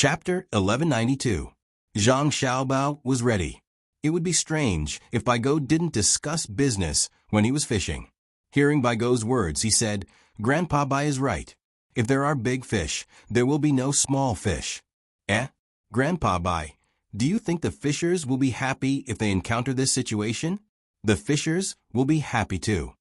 Chapter 1192. Zhang Xiaobao was ready. It would be strange if Baigo didn't discuss business when he was fishing. Hearing Baigo's words, he said, "Grandpa Bai is right. If there are big fish, there will be no small fish." Grandpa Bai, do you think the fishers will be happy if they encounter this situation? The fishers will be happy too.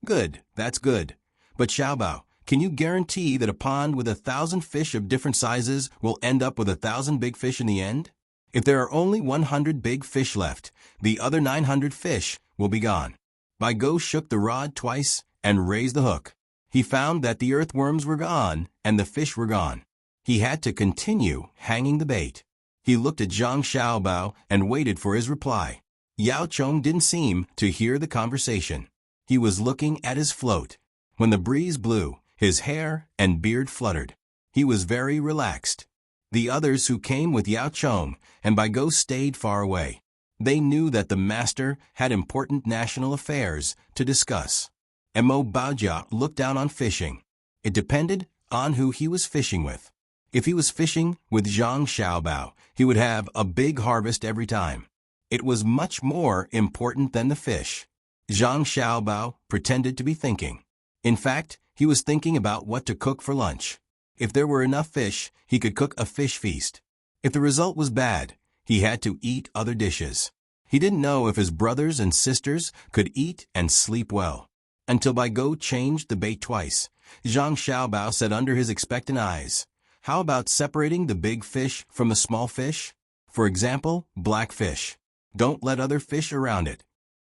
Good, that's good. But Xiaobao, can you guarantee that a pond with 1,000 fish of different sizes will end up with 1,000 big fish in the end? If there are only 100 big fish left, the other 900 fish will be gone. Baigo shook the rod twice and raised the hook. He found that the earthworms were gone and the fish were gone. He had to continue hanging the bait. He looked at Zhang Xiaobao and waited for his reply. Yao Chong didn't seem to hear the conversation. He was looking at his float. When the breeze blew, his hair and beard fluttered. He was very relaxed. The others who came with Yao Chong and Baigo stayed far away. They knew that the master had important national affairs to discuss. Mo Baojia looked down on fishing. It depended on who he was fishing with. If he was fishing with Zhang Xiaobao, he would have a big harvest every time. It was much more important than the fish. Zhang Xiaobao pretended to be thinking. In fact, he was thinking about what to cook for lunch. If there were enough fish, he could cook a fish feast. If the result was bad, he had to eat other dishes. He didn't know if his brothers and sisters could eat and sleep well. Until Baigo changed the bait twice, Zhang Xiaobao said under his expectant eyes, "How about separating the big fish from the small fish? For example, black fish. Don't let other fish around it.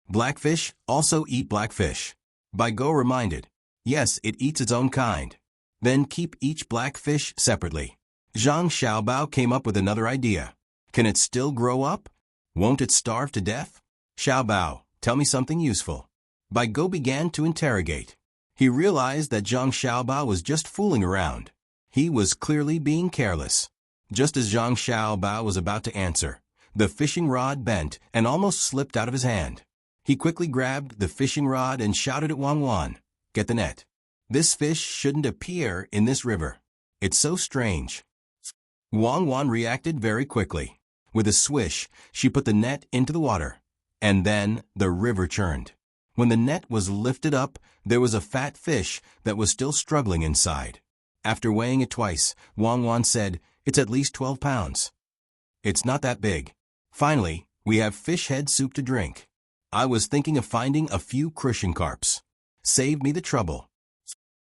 Black fish also eat black fish." Baigo reminded, "Yes, it eats its own kind. Then keep each black fish separately." Zhang Xiaobao came up with another idea. "Can it still grow up? Won't it starve to death?" "Xiaobao, tell me something useful." Baigo began to interrogate. He realized that Zhang Xiaobao was just fooling around. He was clearly being careless. Just as Zhang Xiaobao was about to answer, the fishing rod bent and almost slipped out of his hand. He quickly grabbed the fishing rod and shouted at Wang Wan, "Get the net. This fish shouldn't appear in this river. It's so strange." Wang Wan reacted very quickly. With a swish, she put the net into the water, and then the river churned. When the net was lifted up, there was a fat fish that was still struggling inside. After weighing it twice, Wang Wan said, "It's at least 12 pounds. It's not that big. Finally, we have fish head soup to drink. I was thinking of finding a few crucian carps. Save me the trouble."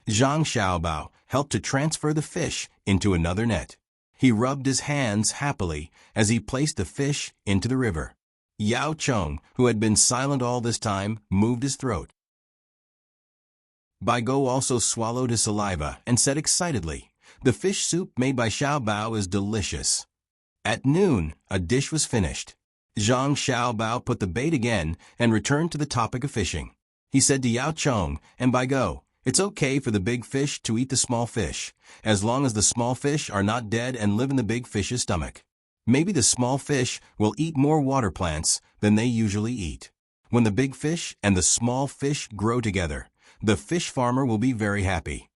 Zhang Xiaobao helped to transfer the fish into another net. He rubbed his hands happily as he placed the fish into the river. Yao Chong, who had been silent all this time, moved his throat. Baigo also swallowed his saliva and said excitedly, "The fish soup made by Xiaobao is delicious." At noon, a dish was finished. Zhang Xiaobao put the bait again and returned to the topic of fishing. He said to Yao Chong and Baigo, "It's okay for the big fish to eat the small fish, as long as the small fish are not dead and live in the big fish's stomach. Maybe the small fish will eat more water plants than they usually eat. When the big fish and the small fish grow together, the fish farmer will be very happy."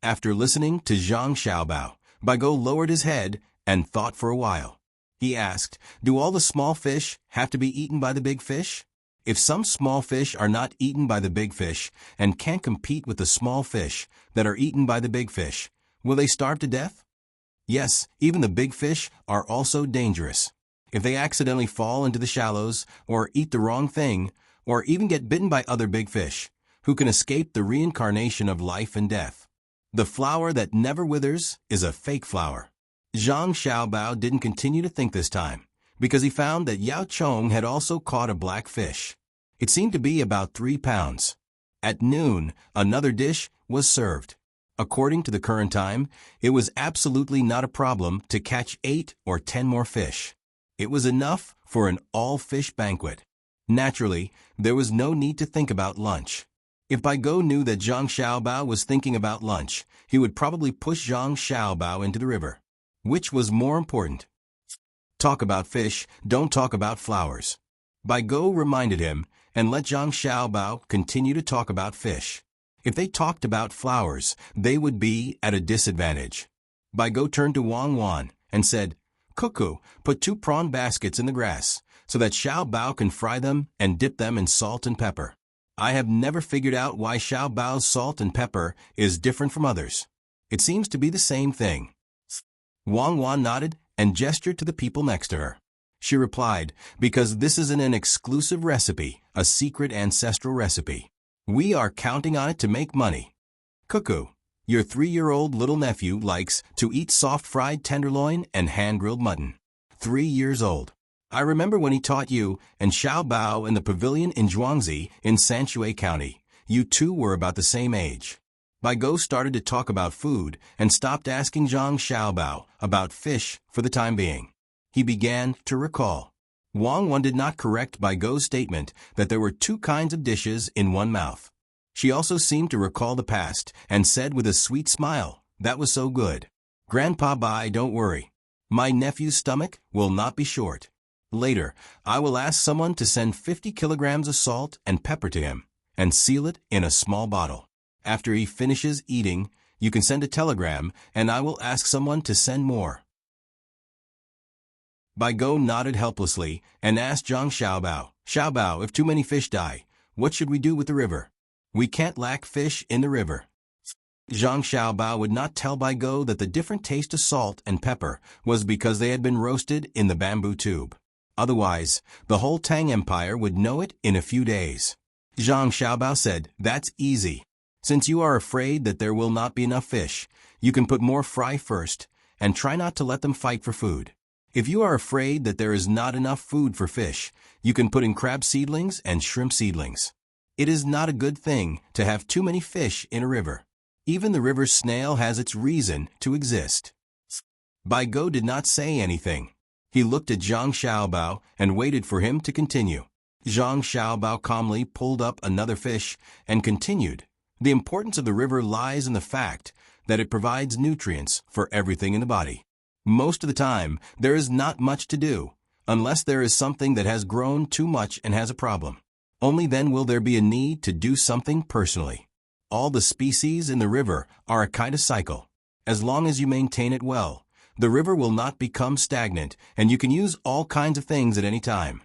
After listening to Zhang Xiaobao, Baigo lowered his head and thought for a while. He asked, "Do all the small fish have to be eaten by the big fish? If some small fish are not eaten by the big fish and can't compete with the small fish that are eaten by the big fish, will they starve to death?" "Yes, even the big fish are also dangerous. If they accidentally fall into the shallows, or eat the wrong thing, or even get bitten by other big fish, who can escape the reincarnation of life and death? The flower that never withers is a fake flower." Zhang Xiaobao didn't continue to think this time, because he found that Yao Chong had also caught a black fish. It seemed to be about 3 pounds. At noon, another dish was served. According to the current time, it was absolutely not a problem to catch 8 or 10 more fish. It was enough for an all-fish banquet. Naturally, there was no need to think about lunch. If Baigo knew that Zhang Xiaobao was thinking about lunch, he would probably push Zhang Xiaobao into the river. Which was more important? Talk about fish, don't talk about flowers. Baigo reminded him and let Zhang Xiaobao continue to talk about fish. If they talked about flowers, they would be at a disadvantage. Baigo turned to Wang Wan and said, "Cuckoo, put 2 prawn baskets in the grass, so that Xiao Bao can fry them and dip them in salt and pepper." I have never figured out why Xiao Bao's salt and pepper is different from others. It seems to be the same thing. Wang Wan nodded and gestured to the people next to her. She replied, "Because this isn't an exclusive recipe, a secret ancestral recipe. We are counting on it to make money. Cuckoo, your 3-year-old little nephew likes to eat soft fried tenderloin and hand-grilled mutton. 3 years old. I remember when he taught you and Xiao Bao in the pavilion in Zhuangzi in Sanshui County. You two were about the same age." Bai Go started to talk about food and stopped asking Zhang Xiaobao about fish for the time being. He began to recall. Wang Wan did not correct Bai Go's statement that there were 2 kinds of dishes in one mouth. She also seemed to recall the past and said with a sweet smile, "That was so good. Grandpa Bai, don't worry. My nephew's stomach will not be short. Later, I will ask someone to send 50 kilograms of salt and pepper to him and seal it in a small bottle. After he finishes eating, you can send a telegram and I will ask someone to send more." Bai Go nodded helplessly and asked Zhang Xiaobao, "Xiaobao, if too many fish die, what should we do with the river? We can't lack fish in the river." Zhang Xiaobao would not tell Bai Go that the different taste of salt and pepper was because they had been roasted in the bamboo tube. Otherwise, the whole Tang Empire would know it in a few days. Zhang Xiaobao said, "That's easy. Since you are afraid that there will not be enough fish, you can put more fry first and try not to let them fight for food. If you are afraid that there is not enough food for fish, you can put in crab seedlings and shrimp seedlings. It is not a good thing to have too many fish in a river. Even the river snail has its reason to exist." Bai Go did not say anything. He looked at Zhang Xiaobao and waited for him to continue. Zhang Xiaobao calmly pulled up another fish and continued, "The importance of the river lies in the fact that it provides nutrients for everything in the body. Most of the time, there is not much to do, unless there is something that has grown too much and has a problem. Only then will there be a need to do something personally. All the species in the river are a kind of cycle. As long as you maintain it well, the river will not become stagnant and you can use all kinds of things at any time.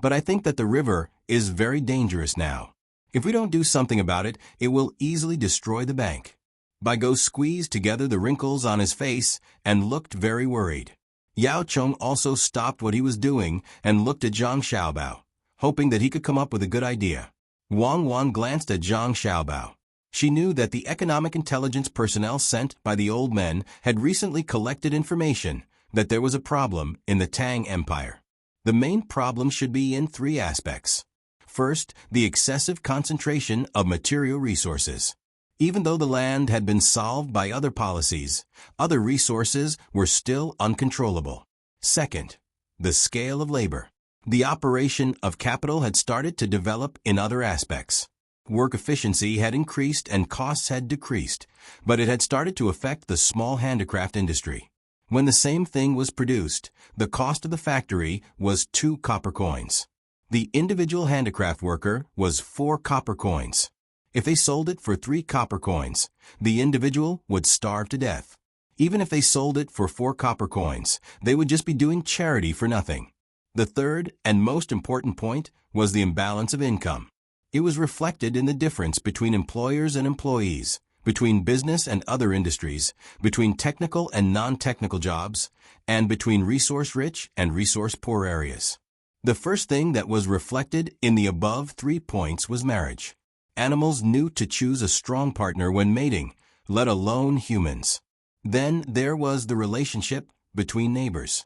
But I think that the river is very dangerous now. If we don't do something about it, it will easily destroy the bank." Bai Go squeezed together the wrinkles on his face and looked very worried. Yao Chong also stopped what he was doing and looked at Zhang Xiaobao, hoping that he could come up with a good idea. Wang Wan glanced at Zhang Xiaobao. She knew that the economic intelligence personnel sent by the old men had recently collected information that there was a problem in the Tang Empire. The main problem should be in 3 aspects. First, the excessive concentration of material resources. Even though the land had been solved by other policies, other resources were still uncontrollable. Second, the scale of labor. The operation of capital had started to develop in other aspects. Work efficiency had increased and costs had decreased, but it had started to affect the small handicraft industry. When the same thing was produced, the cost of the factory was 2 copper coins. The individual handicraft worker was 4 copper coins. If they sold it for 3 copper coins, the individual would starve to death. Even if they sold it for 4 copper coins, they would just be doing charity for nothing. The third and most important point was the imbalance of income. It was reflected in the difference between employers and employees, between business and other industries, between technical and non-technical jobs, and between resource-rich and resource-poor areas. The first thing that was reflected in the above 3 points was marriage. Animals knew to choose a strong partner when mating, let alone humans. Then there was the relationship between neighbors.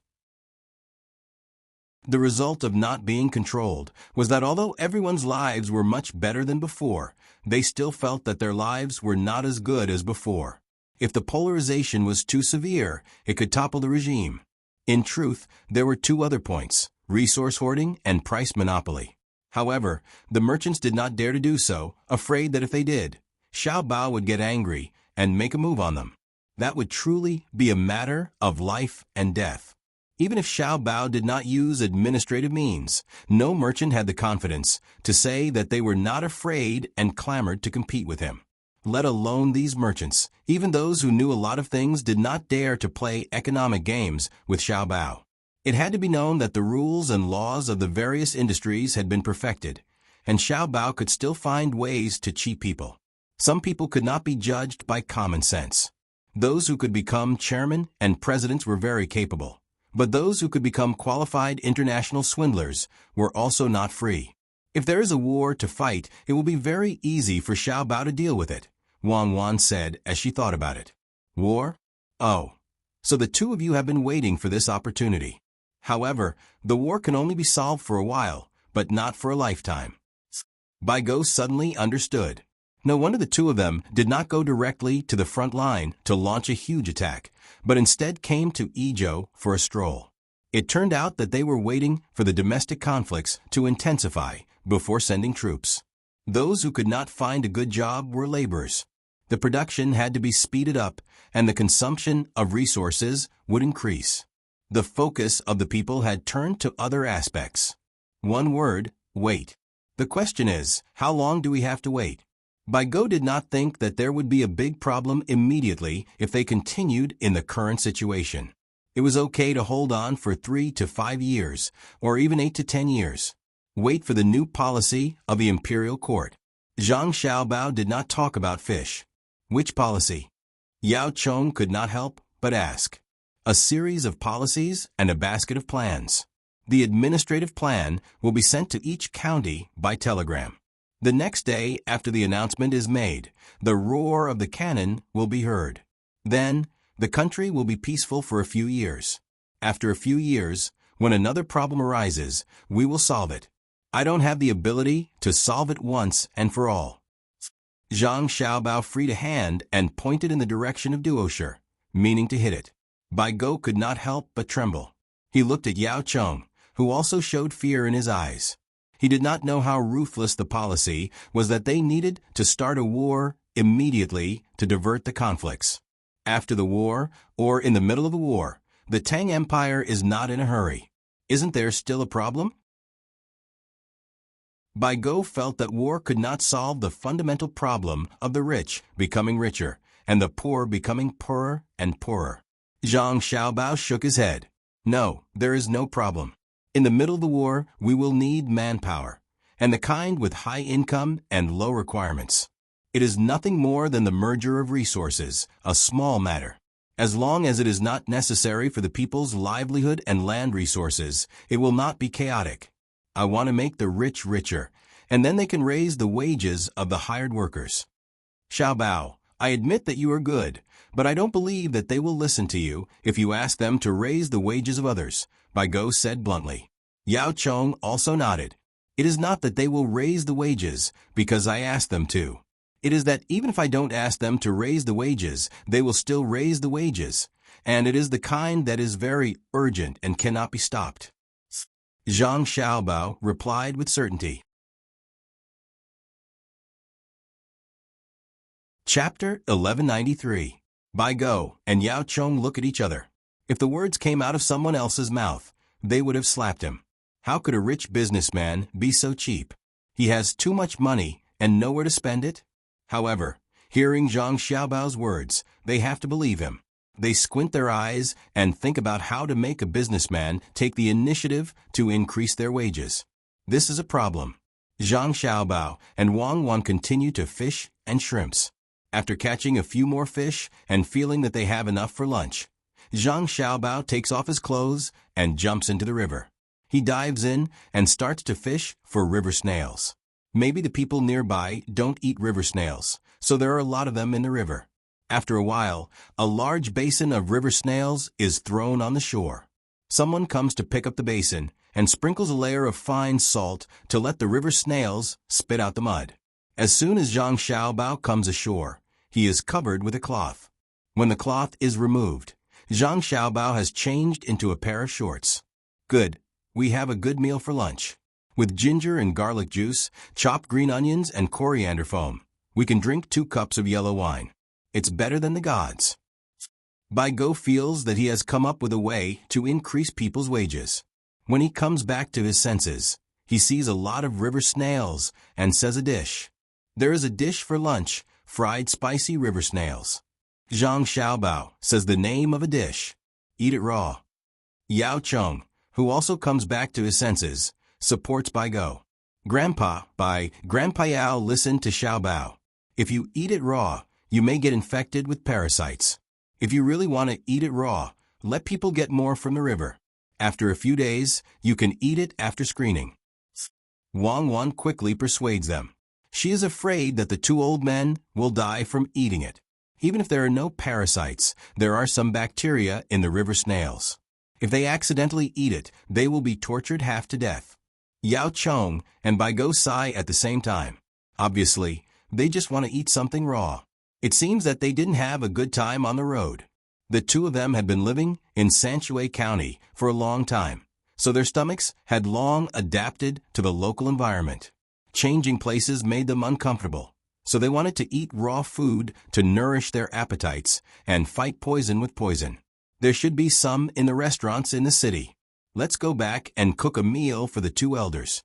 The result of not being controlled was that although everyone's lives were much better than before, they still felt that their lives were not as good as before. If the polarization was too severe, it could topple the regime. In truth, there were 2 other points: resource hoarding and price monopoly. However, the merchants did not dare to do so, afraid that if they did, Xiao Bao would get angry and make a move on them. That would truly be a matter of life and death. Even if Xiao Bao did not use administrative means, no merchant had the confidence to say that they were not afraid and clamored to compete with him. let alone these merchants. Even those who knew a lot of things did not dare to play economic games with Xiao Bao. It had to be known that the rules and laws of the various industries had been perfected, and Xiao Bao could still find ways to cheat people. Some people could not be judged by common sense. Those who could become chairmen and presidents were very capable, but those who could become qualified international swindlers were also not free. If there is a war to fight, it will be very easy for Xiao Bao to deal with it, Wang Wan said as she thought about it. War? Oh, so the two of you have been waiting for this opportunity. However, the war can only be solved for a while, but not for a lifetime. Bai Go suddenly understood. No wonder the two of them did not go directly to the front line to launch a huge attack, but instead came to Yizhou for a stroll. It turned out that they were waiting for the domestic conflicts to intensify before sending troops. Those who could not find a good job were laborers. The production had to be speeded up, and the consumption of resources would increase. The focus of the people had turned to other aspects. One word, wait. The question is, how long do we have to wait? Bai Go did not think that there would be a big problem immediately if they continued in the current situation. It was okay to hold on for 3 to 5 years, or even 8 to 10 years. Wait for the new policy of the imperial court. Zhang Xiaobao did not talk about fish. Which policy? Yao Chong could not help but ask. A series of policies and a basket of plans. The administrative plan will be sent to each county by telegram. The next day after the announcement is made, the roar of the cannon will be heard. Then, the country will be peaceful for a few years. After a few years, when another problem arises, we will solve it. I don't have the ability to solve it once and for all. Zhang Xiaobao freed a hand and pointed in the direction of Duosher, meaning to hit it. Bai Go could not help but tremble. He looked at Yao Chong, who also showed fear in his eyes. He did not know how ruthless the policy was that they needed to start a war immediately to divert the conflicts. After the war, or in the middle of a war, the Tang Empire is not in a hurry. Isn't there still a problem? Bai Go felt that war could not solve the fundamental problem of the rich becoming richer and the poor becoming poorer and poorer. Zhang Xiaobao shook his head. No, there is no problem. In the middle of the war, we will need manpower, and the kind with high income and low requirements. It is nothing more than the merger of resources, a small matter. As long as it is not necessary for the people's livelihood and land resources, it will not be chaotic. I want to make the rich richer, and then they can raise the wages of the hired workers. Xiao Bao, I admit that you are good, but I don't believe that they will listen to you if you ask them to raise the wages of others, Bai Go said bluntly. Yao Chong also nodded. It is not that they will raise the wages because I ask them to. It is that even if I don't ask them to raise the wages, they will still raise the wages, and it is the kind that is very urgent and cannot be stopped. Zhang Xiaobao replied with certainty. Chapter 1193. Bai Go and Yao Chong look at each other. If the words came out of someone else's mouth, they would have slapped him. How could a rich businessman be so cheap? He has too much money and nowhere to spend it? However, hearing Zhang Xiaobao's words, they have to believe him. They squint their eyes and think about how to make a businessman take the initiative to increase their wages. This is a problem. Zhang Xiaobao and Wang Wan continue to fish and shrimps. After catching a few more fish and feeling that they have enough for lunch, Zhang Xiaobao takes off his clothes and jumps into the river. He dives in and starts to fish for river snails. Maybe the people nearby don't eat river snails, so there are a lot of them in the river. After a while, a large basin of river snails is thrown on the shore. Someone comes to pick up the basin and sprinkles a layer of fine salt to let the river snails spit out the mud. As soon as Zhang Xiaobao comes ashore, he is covered with a cloth. When the cloth is removed, Zhang Xiaobao has changed into a pair of shorts. Good, we have a good meal for lunch. With ginger and garlic juice, chopped green onions and coriander foam, we can drink 2 cups of yellow wine. It's better than the gods. Bai Go feels that he has come up with a way to increase people's wages. When he comes back to his senses, he sees a lot of river snails and says a dish. There is a dish for lunch fried spicy river snails. Zhang Xiaobao says the name of a dish. Eat it raw. Yao Cheng, who also comes back to his senses, supports Bai Go. Grandpa by Grandpa Yao listened to Xiaobao. If you eat it raw, you may get infected with parasites. If you really want to eat it raw, let people get more from the river. After a few days, you can eat it after screening. Wang Wan quickly persuades them. She is afraid that the two old men will die from eating it. Even if there are no parasites, there are some bacteria in the river snails. If they accidentally eat it, they will be tortured half to death. Yao Cheng and Bai Go sigh at the same time. Obviously, they just want to eat something raw. It seems that they didn't have a good time on the road. The two of them had been living in Sanshui County for a long time, so their stomachs had long adapted to the local environment. Changing places made them uncomfortable, so they wanted to eat raw food to nourish their appetites and fight poison with poison. There should be some in the restaurants in the city. Let's go back and cook a meal for the two elders.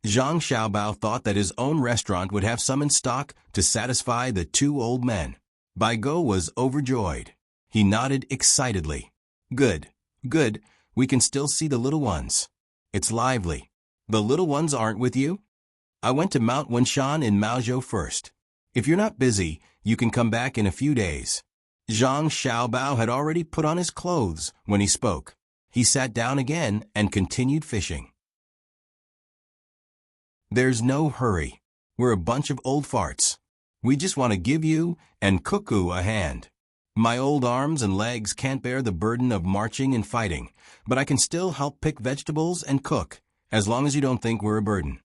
Zhang Xiaobao thought that his own restaurant would have some in stock to satisfy the two old men. Bai Go was overjoyed. He nodded excitedly. Good, good, we can still see the little ones. It's lively. The little ones aren't with you? I went to Mount Wenshan in Maozhou first. If you're not busy, you can come back in a few days. Zhang Xiaobao had already put on his clothes when he spoke. He sat down again and continued fishing. There's no hurry. We're a bunch of old farts. We just want to give you and Cuckoo a hand. My old arms and legs can't bear the burden of marching and fighting, but I can still help pick vegetables and cook, as long as you don't think we're a burden.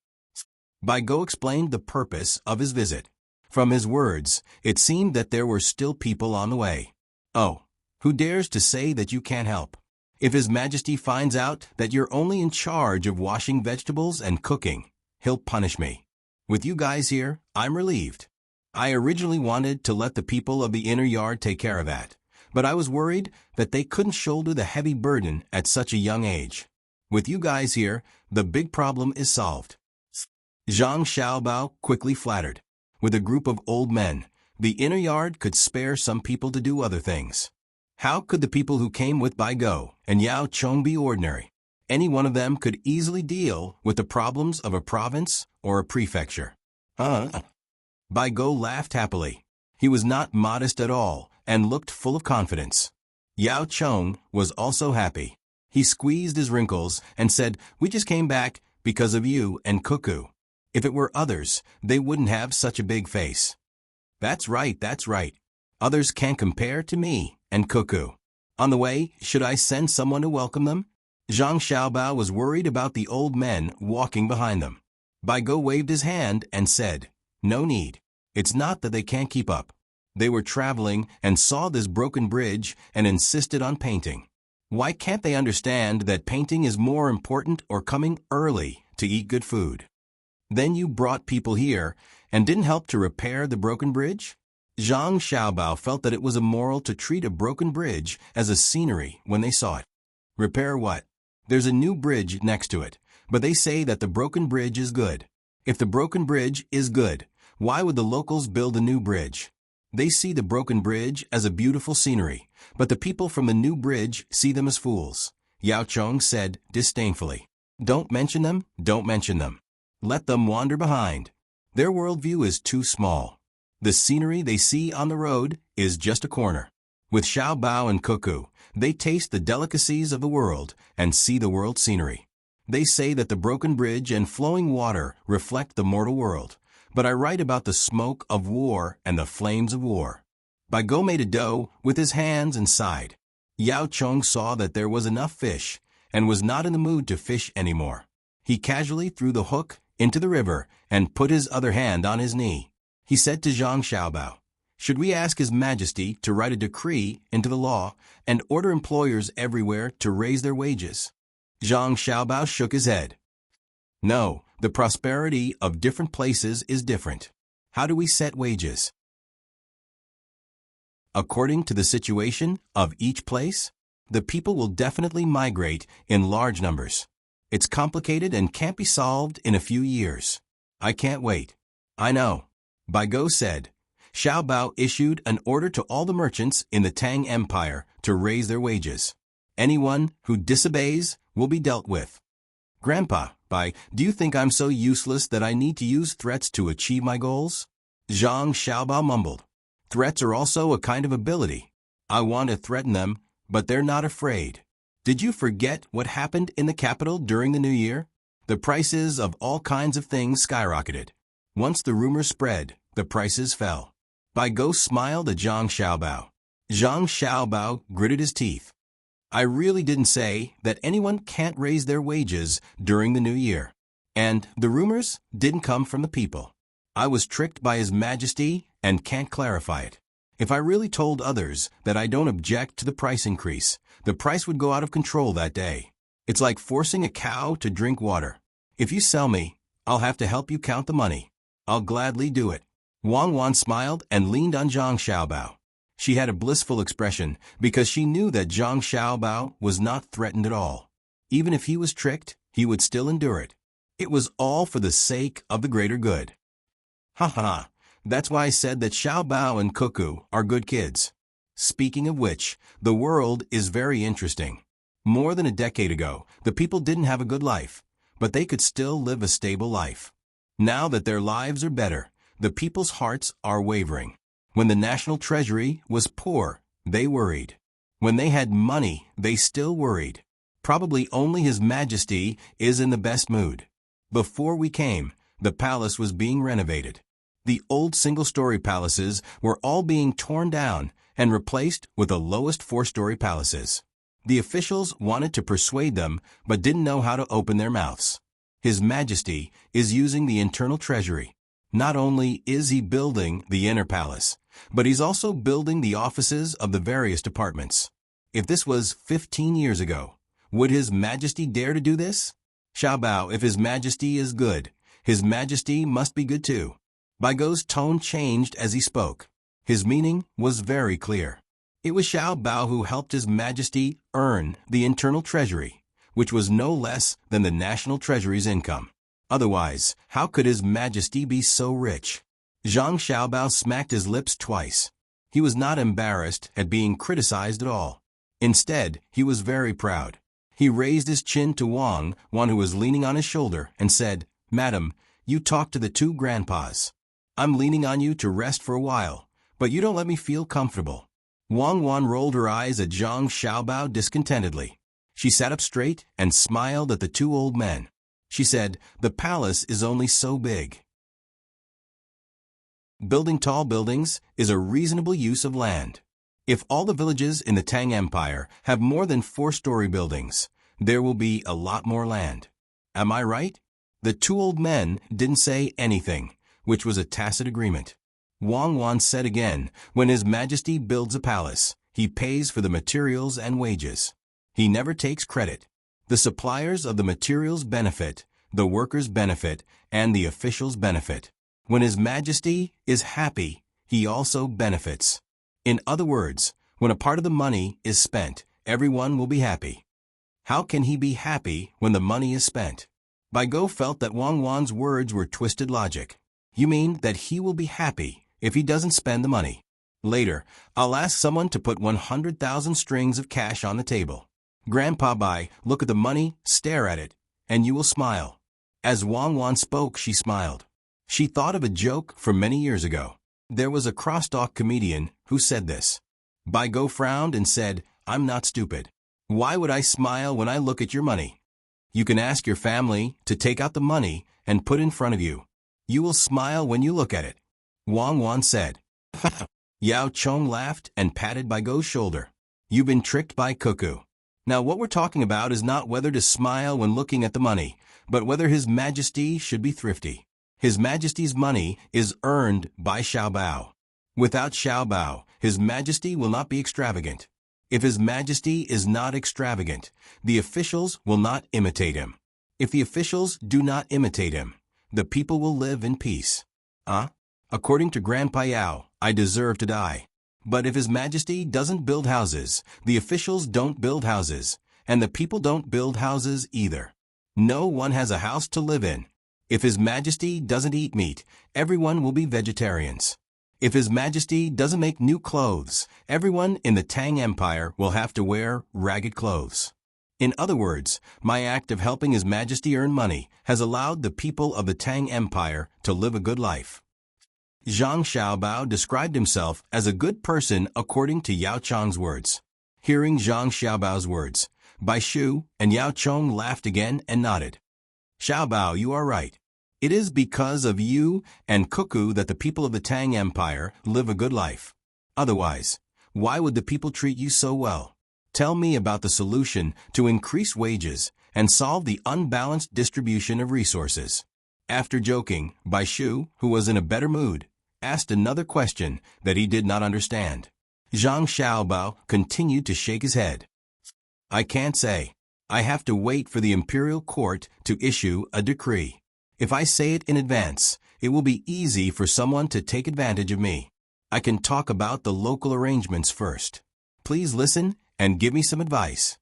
Bai Go explained the purpose of his visit. From his words, it seemed that there were still people on the way. Oh, who dares to say that you can't help? If His Majesty finds out that you're only in charge of washing vegetables and cooking, he'll punish me. With you guys here, I'm relieved. I originally wanted to let the people of the inner yard take care of that, but I was worried that they couldn't shoulder the heavy burden at such a young age. With you guys here, the big problem is solved. Zhang Xiaobao quickly flattered. With a group of old men, the inner yard could spare some people to do other things. How could the people who came with Bai Go and Yao Cheng be ordinary? Any one of them could easily deal with the problems of a province or a prefecture. Bai Go laughed happily. He was not modest at all and looked full of confidence. Yao Cheng was also happy. He squeezed his wrinkles and said, "We just came back because of you and Cuckoo. If it were others, they wouldn't have such a big face." That's right, that's right. Others can't compare to me and Cuckoo. On the way, should I send someone to welcome them? Zhang Xiaobao was worried about the old men walking behind them. Bai Go waved his hand and said, "No need. It's not that they can't keep up. They were traveling and saw this broken bridge and insisted on painting. Why can't they understand that painting is more important or coming early to eat good food? Then you brought people here and didn't help to repair the broken bridge?" Zhang Xiaobao felt that it was immoral to treat a broken bridge as a scenery when they saw it. Repair what? There's a new bridge next to it, but they say that the broken bridge is good. If the broken bridge is good, why would the locals build a new bridge? They see the broken bridge as a beautiful scenery, but the people from the new bridge see them as fools. Yao Cheng said disdainfully. Don't mention them, don't mention them. Let them wander behind. Their worldview is too small. The scenery they see on the road is just a corner. With Xiaobao and Cuckoo, they taste the delicacies of the world and see the world scenery. They say that the broken bridge and flowing water reflect the mortal world, but I write about the smoke of war and the flames of war. Bai Go made a dough with his hands and sighed. Yao Cheng saw that there was enough fish and was not in the mood to fish anymore. He casually threw the hook into the river and put his other hand on his knee. He said to Zhang Xiaobao, "Should we ask His Majesty to write a decree into the law and order employers everywhere to raise their wages?" Zhang Xiaobao shook his head. "No, the prosperity of different places is different. How do we set wages? According to the situation of each place, the people will definitely migrate in large numbers. It's complicated and can't be solved in a few years. I can't wait." "I know," Bai Go said. Xiao Bao issued an order to all the merchants in the Tang Empire to raise their wages. Anyone who disobeys will be dealt with. Grandpa, do you think I'm so useless that I need to use threats to achieve my goals? Zhang Xiaobao mumbled. Threats are also a kind of ability. I want to threaten them, but they're not afraid. Did you forget what happened in the capital during the new year? The prices of all kinds of things skyrocketed. Once the rumor spread, the prices fell. Bai Go smiled at Zhang Xiaobao. Zhang Xiaobao gritted his teeth. I really didn't say that anyone can't raise their wages during the new year. And the rumors didn't come from the people. I was tricked by His Majesty and can't clarify it. If I really told others that I don't object to the price increase, the price would go out of control that day. It's like forcing a cow to drink water. If you sell me, I'll have to help you count the money. I'll gladly do it. Wang Wan smiled and leaned on Zhang Xiaobao. She had a blissful expression because she knew that Zhang Xiaobao was not threatened at all. Even if he was tricked, he would still endure it. It was all for the sake of the greater good. Ha ha, that's why I said that Xiaobao and Cuckoo are good kids. Speaking of which, the world is very interesting. More than a decade ago, the people didn't have a good life, but they could still live a stable life. Now that their lives are better, the people's hearts are wavering. When the national treasury was poor, they worried. When they had money, they still worried. Probably only His Majesty is in the best mood. Before we came, the palace was being renovated. The old single-story palaces were all being torn down and replaced with the lowest four-story palaces. The officials wanted to persuade them but didn't know how to open their mouths. His Majesty is using the internal treasury. Not only is he building the inner palace, but he's also building the offices of the various departments. If this was 15 years ago, would His Majesty dare to do this? Xiaobao, if His Majesty is good, His Majesty must be good too. Bai Go's tone changed as he spoke. His meaning was very clear. It was Xiaobao who helped His Majesty earn the internal treasury, which was no less than the national treasury's income. Otherwise, how could His Majesty be so rich? Zhang Xiaobao smacked his lips twice. He was not embarrassed at being criticized at all. Instead, he was very proud. He raised his chin to Wang Wan, who was leaning on his shoulder, and said, Madam, you talk to the two grandpas. I'm leaning on you to rest for a while, but you don't let me feel comfortable. Wang Wan rolled her eyes at Zhang Xiaobao discontentedly. She sat up straight and smiled at the two old men. She said, the palace is only so big. Building tall buildings is a reasonable use of land. If all the villages in the Tang Empire have more than 4-story buildings, there will be a lot more land. Am I right? The two old men didn't say anything, which was a tacit agreement. Wang Wan said again, when His Majesty builds a palace, he pays for the materials and wages. He never takes credit. The suppliers of the materials benefit, the workers benefit, and the officials benefit. When His Majesty is happy, he also benefits. In other words, when a part of the money is spent, everyone will be happy. How can he be happy when the money is spent? Bai Go felt that Wang Wan's words were twisted logic. You mean that he will be happy if he doesn't spend the money? Later, I'll ask someone to put 100,000 strings of cash on the table. Grandpa Bai, look at the money, stare at it, and you will smile. As Wang Wan spoke, she smiled. She thought of a joke from many years ago. There was a crosstalk comedian who said this. Bai Go frowned and said, I'm not stupid. Why would I smile when I look at your money? You can ask your family to take out the money and put in front of you. You will smile when you look at it. Wang Wan said. Yao Chong laughed and patted Bai Go's shoulder. You've been tricked by Cuckoo. Now what we're talking about is not whether to smile when looking at the money, but whether His Majesty should be thrifty. His Majesty's money is earned by Xiaobao. Without Xiaobao, His Majesty will not be extravagant. If His Majesty is not extravagant, the officials will not imitate him. If the officials do not imitate him, the people will live in peace. According to Grandpa Yao, I deserve to die. But if His Majesty doesn't build houses, the officials don't build houses, and the people don't build houses either. No one has a house to live in. If His Majesty doesn't eat meat, everyone will be vegetarians. If His Majesty doesn't make new clothes, everyone in the Tang Empire will have to wear ragged clothes. In other words, my act of helping His Majesty earn money has allowed the people of the Tang Empire to live a good life. Zhang Xiaobao described himself as a good person according to Yao Chong's words. Hearing Zhang Xiaobao's words, Bai Shu and Yao Chong laughed again and nodded. Xiaobao, you are right. It is because of you and Cuckoo that the people of the Tang Empire live a good life. Otherwise, why would the people treat you so well? Tell me about the solution to increase wages and solve the unbalanced distribution of resources. After joking, Bai Shu, who was in a better mood, asked another question that he did not understand. Zhang Xiaobao continued to shake his head. I can't say. I have to wait for the imperial court to issue a decree. If I say it in advance, it will be easy for someone to take advantage of me. I can talk about the local arrangements first. Please listen and give me some advice.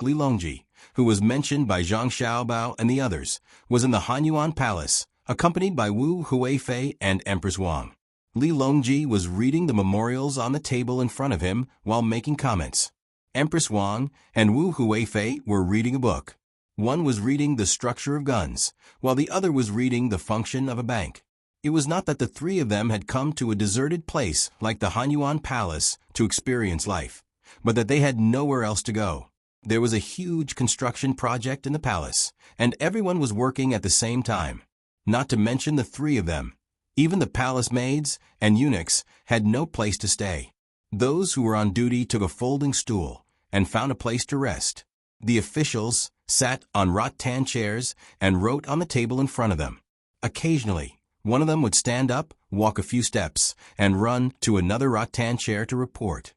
Li Longji, who was mentioned by Zhang Xiaobao and the others, was in the Hanyuan Palace, accompanied by Wu Huifei and Empress Wang. Li Longji was reading the memorials on the table in front of him while making comments. Empress Wang and Wu Huifei were reading a book. One was reading the structure of guns, while the other was reading the function of a bank. It was not that the three of them had come to a deserted place like the Hanyuan Palace to experience life, but that they had nowhere else to go. There was a huge construction project in the palace, and everyone was working at the same time. Not to mention the three of them. Even the palace maids and eunuchs had no place to stay. Those who were on duty took a folding stool and found a place to rest. The officials sat on rattan chairs and wrote on the table in front of them. Occasionally, one of them would stand up, walk a few steps, and run to another rattan chair to report.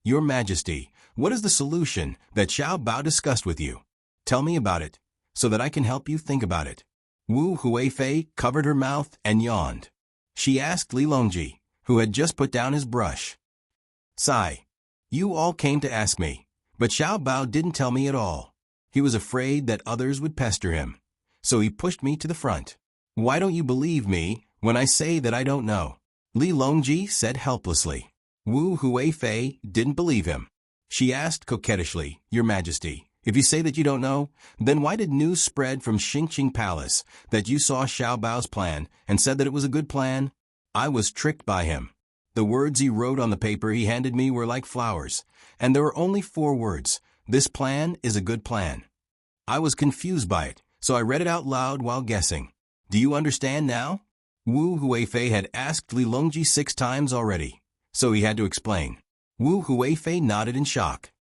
Your Majesty, what is the solution that Xiaobao discussed with you? Tell me about it, so that I can help you think about it. Wu Huifei covered her mouth and yawned. She asked Li Longji, who had just put down his brush. Sigh. You all came to ask me, but Xiaobao didn't tell me at all. He was afraid that others would pester him, so he pushed me to the front. Why don't you believe me when I say that I don't know? Li Longji said helplessly. Wu Huifei didn't believe him. She asked coquettishly, Your Majesty, if you say that you don't know, then why did news spread from Xingqing Palace that you saw Xiaobao's plan and said that it was a good plan? I was tricked by him. The words he wrote on the paper he handed me were like flowers, and there were only 4 words. This plan is a good plan. I was confused by it, so I read it out loud while guessing. Do you understand now? Wu Huifei had asked Li Longji 6 times already, so he had to explain. Wu Huifei nodded in shock.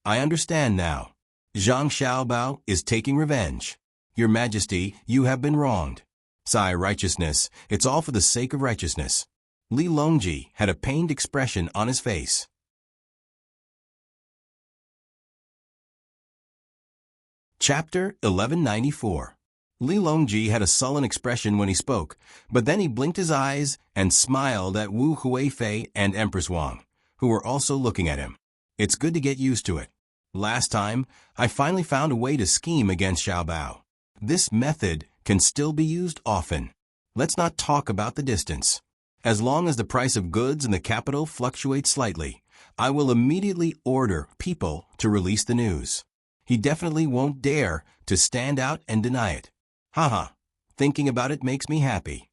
I understand now. Zhang Xiaobao is taking revenge. Your Majesty, you have been wronged. Sigh, righteousness, it's all for the sake of righteousness. Li Longji had a pained expression on his face. Chapter 1194. Li Longji had a sullen expression when he spoke, but then he blinked his eyes and smiled at Wu Huifei and Empress Wang, who were also looking at him. It's good to get used to it. Last time, I finally found a way to scheme against Xiaobao. This method can still be used often. Let's not talk about the distance. As long as the price of goods in the capital fluctuates slightly, I will immediately order people to release the news. He definitely won't dare to stand out and deny it. Haha, thinking about it makes me happy.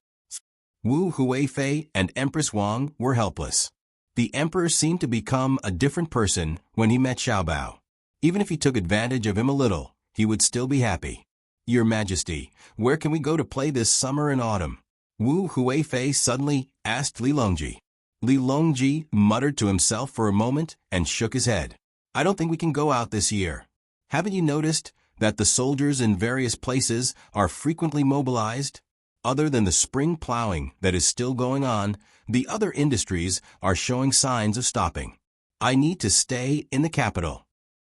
Wu Huifei and Empress Wang were helpless. The emperor seemed to become a different person when he met Xiaobao. Even if he took advantage of him a little, he would still be happy. Your Majesty, where can we go to play this summer and autumn? Wu Huifei suddenly asked Li Longji. Li Longji muttered to himself for a moment and shook his head. I don't think we can go out this year. Haven't you noticed that the soldiers in various places are frequently mobilized? Other than the spring plowing that is still going on, the other industries are showing signs of stopping. I need to stay in the capital.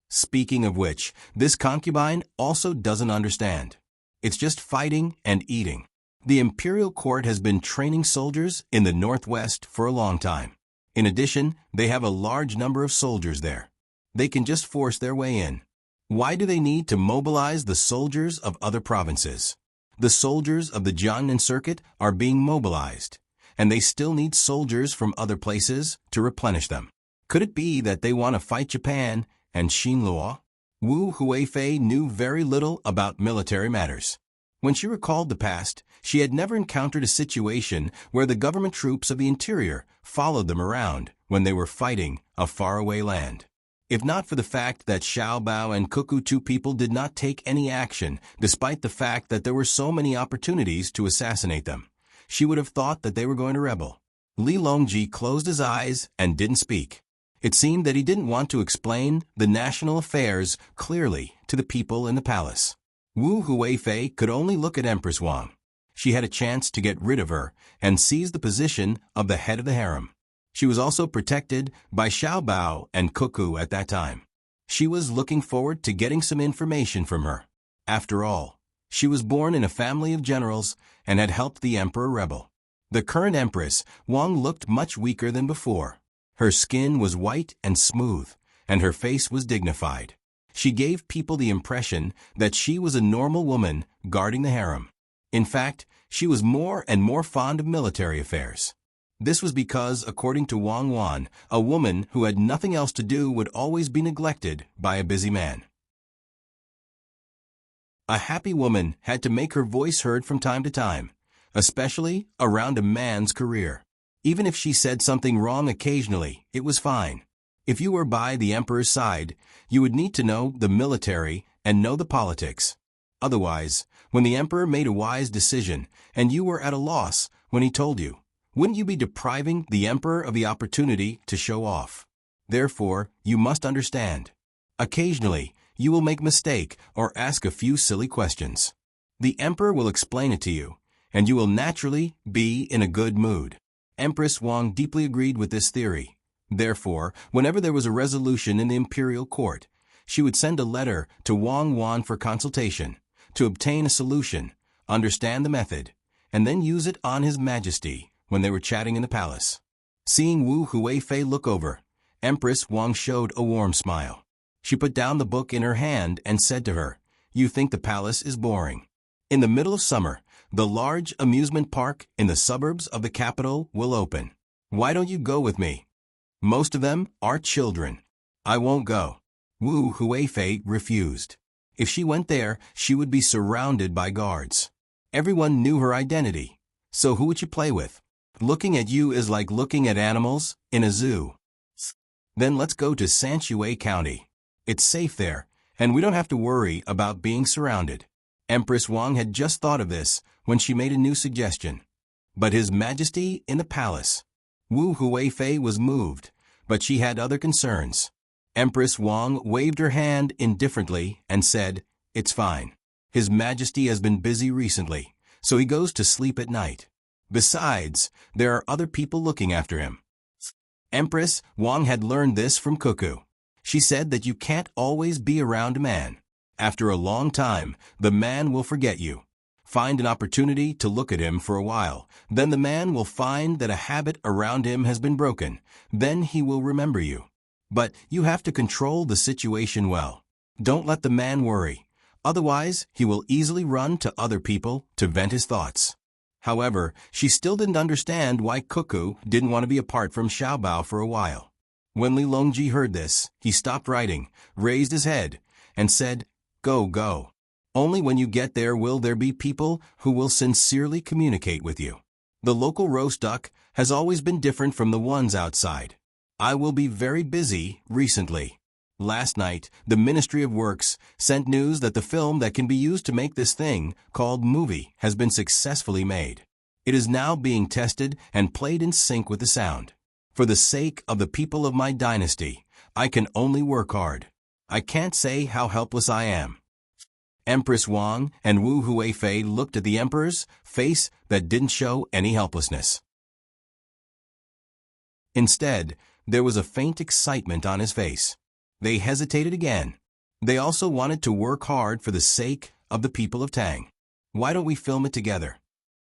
Speaking of which, this concubine also doesn't understand. It's just fighting and eating. The imperial court has been training soldiers in the northwest for a long time. In addition, they have a large number of soldiers there. They can just force their way in. Why do they need to mobilize the soldiers of other provinces? The soldiers of the Jiangnan circuit are being mobilized, and they still need soldiers from other places to replenish them. Could it be that they want to fight Japan and Xinluo? Wu Huifei knew very little about military matters. When she recalled the past, she had never encountered a situation where the government troops of the interior followed them around when they were fighting a faraway land. If not for the fact that Xiao Bao and Cuckoo, two people, did not take any action, despite the fact that there were so many opportunities to assassinate them, she would have thought that they were going to rebel. Li Longji closed his eyes and didn't speak. It seemed that he didn't want to explain the national affairs clearly to the people in the palace. Wu Huifei could only look at Empress Wang. She had a chance to get rid of her and seize the position of the head of the harem. She was also protected by Xiao Bao and Cuckoo at that time. She was looking forward to getting some information from her. After all, she was born in a family of generals and had helped the emperor rebel. The current empress, Wang, looked much weaker than before. Her skin was white and smooth, and her face was dignified. She gave people the impression that she was a normal woman guarding the harem. In fact, she was more and more fond of military affairs. This was because, according to Wang Wan, a woman who had nothing else to do would always be neglected by a busy man. A happy woman had to make her voice heard from time to time, especially around a man's career. Even if she said something wrong occasionally, it was fine. If you were by the emperor's side, you would need to know the military and know the politics. Otherwise, when the emperor made a wise decision and you were at a loss when he told you, wouldn't you be depriving the emperor of the opportunity to show off? Therefore, you must understand. Occasionally, you will make a mistake or ask a few silly questions. The emperor will explain it to you, and you will naturally be in a good mood. Empress Wang deeply agreed with this theory. Therefore, whenever there was a resolution in the imperial court, she would send a letter to Wang Wan for consultation, to obtain a solution, understand the method, and then use it on His Majesty when they were chatting in the palace. Seeing Wu Huifei look over, Empress Wang showed a warm smile. She put down the book in her hand and said to her, "You think the palace is boring. In the middle of summer, the large amusement park in the suburbs of the capital will open. Why don't you go with me? Most of them are children." "I won't go." Wu Huifei refused. If she went there, she would be surrounded by guards. Everyone knew her identity. So who would you play with? Looking at you is like looking at animals in a zoo. Then let's go to Sanshui County. It's safe there, and we don't have to worry about being surrounded. Empress Wang had just thought of this when she made a new suggestion. But His Majesty in the palace. Wu Huifei was moved, but she had other concerns. Empress Wang waved her hand indifferently and said, "It's fine. His Majesty has been busy recently, so he goes to sleep at night. Besides, there are other people looking after him." Empress Wang had learned this from Cuckoo. She said that you can't always be around a man. After a long time, the man will forget you. Find an opportunity to look at him for a while. Then the man will find that a habit around him has been broken. Then he will remember you. But you have to control the situation well. Don't let the man worry. Otherwise, he will easily run to other people to vent his thoughts. However, she still didn't understand why Cuckoo didn't want to be apart from Xiao Bao for a while. When Li Longji heard this, he stopped writing, raised his head, and said, "Go, go. Only when you get there will there be people who will sincerely communicate with you. The local roast duck has always been different from the ones outside. I will be very busy recently." Last night, the Ministry of Works sent news that the film that can be used to make this thing, called movie, has been successfully made. It is now being tested and played in sync with the sound. For the sake of the people of my dynasty, I can only work hard. I can't say how helpless I am. Empress Wang and Wu Huifei looked at the emperor's face that didn't show any helplessness. Instead, there was a faint excitement on his face. They hesitated again. They also wanted to work hard for the sake of the people of Tang. "Why don't we film it together?"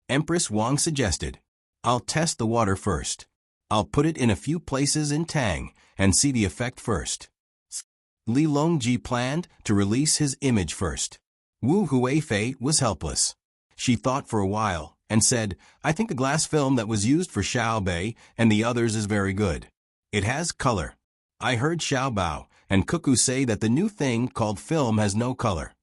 Empress Wang suggested. "I'll test the water first. I'll put it in a few places in Tang and see the effect first." Li Longji planned to release his image first. Wu Huifei was helpless. She thought for a while and said, I think the glass film that was used for Xiaobei and the others is very good. It has color. I heard Xiaobao and Cuckoo say that the new thing called film has no color.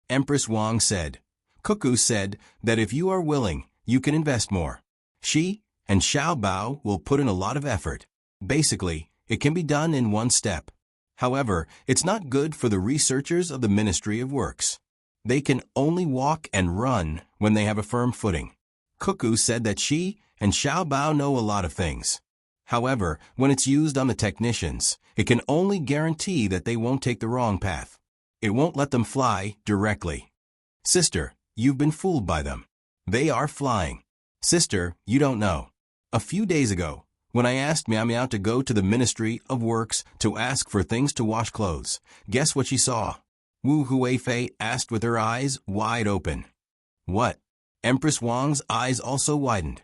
Empress Wang said. Cuckoo said that if you are willing, you can invest more. She and Xiaobao will put in a lot of effort. Basically, it can be done in one step. However, it's not good for the researchers of the Ministry of Works. They can only walk and run when they have a firm footing. Cuckoo said that she and Xiaobao know a lot of things. However, when it's used on the technicians, it can only guarantee that they won't take the wrong path. It won't let them fly directly. Sister, you've been fooled by them. They are flying. Sister, you don't know. A few days ago, when I asked Meow Meow to go to the Ministry of Works to ask for things to wash clothes, guess what she saw? Wu Huifei asked with her eyes wide open. What? Empress Wang's eyes also widened.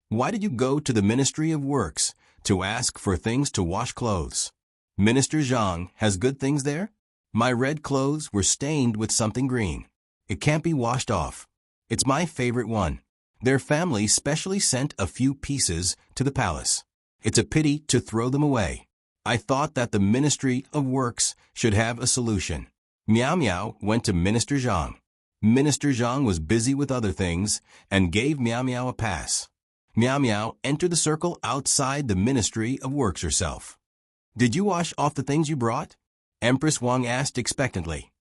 Why did you go to the Ministry of Works to ask for things to wash clothes? Minister Zhang has good things there? My red clothes were stained with something green. It can't be washed off. It's my favorite one. Their family specially sent a few pieces to the palace. It's a pity to throw them away. I thought that the Ministry of Works should have a solution. Meow Meow went to Minister Zhang. Minister Zhang was busy with other things and gave Meow Meow a pass. Meow Meow entered the circle outside the Ministry of Works herself. Did you wash off the things you brought? Empress Wang asked expectantly.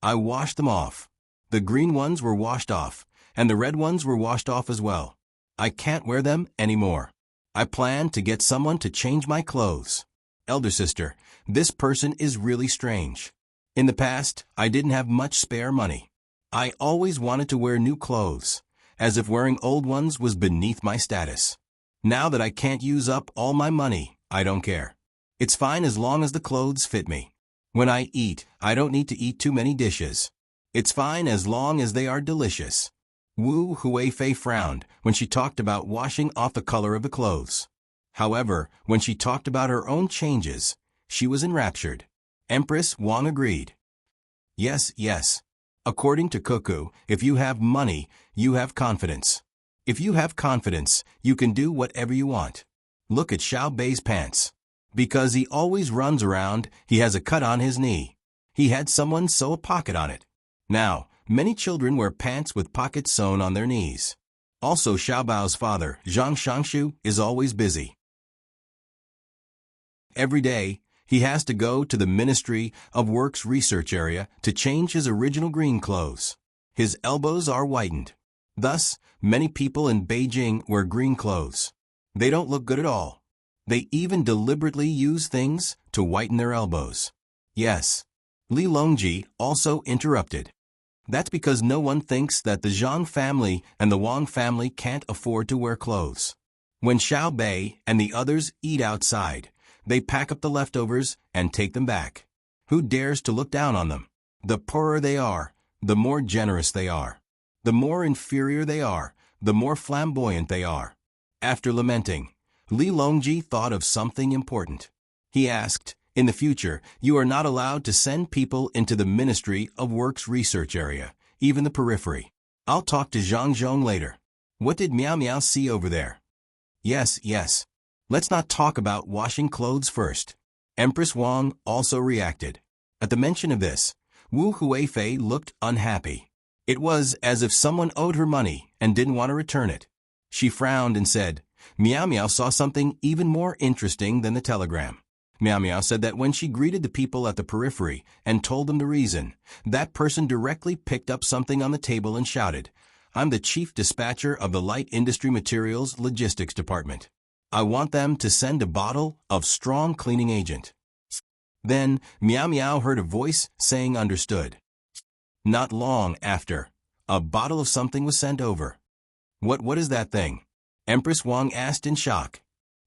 I washed them off. The green ones were washed off, and the red ones were washed off as well. I can't wear them anymore. I plan to get someone to change my clothes. Elder sister, this person is really strange. In the past, I didn't have much spare money. I always wanted to wear new clothes, as if wearing old ones was beneath my status. Now that I can't use up all my money, I don't care. It's fine as long as the clothes fit me. When I eat, I don't need to eat too many dishes. It's fine as long as they are delicious. Wu Huifei frowned when she talked about washing off the color of the clothes. However, when she talked about her own changes, she was enraptured. Empress Wang agreed. Yes, yes. According to Cuckoo, if you have money, you have confidence. If you have confidence, you can do whatever you want. Look at Xiaobei's pants. Because he always runs around, he has a cut on his knee. He had someone sew a pocket on it. Now, many children wear pants with pockets sewn on their knees. Also, Xiaobao's father, Zhang Shangshu, is always busy. Every day, he has to go to the Ministry of Works research area to change his original green clothes. His elbows are whitened. Thus, many people in Beijing wear green clothes. They don't look good at all. They even deliberately use things to whiten their elbows. Yes. Li Longji also interrupted. That's because no one thinks that the Zhang family and the Wang family can't afford to wear clothes. When Xiaobei and the others eat outside, they pack up the leftovers and take them back. Who dares to look down on them? The poorer they are, the more generous they are. The more inferior they are, the more flamboyant they are. After lamenting, Li Longji thought of something important. He asked, in the future, you are not allowed to send people into the Ministry of Works research area, even the periphery. I'll talk to Zhang Zhong later. What did Meow Meow see over there? Yes, yes. Let's not talk about washing clothes first. Empress Wang also reacted. At the mention of this, Wu Huifei looked unhappy. It was as if someone owed her money and didn't want to return it. She frowned and said, Meow Meow saw something even more interesting than the telegram. Meow Meow said that when she greeted the people at the periphery and told them the reason, that person directly picked up something on the table and shouted, I'm the chief dispatcher of the Light Industry Materials Logistics Department. I want them to send a bottle of strong cleaning agent. Then, Meow Meow heard a voice saying understood. Not long after, a bottle of something was sent over. What is that thing? Empress Wang asked in shock.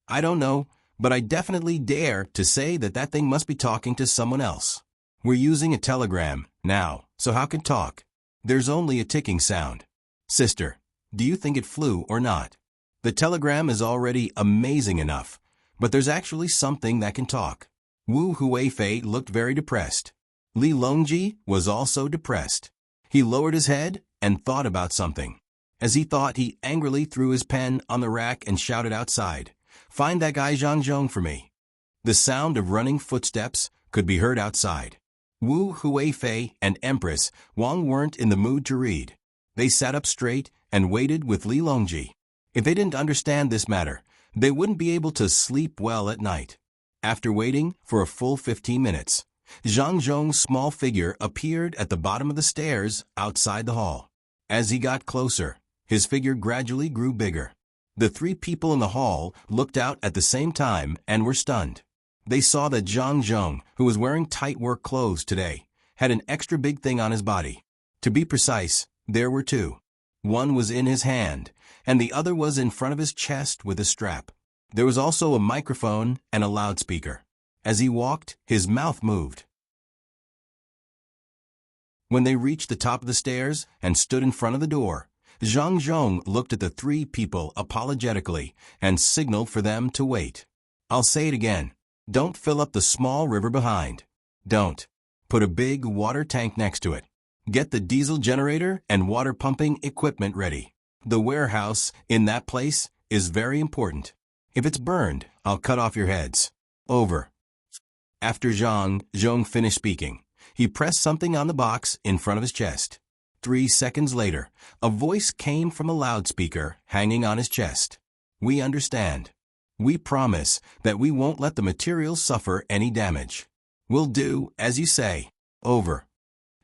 I don't know, but I definitely dare to say that that thing must be talking to someone else. We're using a telegram now, so how can talk? There's only a ticking sound. Sister, do you think it flew or not? The telegram is already amazing enough, but there's actually something that can talk. Wu Huifei looked very depressed. Li Longji was also depressed. He lowered his head and thought about something. As he thought, he angrily threw his pen on the rack and shouted outside, "Find that guy Zhang Zhong for me." The sound of running footsteps could be heard outside. Wu Huifei and Empress Wang weren't in the mood to read. They sat up straight and waited with Li Longji. If they didn't understand this matter, they wouldn't be able to sleep well at night. After waiting for a full 15 minutes, Zhang Zhong's small figure appeared at the bottom of the stairs outside the hall. As he got closer, his figure gradually grew bigger. The three people in the hall looked out at the same time and were stunned. They saw that Zhang Zhong, who was wearing tight work clothes today, had an extra big thing on his body. To be precise, there were two. One was in his hand, and the other was in front of his chest with a strap. There was also a microphone and a loudspeaker. As he walked, his mouth moved. When they reached the top of the stairs and stood in front of the door, Zhang Zhong looked at the three people apologetically and signaled for them to wait. "I'll say it again. Don't fill up the small river behind. Don't. Put a big water tank next to it. Get the diesel generator and water pumping equipment ready. The warehouse in that place is very important. If it's burned, I'll cut off your heads. Over." After Zhang Zhong finished speaking, he pressed something on the box in front of his chest. 3 seconds later, a voice came from a loudspeaker hanging on his chest. "We understand. We promise that we won't let the materials suffer any damage. We'll do as you say. Over."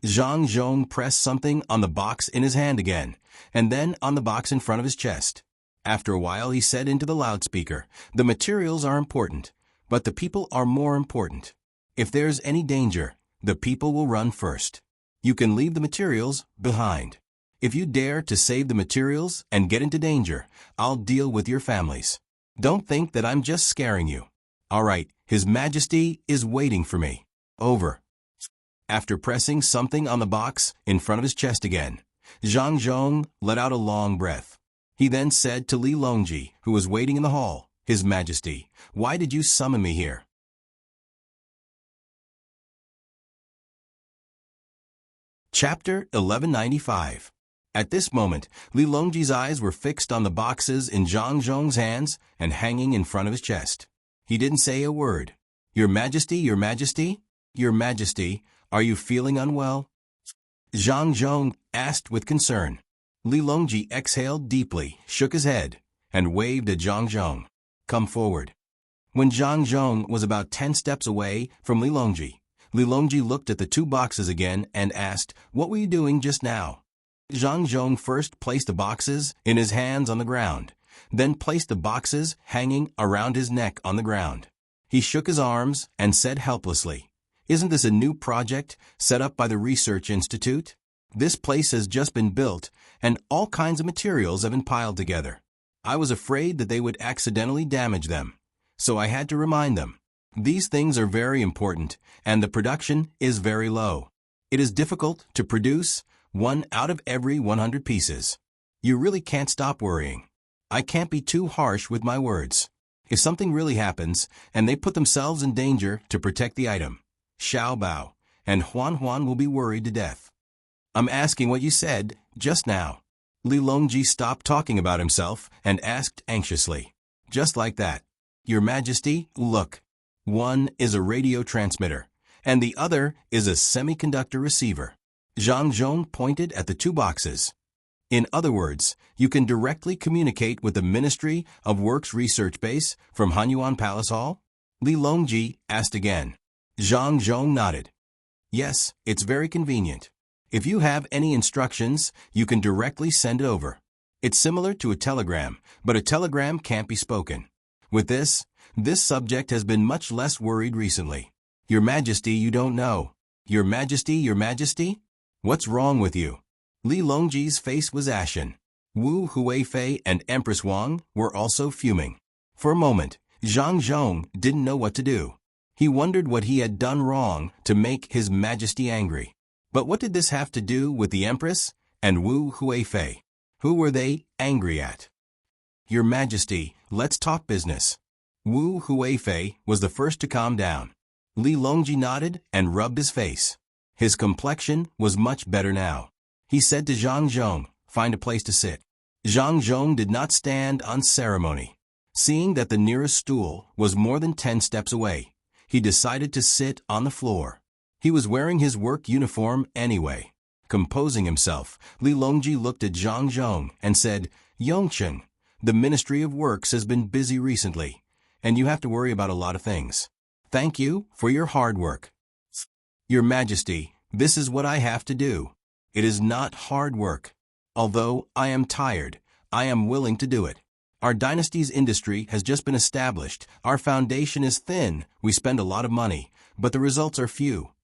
Zhang Zhong pressed something on the box in his hand again, and then on the box in front of his chest. After a while, he said into the loudspeaker, "The materials are important, but the people are more important. If there's any danger, the people will run first. You can leave the materials behind. If you dare to save the materials and get into danger, I'll deal with your families. Don't think that I'm just scaring you. All right, His Majesty is waiting for me. Over." After pressing something on the box in front of his chest again, Zhang Zhong let out a long breath. He then said to Li Longji, who was waiting in the hall, "His Majesty, why did you summon me here?" Chapter 1195. At this moment, Li Longji's eyes were fixed on the boxes in Zhang Zhong's hands and hanging in front of his chest. He didn't say a word. "Your Majesty, Your Majesty, Your Majesty, are you feeling unwell?" Zhang Zhong asked with concern. Li Longji exhaled deeply, shook his head, and waved at Zhang Zhong. "Come forward." When Zhang Zhong was about 10 steps away from Li Longji looked at the two boxes again and asked, "What were you doing just now?" Zhang Zhong first placed the boxes in his hands on the ground, then placed the boxes hanging around his neck on the ground. He shook his arms and said helplessly, "Isn't this a new project set up by the Research Institute? This place has just been built, and all kinds of materials have been piled together. I was afraid that they would accidentally damage them, so I had to remind them. These things are very important, and the production is very low. It is difficult to produce 1 out of every 100 pieces. You really can't stop worrying. I can't be too harsh with my words. If something really happens, and they put themselves in danger to protect the item, Xiao Bao and Huan Huan will be worried to death." "I'm asking what you said just now." Li Longji stopped talking about himself and asked anxiously, "Just like that. Your Majesty, look. One is a radio transmitter, and the other is a semiconductor receiver." Zhang Zhong pointed at the two boxes. "In other words, you can directly communicate with the Ministry of Works Research Base from Hanyuan Palace Hall?" Li Longji asked again. Zhang Zhong nodded. "Yes, it's very convenient. If you have any instructions, you can directly send it over. It's similar to a telegram, but a telegram can't be spoken. With this subject has been much less worried recently. Your Majesty, you don't know. Your Majesty, Your Majesty? What's wrong with you?" Li Longji's face was ashen. Wu Huifei and Empress Wang were also fuming. For a moment, Zhang Zhong didn't know what to do. He wondered what he had done wrong to make His Majesty angry. But what did this have to do with the Empress and Wu Huifei? Who were they angry at? "Your Majesty, let's talk business." Wu Huifei was the first to calm down. Li Longji nodded and rubbed his face. His complexion was much better now. He said to Zhang Zhong, "Find a place to sit." Zhang Zhong did not stand on ceremony. Seeing that the nearest stool was more than 10 steps away, he decided to sit on the floor. He was wearing his work uniform anyway. Composing himself, Li Longji looked at Zhang Zhong and said, "Yongcheng, the Ministry of Works has been busy recently, and you have to worry about a lot of things. Thank you for your hard work." "Your Majesty, this is what I have to do. It is not hard work. Although I am tired, I am willing to do it. Our dynasty's industry has just been established. Our foundation is thin. We spend a lot of money, but the results are few.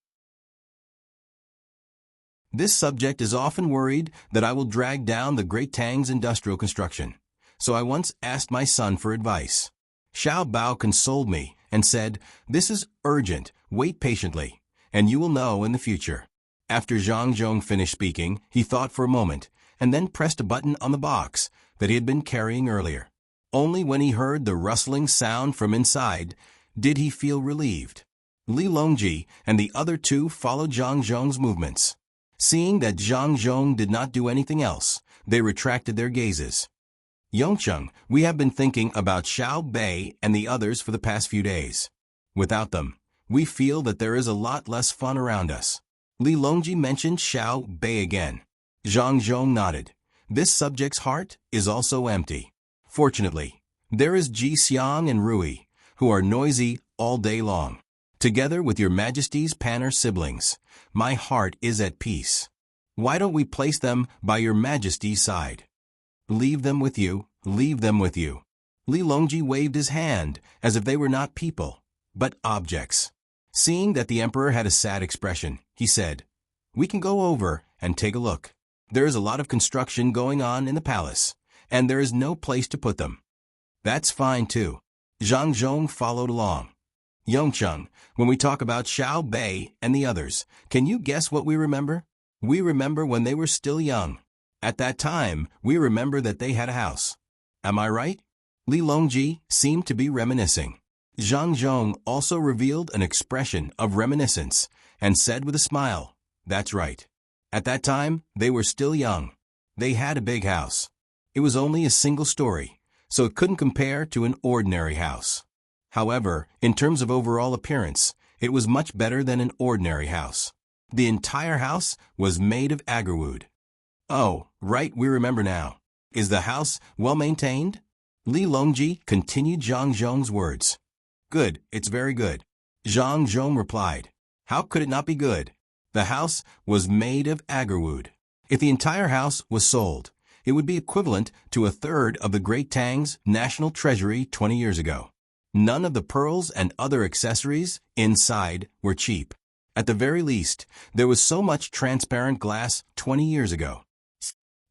This subject is often worried that I will drag down the great Tang's industrial construction. So I once asked my son for advice. Xiao Bao consoled me and said, 'This is urgent. Wait patiently, and you will know in the future.'" After Zhang Zhong finished speaking, he thought for a moment, and then pressed a button on the box that he had been carrying earlier. Only when he heard the rustling sound from inside did he feel relieved. Li Longji and the other two followed Zhang Zhong's movements. Seeing that Zhang Zhong did not do anything else, they retracted their gazes. "Yongcheng, we have been thinking about Xiao Bei and the others for the past few days. Without them, we feel that there is a lot less fun around us." Li Longji mentioned Xiao Bei again. Zhang Zhong nodded. This subject's heart is also empty. Fortunately, there is Ji Xiang and Rui, who are noisy all day long. Together with your Majesty's Panner siblings, my heart is at peace. Why don't we place them by your Majesty's side? Leave them with you, leave them with you. Li Longji waved his hand as if they were not people, but objects. Seeing that the emperor had a sad expression, he said, "We can go over and take a look. There is a lot of construction going on in the palace, and there is no place to put them." "That's fine too." Zhang Zhong followed along. "Yongcheng, when we talk about Xiao Bei and the others, can you guess what we remember? We remember when they were still young. At that time, we remember that they had a house. Am I right?" Li Longji seemed to be reminiscing. Zhang Zhong also revealed an expression of reminiscence and said with a smile, "That's right. At that time, they were still young. They had a big house. It was only a single story, so it couldn't compare to an ordinary house. However, in terms of overall appearance, it was much better than an ordinary house. The entire house was made of agarwood." "Oh, right, we remember now. Is the house well maintained?" Li Longji continued Zhang Zhong's words. "Good, it's very good." Zhang Zhong replied, "How could it not be good? The house was made of agarwood. If the entire house was sold, it would be equivalent to a third of the Great Tang's national treasury 20 years ago. None of the pearls and other accessories inside were cheap. At the very least, there was so much transparent glass 20 years ago."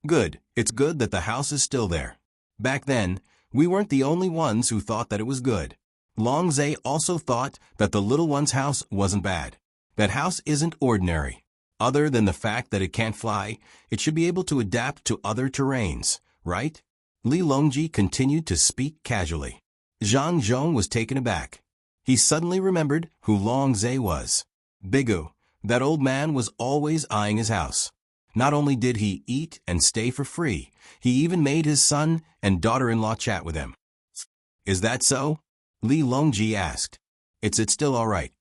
"Good, it's good that the house is still there. Back then, we weren't the only ones who thought that it was good. Long Zhe also thought that the little one's house wasn't bad. That house isn't ordinary. Other than the fact that it can't fly, it should be able to adapt to other terrains, right?" Li Longji continued to speak casually. Zhang Zhong was taken aback. He suddenly remembered who Long Zhe was. Bigu, that old man, was always eyeing his house. Not only did he eat and stay for free, he even made his son and daughter-in-law chat with him. "Is that so?" Li Longji asked. It's still all right.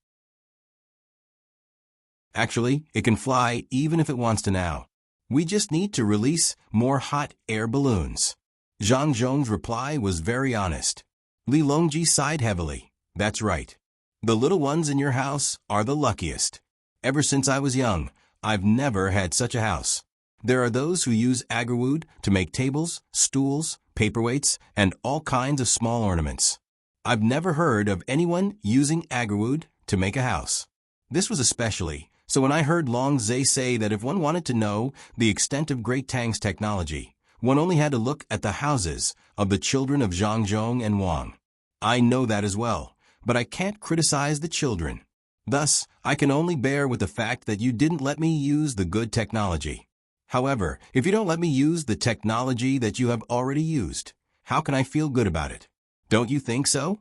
Actually, it can fly even if it wants to now. We just need to release more hot air balloons." Zhang Zhong's reply was very honest. Li Longji sighed heavily. "That's right. The little ones in your house are the luckiest. Ever since I was young, I've never had such a house. There are those who use agarwood to make tables, stools, paperweights, and all kinds of small ornaments. I've never heard of anyone using agarwood to make a house. This was especially so when I heard Long Zhe say that if one wanted to know the extent of Great Tang's technology, one only had to look at the houses of the children of Zhang Zhong and Wang. I know that as well, but I can't criticize the children. Thus, I can only bear with the fact that you didn't let me use the good technology. However, if you don't let me use the technology that you have already used, how can I feel good about it? Don't you think so?"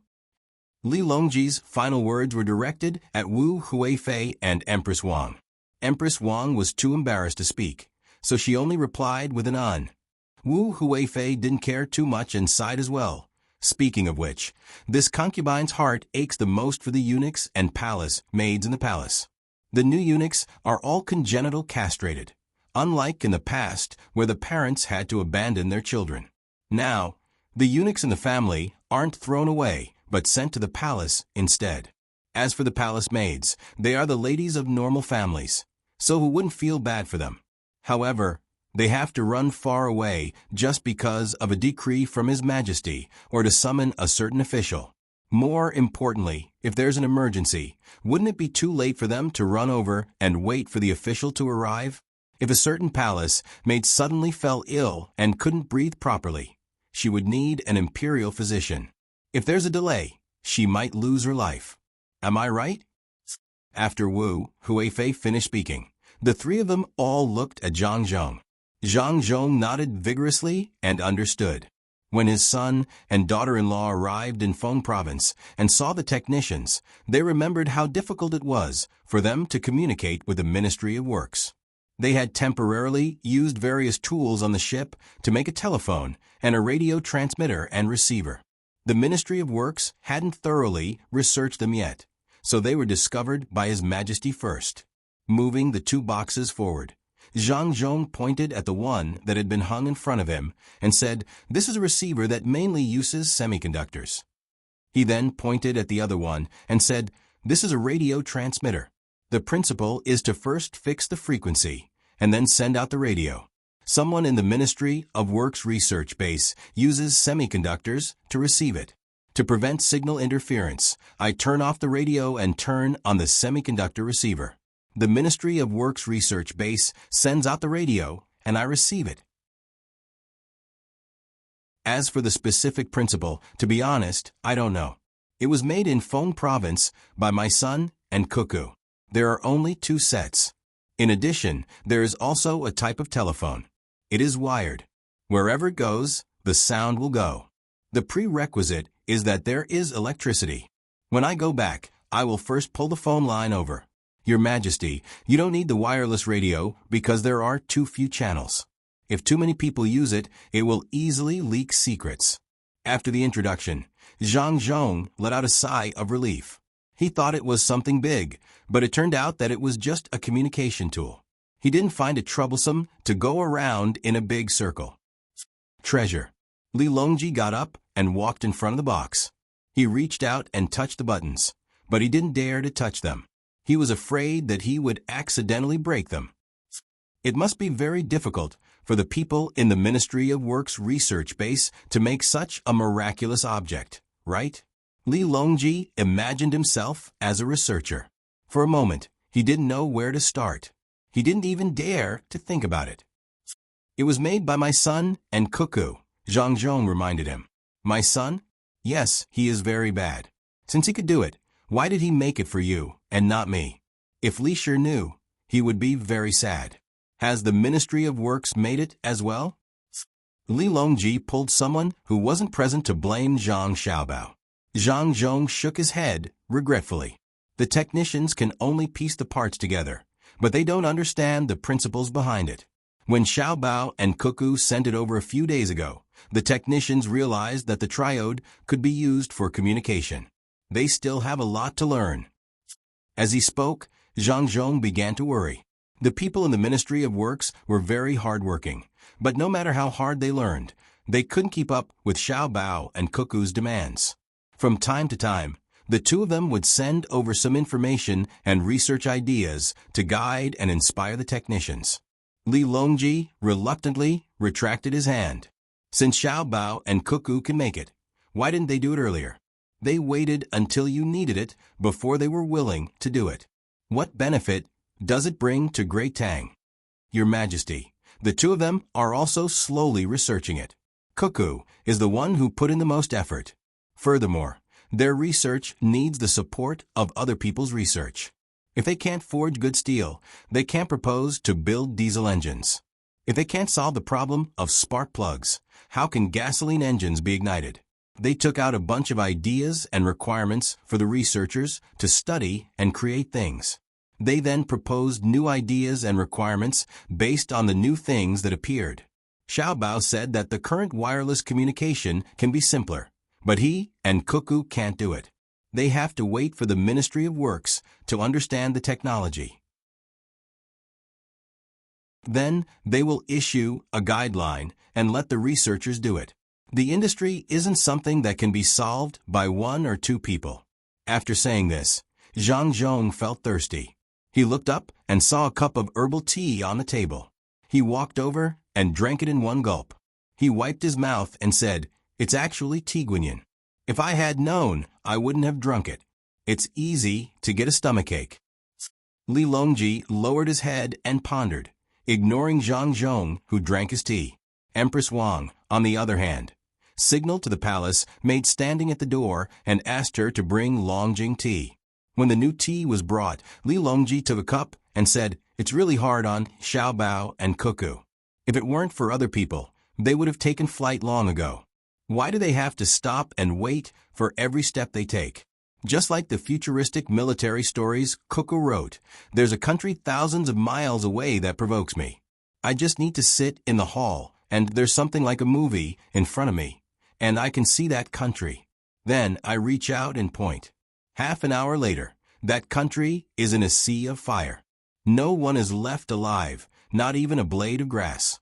Li Longji's final words were directed at Wu Huifei and Empress Wang. Empress Wang was too embarrassed to speak, so she only replied with an "un." Wu Huifei didn't care too much and sighed as well. Speaking of which, this concubine's heart aches the most for the eunuchs and palace maids in the palace. The new eunuchs are all congenital castrated, unlike in the past where the parents had to abandon their children. Now, the eunuchs in the family aren't thrown away, but sent to the palace instead. As for the palace maids, they are the ladies of normal families, so who wouldn't feel bad for them? However, they have to run far away just because of a decree from His Majesty or to summon a certain official. More importantly, if there's an emergency, wouldn't it be too late for them to run over and wait for the official to arrive? If a certain palace maid suddenly fell ill and couldn't breathe properly, she would need an imperial physician. If there's a delay, she might lose her life. Am I right? After Wu Huifei finished speaking, the three of them all looked at Zhang Zhong. Zhang Zhong nodded vigorously and understood. When his son and daughter-in-law arrived in Feng Province and saw the technicians, they remembered how difficult it was for them to communicate with the Ministry of Works. They had temporarily used various tools on the ship to make a telephone and a radio transmitter and receiver. The Ministry of Works hadn't thoroughly researched them yet, so they were discovered by His Majesty first. Moving the two boxes forward, Zhang Zhong pointed at the one that had been hung in front of him and said, "This is a receiver that mainly uses semiconductors." He then pointed at the other one and said, "This is a radio transmitter. The principle is to first fix the frequency and then send out the radio. Someone in the Ministry of Works research base uses semiconductors to receive it. To prevent signal interference, I turn off the radio and turn on the semiconductor receiver. The Ministry of Works research base sends out the radio and I receive it." As for the specific principle, to be honest, I don't know. It was made in Feng Province by my son and Cuckoo. There are only 2 sets. In addition, there is also a type of telephone. It is wired. Wherever it goes, the sound will go. The prerequisite is that there is electricity. When I go back, I will first pull the phone line over. Your Majesty, you don't need the wireless radio because there are too few channels. If too many people use it, it will easily leak secrets. After the introduction, Zhang Zhong let out a sigh of relief. He thought it was something big, but it turned out that it was just a communication tool. He didn't find it troublesome to go around in a big circle. Treasure. Li Longji got up and walked in front of the box. He reached out and touched the buttons, but he didn't dare to touch them. He was afraid that he would accidentally break them. It must be very difficult for the people in the Ministry of Works research base to make such a miraculous object, right? Li Longji imagined himself as a researcher. For a moment, he didn't know where to start. He didn't even dare to think about it. "It was made by my son and Cuckoo," Zhang Zhong reminded him. "My son? Yes, he is very bad. Since he could do it, why did he make it for you and not me? If Li Shi knew, he would be very sad. Has the Ministry of Works made it as well?" Li Longji pulled someone who wasn't present to blame Zhang Xiaobao. Zhang Zhong shook his head regretfully. The technicians can only piece the parts together, but they don't understand the principles behind it. When Xiaobao and Cuckoo sent it over a few days ago, the technicians realized that the triode could be used for communication. They still have a lot to learn. As he spoke, Zhang Zhong began to worry. The people in the Ministry of Works were very hardworking, but no matter how hard they learned, they couldn't keep up with Xiaobao and Cuckoo's demands. From time to time, the two of them would send over some information and research ideas to guide and inspire the technicians. Li Longji reluctantly retracted his hand. Since Xiaobao and Cuckoo can make it, why didn't they do it earlier? They waited until you needed it before they were willing to do it. What benefit does it bring to Great Tang? Your Majesty, the two of them are also slowly researching it. Cuckoo is the one who put in the most effort. Furthermore, their research needs the support of other people's research. If they can't forge good steel, they can't propose to build diesel engines. If they can't solve the problem of spark plugs, how can gasoline engines be ignited? They took out a bunch of ideas and requirements for the researchers to study and create things. They then proposed new ideas and requirements based on the new things that appeared. Xiaobao said that the current wireless communication can be simpler, but he and Cuckoo can't do it. They have to wait for the Ministry of Works to understand the technology. Then they will issue a guideline and let the researchers do it. The industry isn't something that can be solved by one or two people. After saying this, Zhang Zhong felt thirsty. He looked up and saw a cup of herbal tea on the table. He walked over and drank it in one gulp. He wiped his mouth and said, "It's actually tea guanyin. If I had known, I wouldn't have drunk it. It's easy to get a stomachache." Li Longji lowered his head and pondered, ignoring Zhang Zhong, who drank his tea. Empress Wang, on the other hand, signaled to the palace maid standing at the door and asked her to bring Longjing tea. When the new tea was brought, Li Longji took a cup and said, "It's really hard on Xiaobao and Cuckoo. If it weren't for other people, they would have taken flight long ago. Why do they have to stop and wait for every step they take? Just like the futuristic military stories Cuckoo wrote, there's a country thousands of miles away that provokes me. I just need to sit in the hall, and there's something like a movie in front of me, and I can see that country. Then I reach out and point. Half an hour later, that country is in a sea of fire. No one is left alive, not even a blade of grass."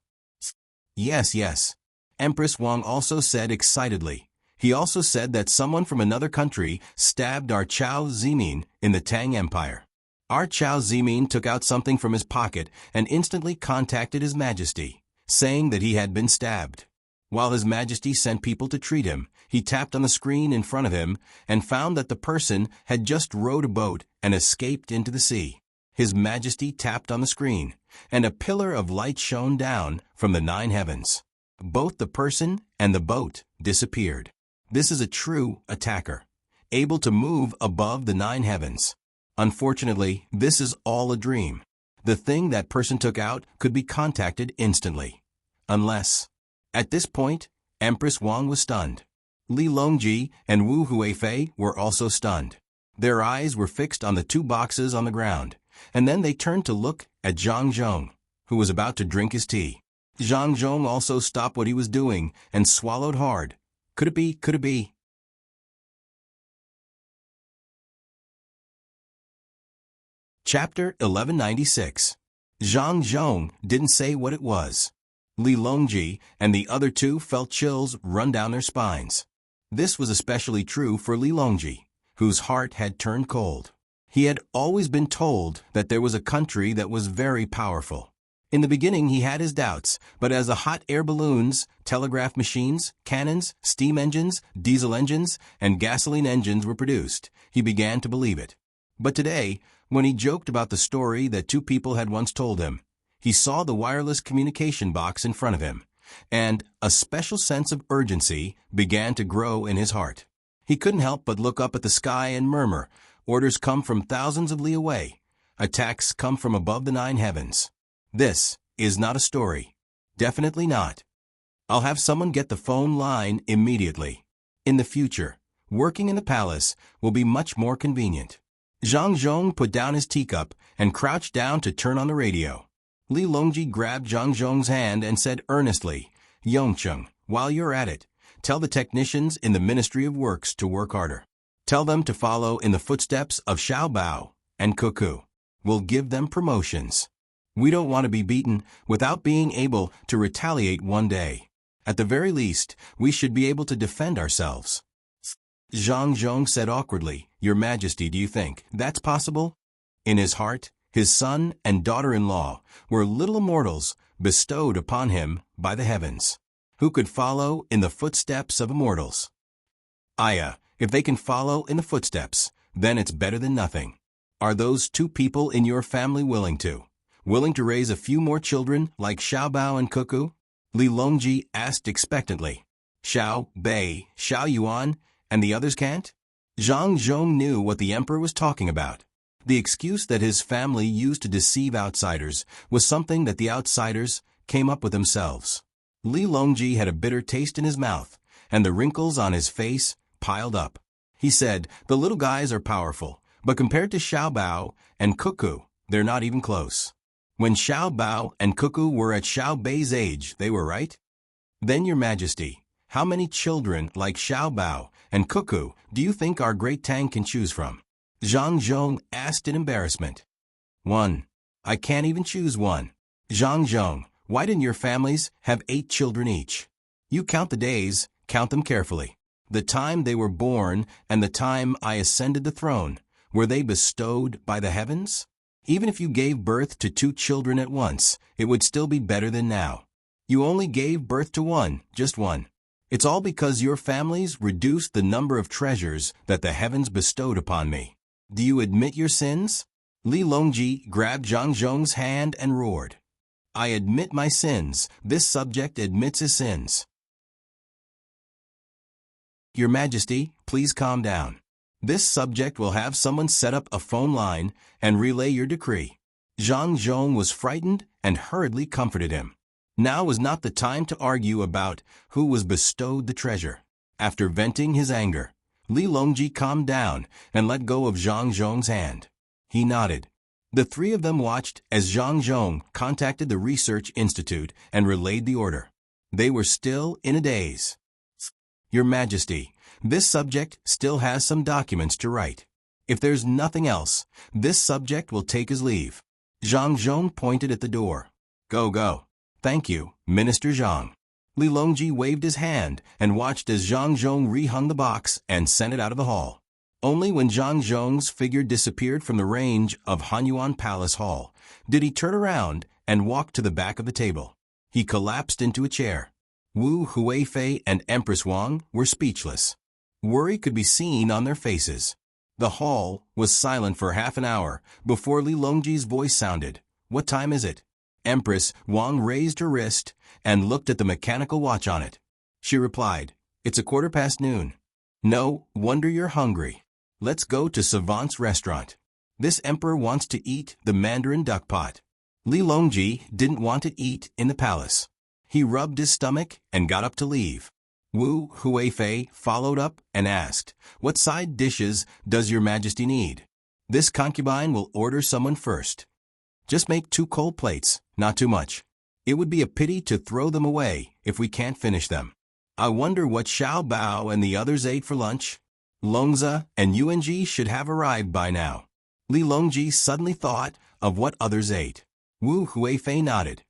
Yes, yes. Empress Wang also said excitedly. He also said that someone from another country stabbed our Chao Zimin in the Tang Empire. Our Chao Zimin took out something from his pocket and instantly contacted His Majesty, saying that he had been stabbed. While His Majesty sent people to treat him, he tapped on the screen in front of him and found that the person had just rowed a boat and escaped into the sea. His Majesty tapped on the screen, and a pillar of light shone down from the 9 heavens. Both the person and the boat disappeared. This is a true attacker, able to move above the 9 heavens. Unfortunately, this is all a dream. The thing that person took out could be contacted instantly. Unless... At this point, Empress Wang was stunned. Li Longji and Wu Huifei were also stunned. Their eyes were fixed on the 2 boxes on the ground, and then they turned to look at Zhang Zhong, who was about to drink his tea. Zhang Zhong also stopped what he was doing and swallowed hard. Could it be? Could it be? Chapter 1196. Zhang Zhong didn't say what it was. Li Longji and the other 2 felt chills run down their spines. This was especially true for Li Longji, whose heart had turned cold. He had always been told that there was a country that was very powerful. In the beginning he had his doubts, but as the hot air balloons, telegraph machines, cannons, steam engines, diesel engines, and gasoline engines were produced, he began to believe it. But today, when he joked about the story that 2 people had once told him, he saw the wireless communication box in front of him, and a special sense of urgency began to grow in his heart. He couldn't help but look up at the sky and murmur, "Orders come from thousands of li away. Attacks come from above the 9 heavens. This is not a story. Definitely not. I'll have someone get the phone line immediately. In the future, working in the palace will be much more convenient." Zhang Zhong put down his teacup and crouched down to turn on the radio. Li Longji grabbed Zhang Zhong's hand and said earnestly, "Yongcheng, while you're at it, tell the technicians in the Ministry of Works to work harder. Tell them to follow in the footsteps of Xiaobao and Cuckoo. We'll give them promotions. We don't want to be beaten without being able to retaliate one day. At the very least, we should be able to defend ourselves." Zhang Zhong said awkwardly, "Your Majesty, do you think that's possible?" In his heart, his son and daughter-in-law were little immortals bestowed upon him by the heavens, who could follow in the footsteps of immortals. Aya, if they can follow in the footsteps, then it's better than nothing. Are those 2 people in your family willing to raise a few more children like Xiaobao and Cuckoo? Li Longji asked expectantly. Xiao Bei, Xiao Yuan, and the others can't? Zhang Zhong knew what the emperor was talking about. The excuse that his family used to deceive outsiders was something that the outsiders came up with themselves. Li Longji had a bitter taste in his mouth, and the wrinkles on his face piled up. He said, "The little guys are powerful, But compared to Xiao Bao and Cuckoo, they're not even close. When Xiao Bao and Cuckoo were at Xiao Bei's age, they were right. Then, Your Majesty, how many children like Xiao Bao and Cuckoo do you think our great Tang can choose from? Zhang Zhong asked in embarrassment. 1. I can't even choose one. Zhang Zhong, why didn't your families have 8 children each? You count the days, count them carefully. The time they were born and the time I ascended the throne, were they bestowed by the heavens? Even if you gave birth to 2 children at once, it would still be better than now. You only gave birth to one, just one. It's all because your families reduced the number of treasures that the heavens bestowed upon me. Do you admit your sins? Li Longji grabbed Zhang Zhong's hand and roared. I admit my sins. This subject admits his sins. Your Majesty, please calm down. This subject will have someone set up a phone line and relay your decree. Zhang Zhong was frightened and hurriedly comforted him. Now was not the time to argue about who was bestowed the treasure. After venting his anger, Li Longji calmed down and let go of Zhang Zhong's hand. He nodded. The 3 of them watched as Zhang Zhong contacted the Research Institute and relayed the order. They were still in a daze. Your Majesty, this subject still has some documents to write. If there's nothing else, this subject will take his leave. Zhang Zhong pointed at the door. Go, go. Thank you, Minister Zhang. Li Longji waved his hand and watched as Zhang Zhong rehung the box and sent it out of the hall. Only when Zhang Zhong's figure disappeared from the range of Hanyuan Palace Hall did he turn around and walk to the back of the table. He collapsed into a chair. Wu Huifei and Empress Wang were speechless. Worry could be seen on their faces. The hall was silent for half an hour before Li Longji's voice sounded. What time is it? Empress Wang raised her wrist and looked at the mechanical watch on it. She replied, It's 1:15 noon. No wonder you're hungry. Let's go to Savant's restaurant. This emperor wants to eat the Mandarin duck pot. Li Longji didn't want to eat in the palace. He rubbed his stomach and got up to leave. Wu Huifei followed up and asked, What side dishes does your Majesty need? This concubine will order someone first. Just make 2 cold plates, not too much. It would be a pity to throw them away if we can't finish them. I wonder what Xiao Bao and the others ate for lunch. Longza and Yuanji should have arrived by now. Li Longji suddenly thought of what others ate. Wu Huifei nodded.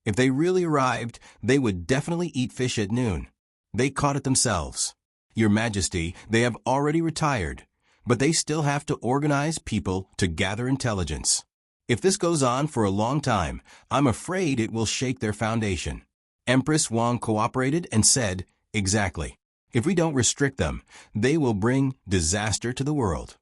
If they really arrived, they would definitely eat fish at noon. They caught it themselves. Your Majesty, they have already retired, but they still have to organize people to gather intelligence. If this goes on for a long time, I'm afraid it will shake their foundation. Empress Wang cooperated and said, Exactly. If we don't restrict them, they will bring disaster to the world.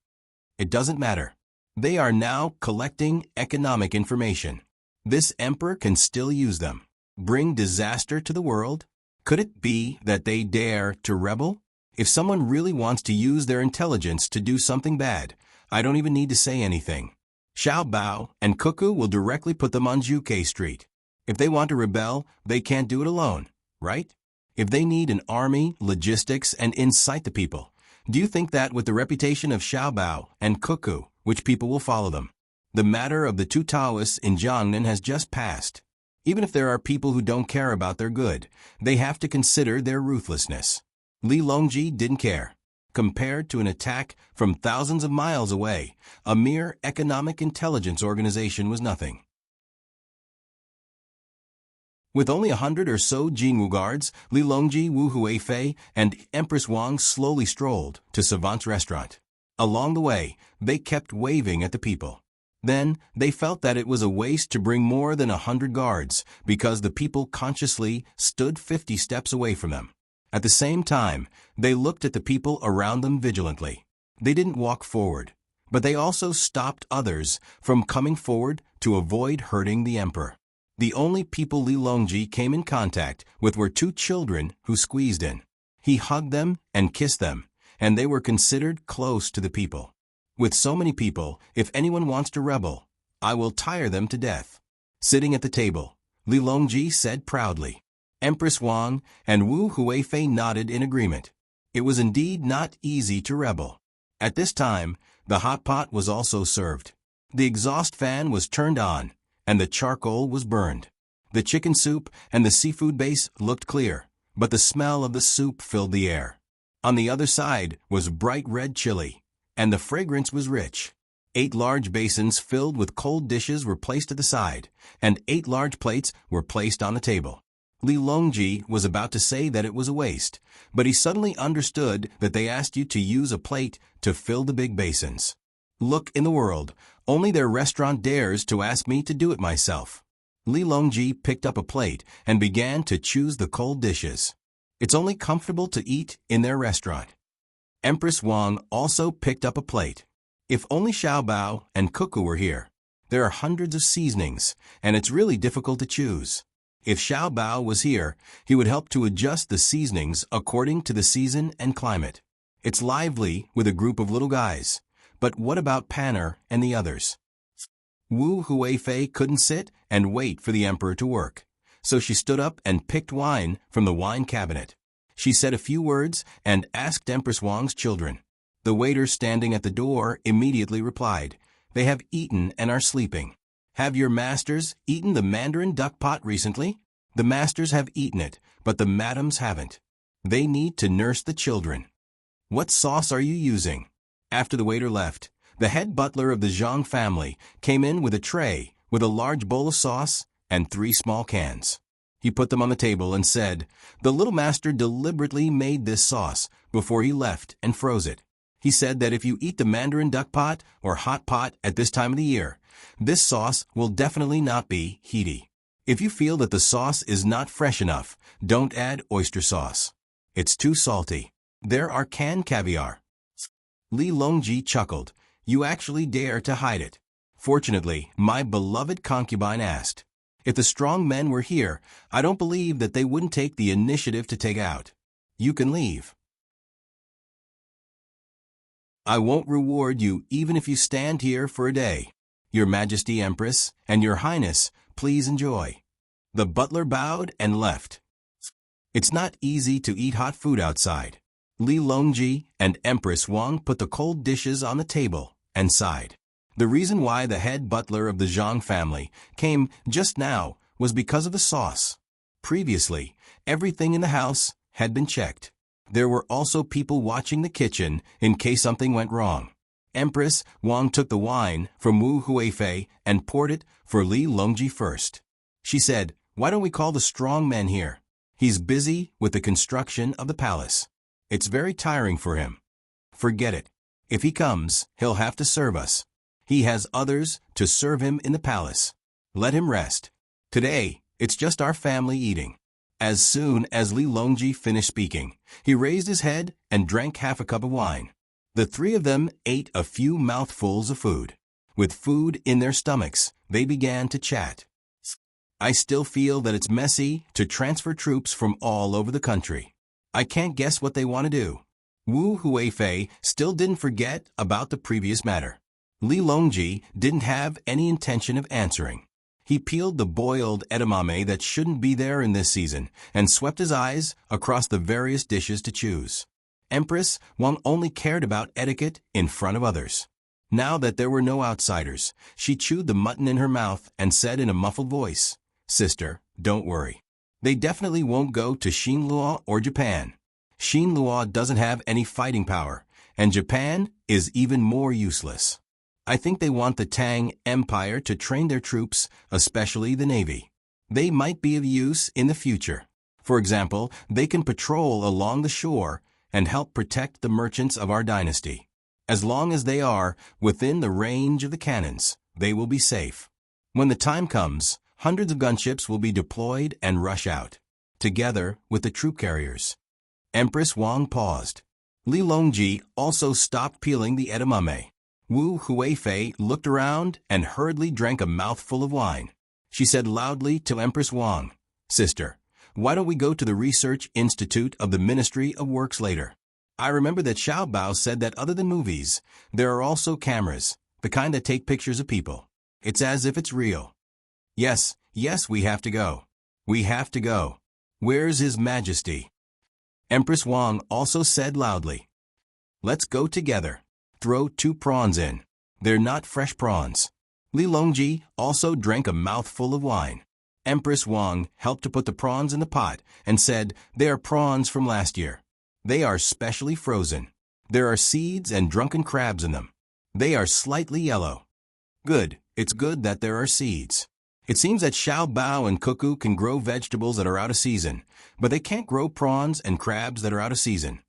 It doesn't matter. They are now collecting economic information. This emperor can still use them. Bring disaster to the world? Could it be that they dare to rebel? If someone really wants to use their intelligence to do something bad, I don't even need to say anything. Xiao Bao and Cuckoo will directly put them on Zhuke Street. If they want to rebel, they can't do it alone, right? If they need an army, logistics, and incite the people, do you think that with the reputation of Xiao Bao and Cuckoo, which people will follow them? The matter of the 2 Taoists in Jiangnan has just passed. Even if there are people who don't care about their good, they have to consider their ruthlessness. Li Longji didn't care. Compared to an attack from thousands of miles away, a mere economic intelligence organization was nothing. With only 100 or so Jinwu guards, Li Longji, Wu Huifei, and Empress Wang slowly strolled to Savant's restaurant. Along the way, they kept waving at the people. Then, they felt that it was a waste to bring more than 100 guards because the people consciously stood 50 steps away from them. At the same time, they looked at the people around them vigilantly. They didn't walk forward, but they also stopped others from coming forward to avoid hurting the emperor. The only people Li Longji came in contact with were 2 children who squeezed in. He hugged them and kissed them, and they were considered close to the people. With so many people, if anyone wants to rebel, I will tire them to death. Sitting at the table, Li Longji said proudly. Empress Wang and Wu Huifei nodded in agreement. It was indeed not easy to rebel. At this time, The hot pot was also served. The exhaust fan was turned on, and the charcoal was burned. The chicken soup and the seafood base looked clear, but the smell of the soup filled the air. On the other side was bright red chili, and the fragrance was rich. 8 large basins filled with cold dishes were placed at the side, and 8 large plates were placed on the table. Li Longji was about to say that it was a waste, but he suddenly understood that they asked you to use a plate to fill the big basins. Look in the world, only their restaurant dares to ask me to do it myself. Li Longji picked up a plate and began to choose the cold dishes. It's only comfortable to eat in their restaurant. Empress Wang also picked up a plate. If only Xiaobao and Cuckoo were here. There are hundreds of seasonings, and it's really difficult to choose. If Xiaobao was here, he would help to adjust the seasonings according to the season and climate. It's lively with a group of little guys. But what about Panner and the others? Wu Huifei couldn't sit and wait for the emperor to work, so she stood up and picked wine from the wine cabinet. She said a few words and asked Empress Wang's children. The waiter standing at the door immediately replied, "They have eaten and are sleeping." "Have your masters eaten the mandarin duck pot recently?" "The masters have eaten it, but the madams haven't. They need to nurse the children." "What sauce are you using?" After the waiter left, the head butler of the Zhang family came in with a tray with a large bowl of sauce and 3 small cans. He put them on the table and said, "The little master deliberately made this sauce before he left and froze it. He said that if you eat the mandarin duck pot or hot pot at this time of the year, this sauce will definitely not be heaty. If you feel that the sauce is not fresh enough, don't add oyster sauce. It's too salty. There are canned caviar." Li Longji chuckled. "You actually dare to hide it." Fortunately, my beloved concubine asked. "If the strong men were here, I don't believe that they wouldn't take the initiative to take out. You can leave. I won't reward you even if you stand here for a day. Your Majesty Empress and Your Highness, please enjoy." The butler bowed and left. It's not easy to eat hot food outside. Li Longji and Empress Wang put the cold dishes on the table and sighed. The reason why the head butler of the Zhang family came just now was because of the sauce. Previously, everything in the house had been checked. There were also people watching the kitchen in case something went wrong. Empress Wang took the wine from Wu Huifei and poured it for Li Longji first. She said, "Why don't we call the strong man here? He's busy with the construction of the palace. It's very tiring for him." "Forget it. If he comes, he'll have to serve us. He has others to serve him in the palace. Let him rest. Today, it's just our family eating." As soon as Li Longji finished speaking, he raised his head and drank half a cup of wine. The 3 of them ate a few mouthfuls of food. With food in their stomachs, they began to chat. "I still feel that it's messy to transfer troops from all over the country. I can't guess what they want to do." Wu Huifei still didn't forget about the previous matter. Li Longji didn't have any intention of answering. He peeled the boiled edamame that shouldn't be there in this season and swept his eyes across the various dishes to choose. Empress Wang only cared about etiquette in front of others. Now that there were no outsiders, she chewed the mutton in her mouth and said in a muffled voice, "Sister, don't worry. They definitely won't go to Xinluo or Japan. Xinluo doesn't have any fighting power, and Japan is even more useless. I think they want the Tang Empire to train their troops, especially the Navy. They might be of use in the future. For example, they can patrol along the shore and help protect the merchants of our dynasty. As long as they are within the range of the cannons, they will be safe. When the time comes, hundreds of gunships will be deployed and rush out, together with the troop carriers." Empress Wang paused. Li Longji also stopped peeling the edamame. Wu Huifei looked around and hurriedly drank a mouthful of wine. She said loudly to Empress Wang, "Sister, why don't we go to the Research Institute of the Ministry of Works later? I remember that Xiaobao said that other than movies, there are also cameras, the kind that take pictures of people. It's as if it's real." Yes, we have to go. We have to go. Where's His Majesty?" Empress Wang also said loudly, "Let's go together." Throw 2 prawns in. They're not fresh prawns. Li Longji also drank a mouthful of wine. Empress Wang helped to put the prawns in the pot and said, "They are prawns from last year. They are specially frozen. There are seeds and drunken crabs in them. They are slightly yellow." Good. It's good that there are seeds. It seems that Xiao Bao and Cuckoo can grow vegetables that are out of season, but they can't grow prawns and crabs that are out of season.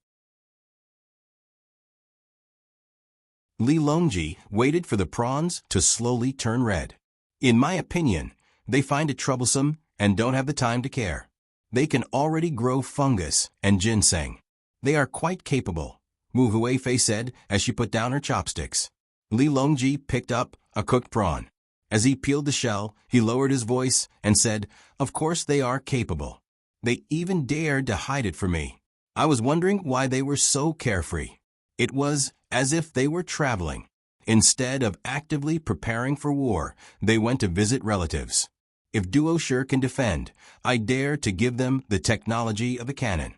Li Longji waited for the prawns to slowly turn red. In my opinion, they find it troublesome and don't have the time to care. They can already grow fungus and ginseng. They are quite capable, Wu Huifei said as she put down her chopsticks. Li Longji picked up a cooked prawn. As he peeled the shell, he lowered his voice and said, "Of course they are capable. They even dared to hide it from me. I was wondering why they were so carefree. It was as if they were traveling. Instead of actively preparing for war, they went to visit relatives. If Duosher can defend, I dare to give them the technology of a cannon."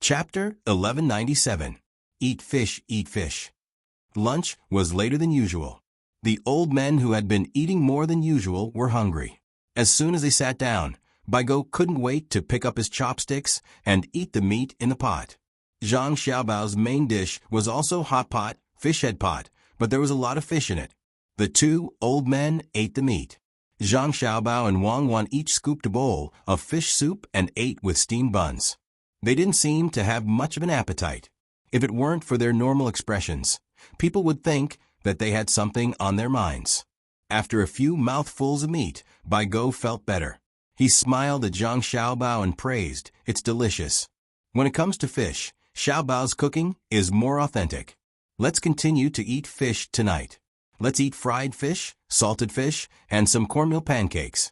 Chapter 1197. Eat fish, eat fish. Lunch was later than usual. The old men who had been eating more than usual were hungry. As soon as they sat down, Baigo couldn't wait to pick up his chopsticks and eat the meat in the pot. Zhang Xiaobao's main dish was also hot pot, fish head pot, but there was a lot of fish in it. The 2 old men ate the meat. Zhang Xiaobao and Wang Wan each scooped a bowl of fish soup and ate with steamed buns. They didn't seem to have much of an appetite. If it weren't for their normal expressions, people would think that they had something on their minds. After a few mouthfuls of meat, Baigo felt better. He smiled at Zhang Xiaobao and praised, "It's delicious." When it comes to fish, Xiaobao's cooking is more authentic. Let's continue to eat fish tonight. Let's eat fried fish, salted fish, and some cornmeal pancakes.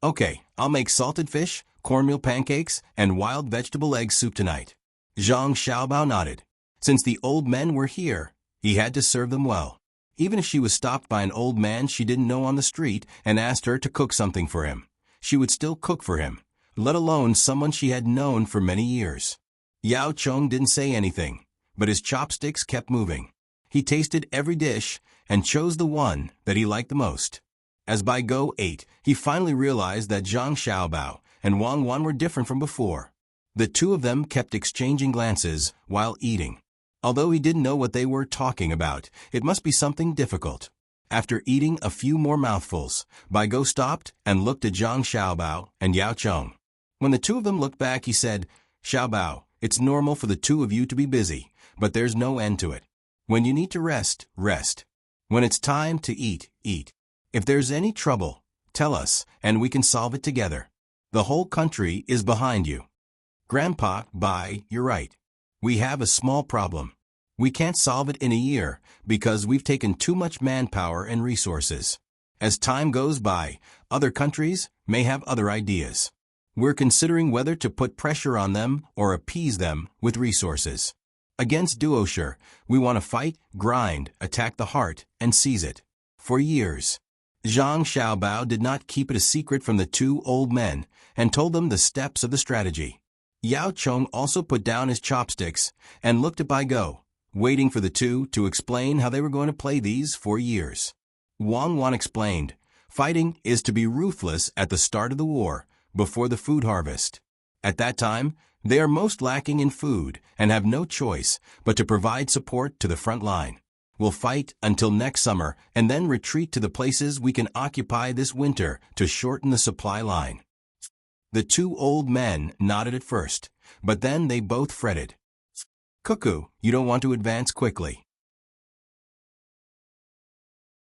Okay, I'll make salted fish, cornmeal pancakes, and wild vegetable egg soup tonight. Zhang Xiaobao nodded. Since the old men were here, he had to serve them well. Even if she was stopped by an old man she didn't know on the street and asked her to cook something for him, she would still cook for him, let alone someone she had known for many years. Yao Chong didn't say anything, but his chopsticks kept moving. He tasted every dish and chose the one that he liked the most. As Baigo ate, he finally realized that Zhang Xiaobao and Wang Wan were different from before. The 2 of them kept exchanging glances while eating. Although he didn't know what they were talking about, it must be something difficult. After eating a few more mouthfuls, Baigo stopped and looked at Zhang Xiaobao and Yao Chong. When the 2 of them looked back, he said, "Xiaobao, it's normal for the 2 of you to be busy, but there's no end to it. When you need to rest, rest. When it's time to eat, eat. If there's any trouble, tell us, and we can solve it together. The whole country is behind you." "Grandpa, you're right. We have a small problem. We can't solve it in a year because we've taken too much manpower and resources. As time goes by, other countries may have other ideas. We're considering whether to put pressure on them or appease them with resources. Against Duosher, we want to fight, grind, attack the heart, and seize it. For years." Zhang Xiaobao did not keep it a secret from the 2 old men and told them the steps of the strategy. Yao Chong also put down his chopsticks and looked at Baigo, waiting for the 2 to explain how they were going to play these for years. Wang Wan explained, "Fighting is to be ruthless at the start of the war, before the food harvest. At that time, they are most lacking in food and have no choice but to provide support to the front line. We'll fight until next summer and then retreat to the places we can occupy this winter to shorten the supply line." The 2 old men nodded at first, but then they both fretted. "Cuckoo, you don't want to advance quickly.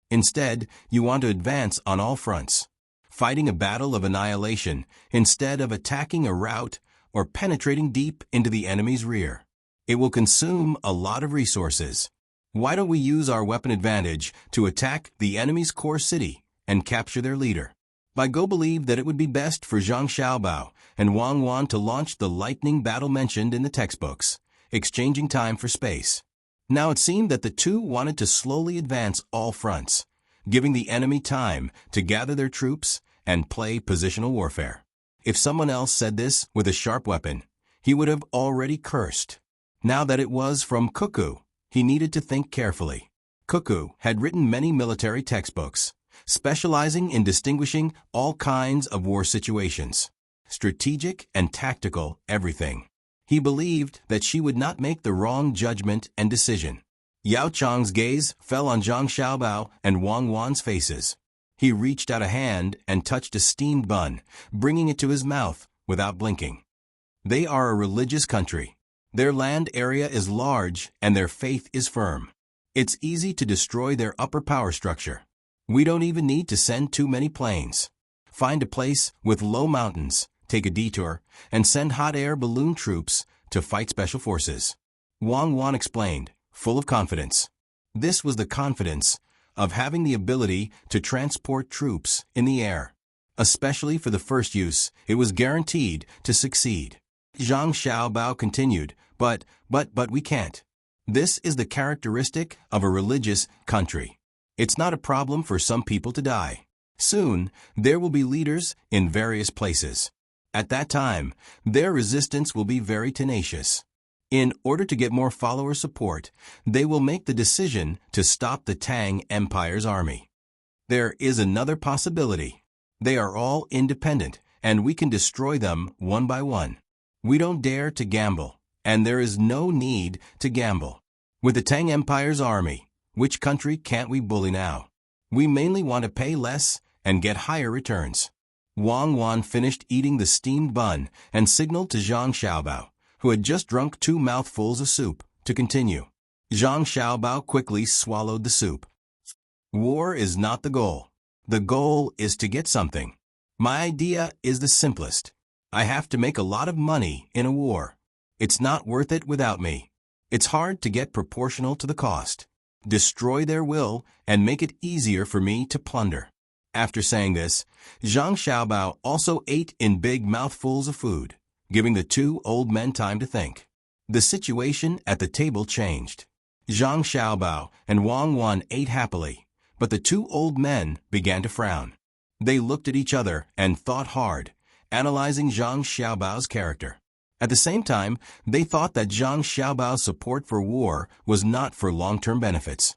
Instead, you want to advance on all fronts, fighting a battle of annihilation instead of attacking a rout or penetrating deep into the enemy's rear. It will consume a lot of resources. Why don't we use our weapon advantage to attack the enemy's core city and capture their leader?" Baigo believed that it would be best for Zhang Xiaobao and Wang Wan to launch the lightning battle mentioned in the textbooks, exchanging time for space. Now it seemed that the 2 wanted to slowly advance all fronts, giving the enemy time to gather their troops and play positional warfare. If someone else said this with a sharp weapon, he would have already cursed. Now that it was from Cuckoo, he needed to think carefully. Cuckoo had written many military textbooks, specializing in distinguishing all kinds of war situations, strategic and tactical, everything. He believed that she would not make the wrong judgment and decision. Yao Chang's gaze fell on Zhang Xiaobao and Wang Wan's faces. He reached out a hand and touched a steamed bun, bringing it to his mouth without blinking. They are a religious country. Their land area is large and their faith is firm. It's easy to destroy their upper power structure. We don't even need to send too many planes. Find a place with low mountains, take a detour, and send hot air balloon troops to fight special forces. Wang Wan explained, full of confidence. This was the confidence of having the ability to transport troops in the air. Especially for the first use, it was guaranteed to succeed. Zhang Xiaobao continued, but we can't. This is the characteristic of a religious country. It's not a problem for some people to die. Soon, there will be leaders in various places. At that time, their resistance will be very tenacious. In order to get more follower support, they will make the decision to stop the Tang Empire's army. There is another possibility. They are all independent, and we can destroy them one by one. We don't dare to gamble, and there is no need to gamble. With the Tang Empire's army, which country can't we bully now? We mainly want to pay less and get higher returns. Wang Wan finished eating the steamed bun and signaled to Zhang Xiaobao, who had just drunk 2 mouthfuls of soup, to continue. Zhang Xiaobao quickly swallowed the soup. War is not the goal. The goal is to get something. My idea is the simplest. I have to make a lot of money in a war. It's not worth it without me. It's hard to get proportional to the cost. Destroy their will and make it easier for me to plunder. After saying this, Zhang Xiaobao also ate in big mouthfuls of food, giving the 2 old men time to think. The situation at the table changed. Zhang Xiaobao and Wang Wan ate happily, but the 2 old men began to frown. They looked at each other and thought hard, analyzing Zhang Xiaobao's character. At the same time, they thought that Zhang Xiaobao's support for war was not for long-term benefits.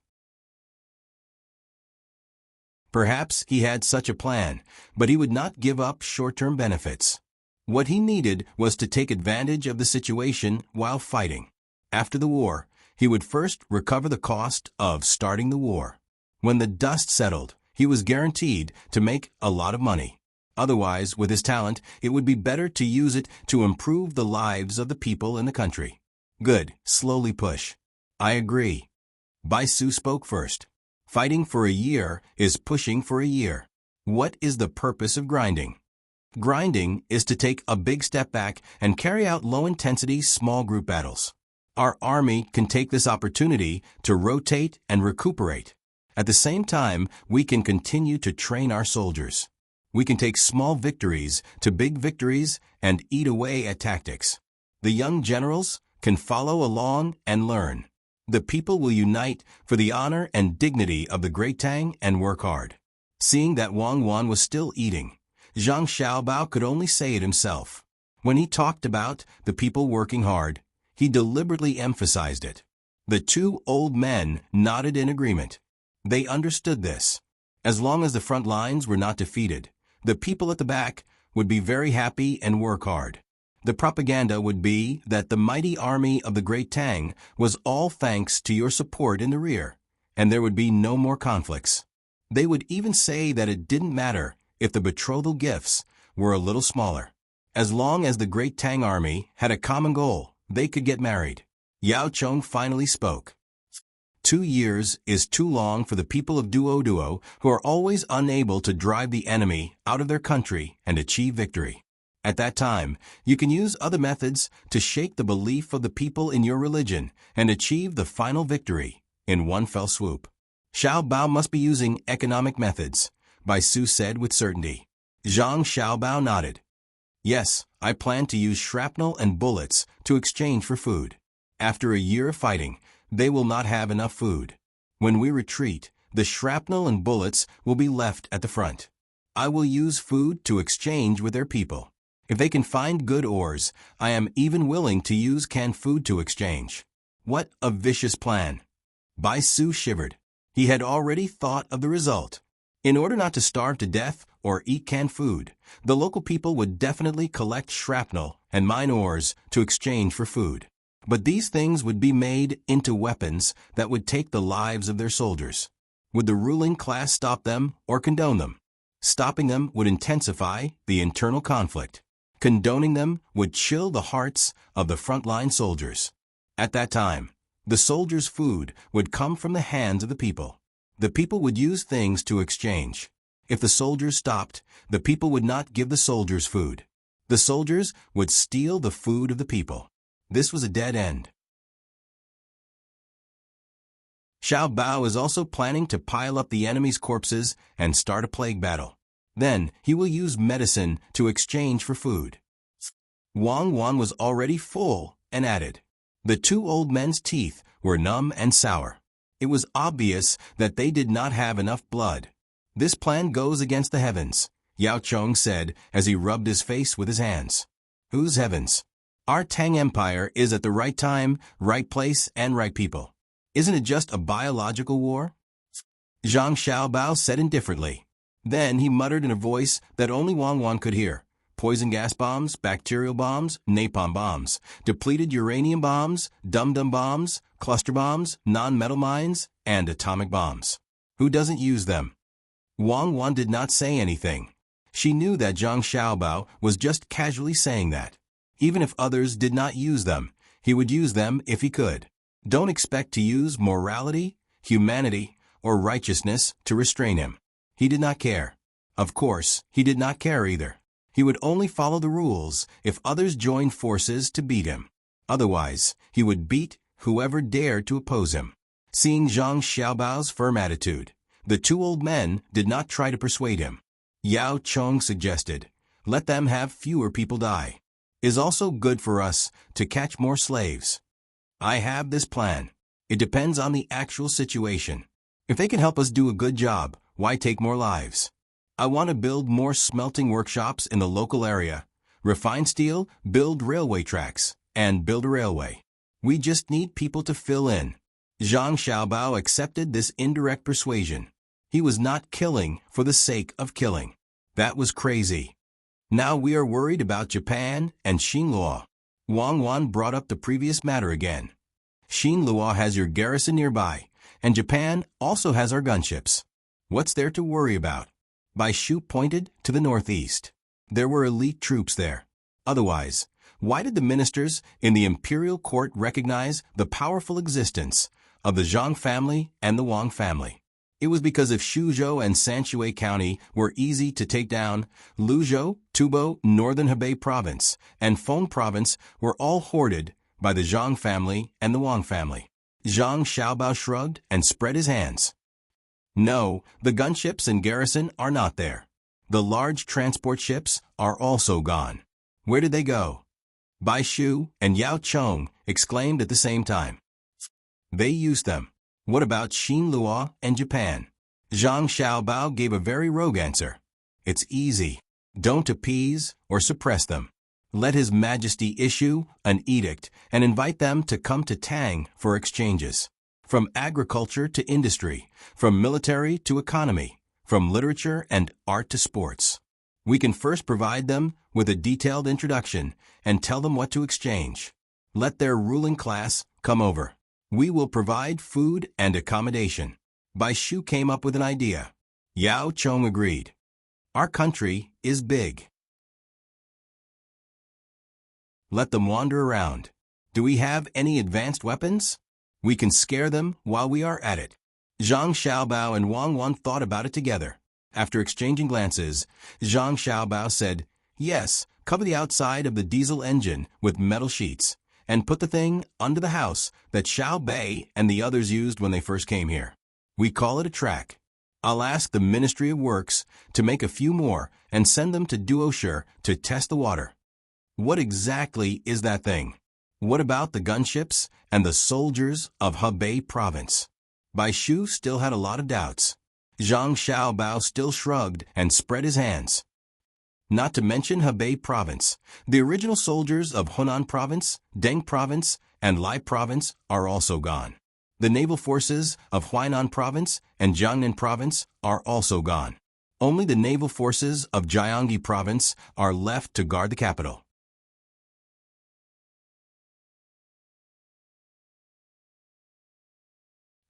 Perhaps he had such a plan, but he would not give up short-term benefits. What he needed was to take advantage of the situation while fighting. After the war, he would first recover the cost of starting the war. When the dust settled, he was guaranteed to make a lot of money. Otherwise, with his talent, it would be better to use it to improve the lives of the people in the country. Good, slowly push. I agree. Bai Su spoke first. Fighting for a year is pushing for a year. What is the purpose of grinding? Grinding is to take a big step back and carry out low-intensity small group battles. Our army can take this opportunity to rotate and recuperate. At the same time, we can continue to train our soldiers. We can take small victories to big victories and eat away at tactics. The young generals can follow along and learn. The people will unite for the honor and dignity of the Great Tang and work hard. Seeing that Wang Wan was still eating, Zhang Xiaobao could only say it himself. When he talked about the people working hard, he deliberately emphasized it. The 2 old men nodded in agreement. They understood this. As long as the front lines were not defeated, the people at the back would be very happy and work hard. The propaganda would be that the mighty army of the Great Tang was all thanks to your support in the rear, and there would be no more conflicts. They would even say that it didn't matter if the betrothal gifts were a little smaller. As long as the Great Tang army had a common goal, they could get married. Yao Chong finally spoke. 2 years is too long for the people of Duo who are always unable to drive the enemy out of their country and achieve victory. At that time, you can use other methods to shake the belief of the people in your religion and achieve the final victory in one fell swoop. Xiao Bao must be using economic methods, Bai Su said with certainty. Zhang Xiaobao nodded. Yes, I plan to use shrapnel and bullets to exchange for food. After a year of fighting, they will not have enough food. When we retreat, the shrapnel and bullets will be left at the front. I will use food to exchange with their people. If they can find good ores, I am even willing to use canned food to exchange. What a vicious plan. Bai Su shivered. He had already thought of the result. In order not to starve to death or eat canned food, the local people would definitely collect shrapnel and mine ores to exchange for food. But these things would be made into weapons that would take the lives of their soldiers. Would the ruling class stop them or condone them? Stopping them would intensify the internal conflict. Condoning them would chill the hearts of the frontline soldiers. At that time, the soldiers' food would come from the hands of the people. The people would use things to exchange. If the soldiers stopped, the people would not give the soldiers food. The soldiers would steal the food of the people. This was a dead end. Xiao Bao is also planning to pile up the enemy's corpses and start a plague battle. Then he will use medicine to exchange for food. Wang Wan was already full and added. The two old men's teeth were numb and sour. It was obvious that they did not have enough blood. This plan goes against the heavens, Yao Chong said as he rubbed his face with his hands. Whose heavens? Our Tang Empire is at the right time, right place, and right people. Isn't it just a biological war? Zhang Xiaobao said indifferently. Then he muttered in a voice that only Wang Wan could hear. Poison gas bombs, bacterial bombs, napalm bombs, depleted uranium bombs, dum-dum bombs, cluster bombs, non-metal mines, and atomic bombs. Who doesn't use them? Wang Wan did not say anything. She knew that Zhang Xiaobao was just casually saying that. Even if others did not use them, he would use them if he could. Don't expect to use morality, humanity, or righteousness to restrain him. He did not care. Of course, he did not care either. He would only follow the rules if others joined forces to beat him. Otherwise, he would beat whoever dared to oppose him. Seeing Zhang Xiaobao's firm attitude, the two old men did not try to persuade him. Yao Chong suggested, let them have fewer people die. It is also good for us to catch more slaves. I have this plan. It depends on the actual situation. If they can help us do a good job, why take more lives? I want to build more smelting workshops in the local area, refine steel, build railway tracks, and build a railway. We just need people to fill in. Zhang Xiaobao accepted this indirect persuasion. He was not killing for the sake of killing. That was crazy. Now we are worried about Japan and Xinluo. Wang Wan brought up the previous matter again. Xinluo has your garrison nearby, and Japan also has our gunships. What's there to worry about? Bai Shu pointed to the northeast. There were elite troops there. Otherwise, why did the ministers in the imperial court recognize the powerful existence of the Zhang family and the Wang family? It was because if Shuzhou and Sanshui County were easy to take down, Luzhou, Tubo, Northern Hebei Province, and Feng Province were all hoarded by the Zhang family and the Wang family. Zhang Xiaobao shrugged and spread his hands. No, the gunships and garrison are not there. The large transport ships are also gone. Where did they go? Bai Shu and Yao Chong exclaimed at the same time. They used them. What about Xinluo and Japan? Zhang Xiaobao gave a very rogue answer. It's easy. Don't appease or suppress them. Let His Majesty issue an edict and invite them to come to Tang for exchanges. From agriculture to industry, from military to economy, from literature and art to sports. We can first provide them with a detailed introduction and tell them what to exchange. Let their ruling class come over. We will provide food and accommodation. Bai Shu came up with an idea. Yao Chong agreed. Our country is big. Let them wander around. Do we have any advanced weapons? We can scare them while we are at it. Zhang Xiaobao and Wang Wan thought about it together. After exchanging glances, Zhang Xiaobao said, yes, cover the outside of the diesel engine with metal sheets, and put the thing under the house that Xiao Bei and the others used when they first came here. We call it a track. I'll ask the Ministry of Works to make a few more and send them to Duoshi to test the water. What exactly is that thing? What about the gunships and the soldiers of Hebei Province? Bai Shu still had a lot of doubts. Zhang Xiaobao still shrugged and spread his hands. not to mention Hebei Province. The original soldiers of Hunan Province, Deng Province, and Lai Province are also gone. The naval forces of Huainan Province and Jiangnan Province are also gone. Only the naval forces of Jiangxi Province are left to guard the capital.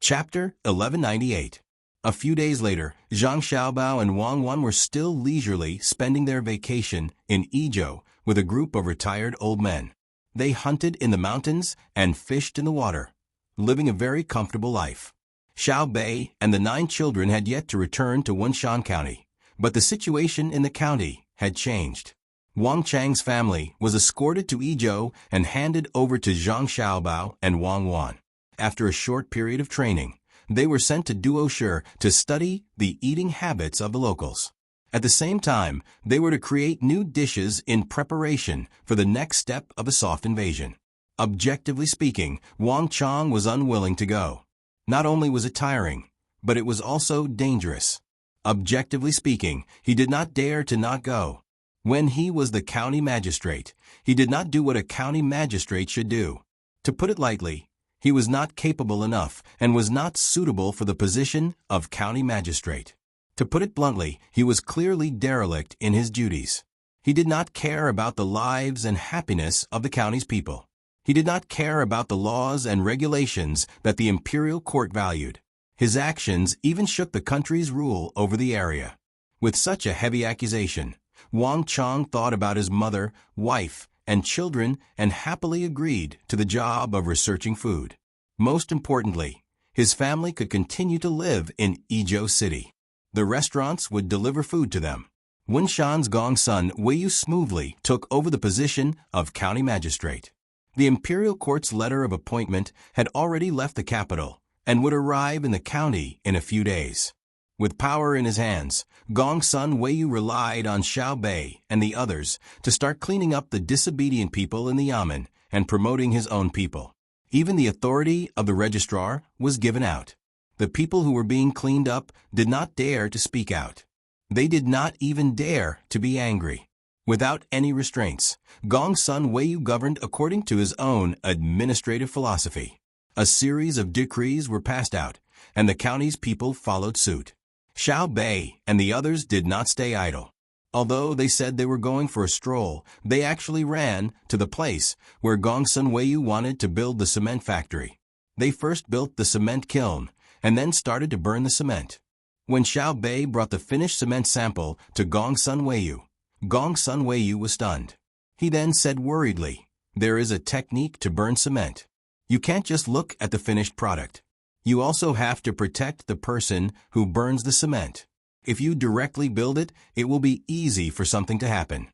Chapter 1198. A few days later, Zhang Xiaobao and Wang Wan were still leisurely spending their vacation in Yizhou with a group of retired old men. They hunted in the mountains and fished in the water, living a very comfortable life. Xiao Bei and the 9 children had yet to return to Wunshan County, but the situation in the county had changed. Wang Chang's family was escorted to Yizhou and handed over to Zhang Xiaobao and Wang Wan. After a short period of training, they were sent to Duoshi to study the eating habits of the locals. At the same time, they were to create new dishes in preparation for the next step of a soft invasion. Objectively speaking, Wang Chang was unwilling to go. Not only was it tiring, but it was also dangerous. Objectively speaking, he did not dare to not go. When he was the county magistrate, he did not do what a county magistrate should do. To put it lightly, he was not capable enough and was not suitable for the position of county magistrate. To put it bluntly, he was clearly derelict in his duties. He did not care about the lives and happiness of the county's people. He did not care about the laws and regulations that the imperial court valued. His actions even shook the country's rule over the area. With such a heavy accusation, Wang Chang thought about his mother, wife, and children and happily agreed to the job of researching food. Most importantly, his family could continue to live in Yizhou City. The restaurants would deliver food to them. Wunshan's Gongsun Weiyu smoothly took over the position of county magistrate. The imperial court's letter of appointment had already left the capital and would arrive in the county in a few days. With power in his hands, Gongsun Weiyu relied on Xiao Bei and the others to start cleaning up the disobedient people in the yamen and promoting his own people. Even the authority of the registrar was given out. The people who were being cleaned up did not dare to speak out. They did not even dare to be angry. Without any restraints, Gongsun Weiyu governed according to his own administrative philosophy. A series of decrees were passed out, and the county's people followed suit. Xiao Bei and the others did not stay idle. Although they said they were going for a stroll, they actually ran to the place where Gongsun Weiyu wanted to build the cement factory. They first built the cement kiln, and then started to burn the cement. When Xiao Bei brought the finished cement sample to Gongsun Weiyu was stunned. He then said worriedly, "There is a technique to burn cement. You can't just look at the finished product. You also have to protect the person who burns the cement. If you directly build it, it will be easy for something to happen."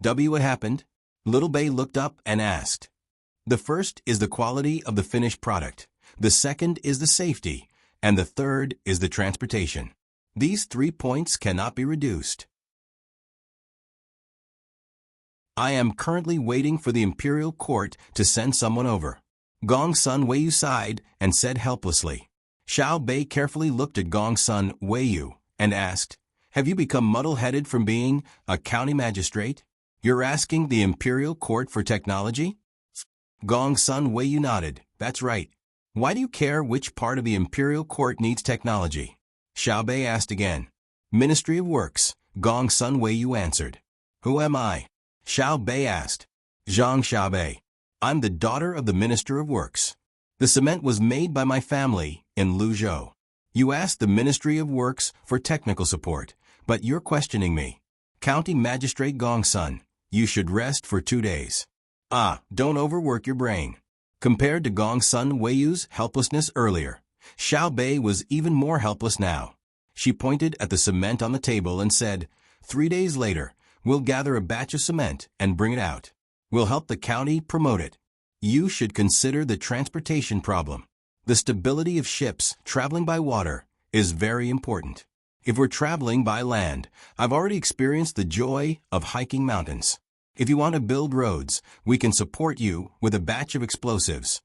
What happened? Little Bei looked up and asked. The first is the quality of the finished product, the second is the safety, and the third is the transportation. These 3 points cannot be reduced. I am currently waiting for the imperial court to send someone over. Gongsun Weiyu sighed and said helplessly. Xiao Bei carefully looked at Gongsun Weiyu and asked, "Have you become muddle-headed from being a county magistrate? You're asking the imperial court for technology?" Gongsun Weiyu nodded. "That's right. Why do you care which part of the imperial court needs technology?" Xiao Bei asked again. "Ministry of Works," Gongsun Weiyu answered. "Who am I?" Xiao Bei asked. "Zhang Xiaobei. I'm the daughter of the Minister of Works. The cement was made by my family in Luzhou. You asked the Ministry of Works for technical support, but you're questioning me. County Magistrate Gongsun, you should rest for 2 days. Don't overwork your brain." Compared to Gongsun Weiyu's helplessness earlier, Xiao Bei was even more helpless now. She pointed at the cement on the table and said, 3 days later, we'll gather a batch of cement and bring it out. We'll help the county promote it. You should consider the transportation problem. The stability of ships traveling by water is very important. If we're traveling by land, I've already experienced the joy of hiking mountains. If you want to build roads, we can support you with a batch of explosives."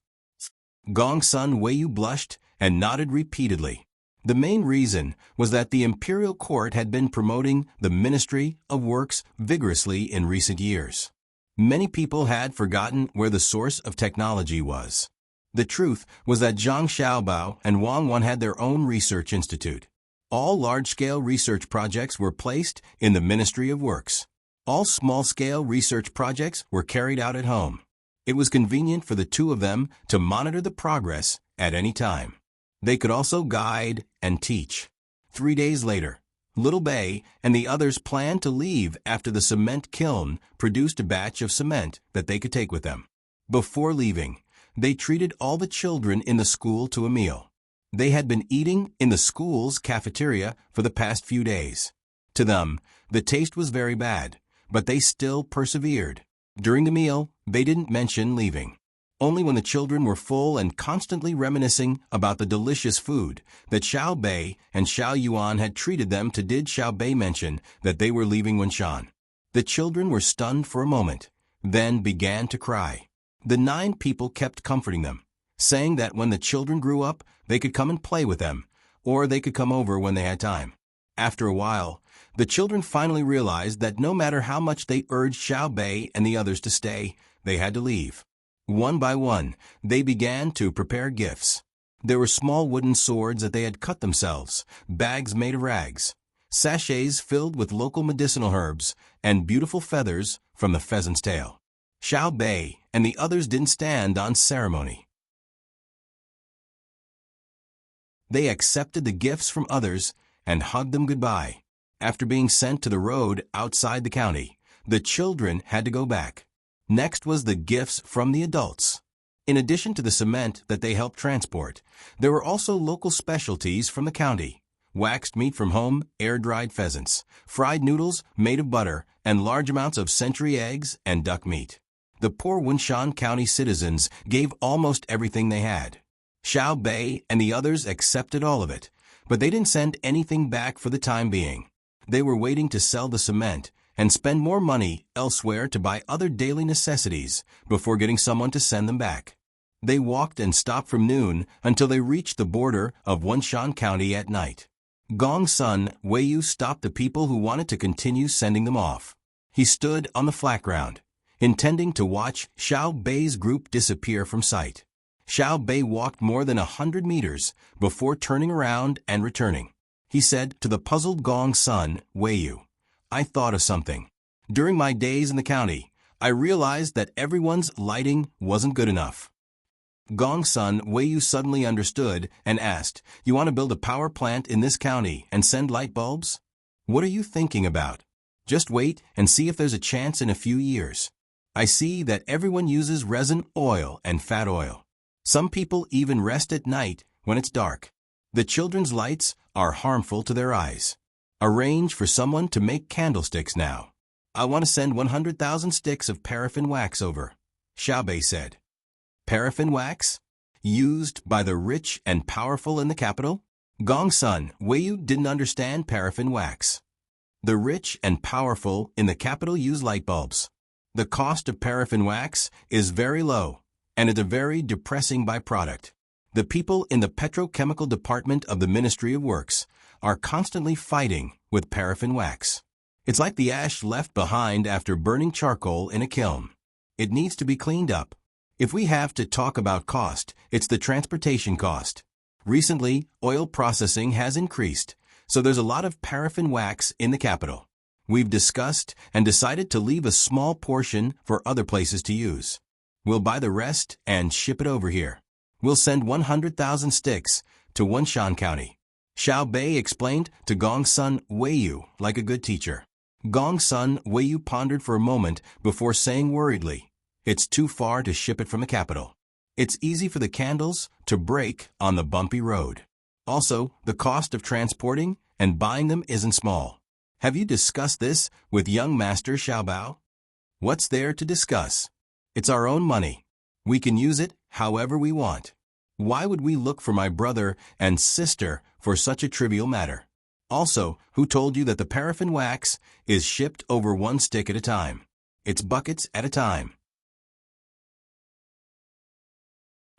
Gongsun Weiyu blushed and nodded repeatedly. The main reason was that the imperial court had been promoting the Ministry of Works vigorously in recent years. Many people had forgotten where the source of technology was. The truth was that Zhang Xiaobao and Wang Wan had their own research institute. All large-scale research projects were placed in the Ministry of Works. All small-scale research projects were carried out at home. It was convenient for the two of them to monitor the progress at any time. They could also guide and teach. 3 days later, Little Bei and the others planned to leave after the cement kiln produced a batch of cement that they could take with them. Before leaving, they treated all the children in the school to a meal. They had been eating in the school's cafeteria for the past few days. To them, the taste was very bad, but they still persevered. During the meal, they didn't mention leaving. Only when the children were full and constantly reminiscing about the delicious food that Xiao Bei and Xiao Yuan had treated them to did Xiao Bei mention that they were leaving Wenshan. The children were stunned for a moment, then began to cry. The 9 people kept comforting them, saying that when the children grew up, they could come and play with them, or they could come over when they had time. After a while, the children finally realized that no matter how much they urged Xiao Bei and the others to stay, they had to leave. One by one, they began to prepare gifts. There were small wooden swords that they had cut themselves, bags made of rags, sachets filled with local medicinal herbs, and beautiful feathers from the pheasant's tail. Xiao Bei and the others didn't stand on ceremony. They accepted the gifts from others and hugged them goodbye. After being sent to the road outside the county, the children had to go back. Next was the gifts from the adults. In addition to the cement that they helped transport, there were also local specialties from the county: waxed meat from home, air-dried pheasants, fried noodles made of butter, and large amounts of century eggs and duck meat. The poor Wenshan County citizens gave almost everything they had. Xiao Bei and the others accepted all of it, but they didn't send anything back for the time being. They were waiting to sell the cement and spend more money elsewhere to buy other daily necessities before getting someone to send them back. They walked and stopped from noon until they reached the border of Wenshan County at night. Gong's son, Weiyu, stopped the people who wanted to continue sending them off. He stood on the flat ground, intending to watch Xiao Bei's group disappear from sight. Xiao Bei walked more than 100 meters before turning around and returning. He said to the puzzled Gong's son, Weiyu, "I thought of something. During my days in the county, I realized that everyone's lighting wasn't good enough." Gong's son, Weiyu, suddenly understood and asked, "You want to build a power plant in this county and send light bulbs? What are you thinking about? Just wait and see if there's a chance in a few years. I see that everyone uses resin oil and fat oil. Some people even rest at night when it's dark. The children's lights are harmful to their eyes. Arrange for someone to make candlesticks now. I want to send 100,000 sticks of paraffin wax over," Xiao Bei said. Paraffin wax? Used by the rich and powerful in the capital? Gong's son, Weiyu, didn't understand paraffin wax. The rich and powerful in the capital use light bulbs. The cost of paraffin wax is very low, and it's a very depressing byproduct. The people in the petrochemical department of the Ministry of Works are constantly fighting with paraffin wax. It's like the ash left behind after burning charcoal in a kiln. It needs to be cleaned up. If we have to talk about cost, it's the transportation cost. Recently, oil processing has increased, so there's a lot of paraffin wax in the capital. We've discussed and decided to leave a small portion for other places to use. We'll buy the rest and ship it over here. We'll send 100,000 sticks to Wenshan County," Xiao Bei explained to Gong's son, Weiyu, like a good teacher. Gong's son, Weiyu, pondered for a moment before saying worriedly, "It's too far to ship it from the capital. It's easy for the candles to break on the bumpy road. Also, the cost of transporting and buying them isn't small. Have you discussed this with young Master Xiaobao?" "What's there to discuss? It's our own money. We can use it however we want. Why would we look for my brother and sister for such a trivial matter? Also, who told you that the paraffin wax is shipped over 1 stick at a time? It's buckets at a time."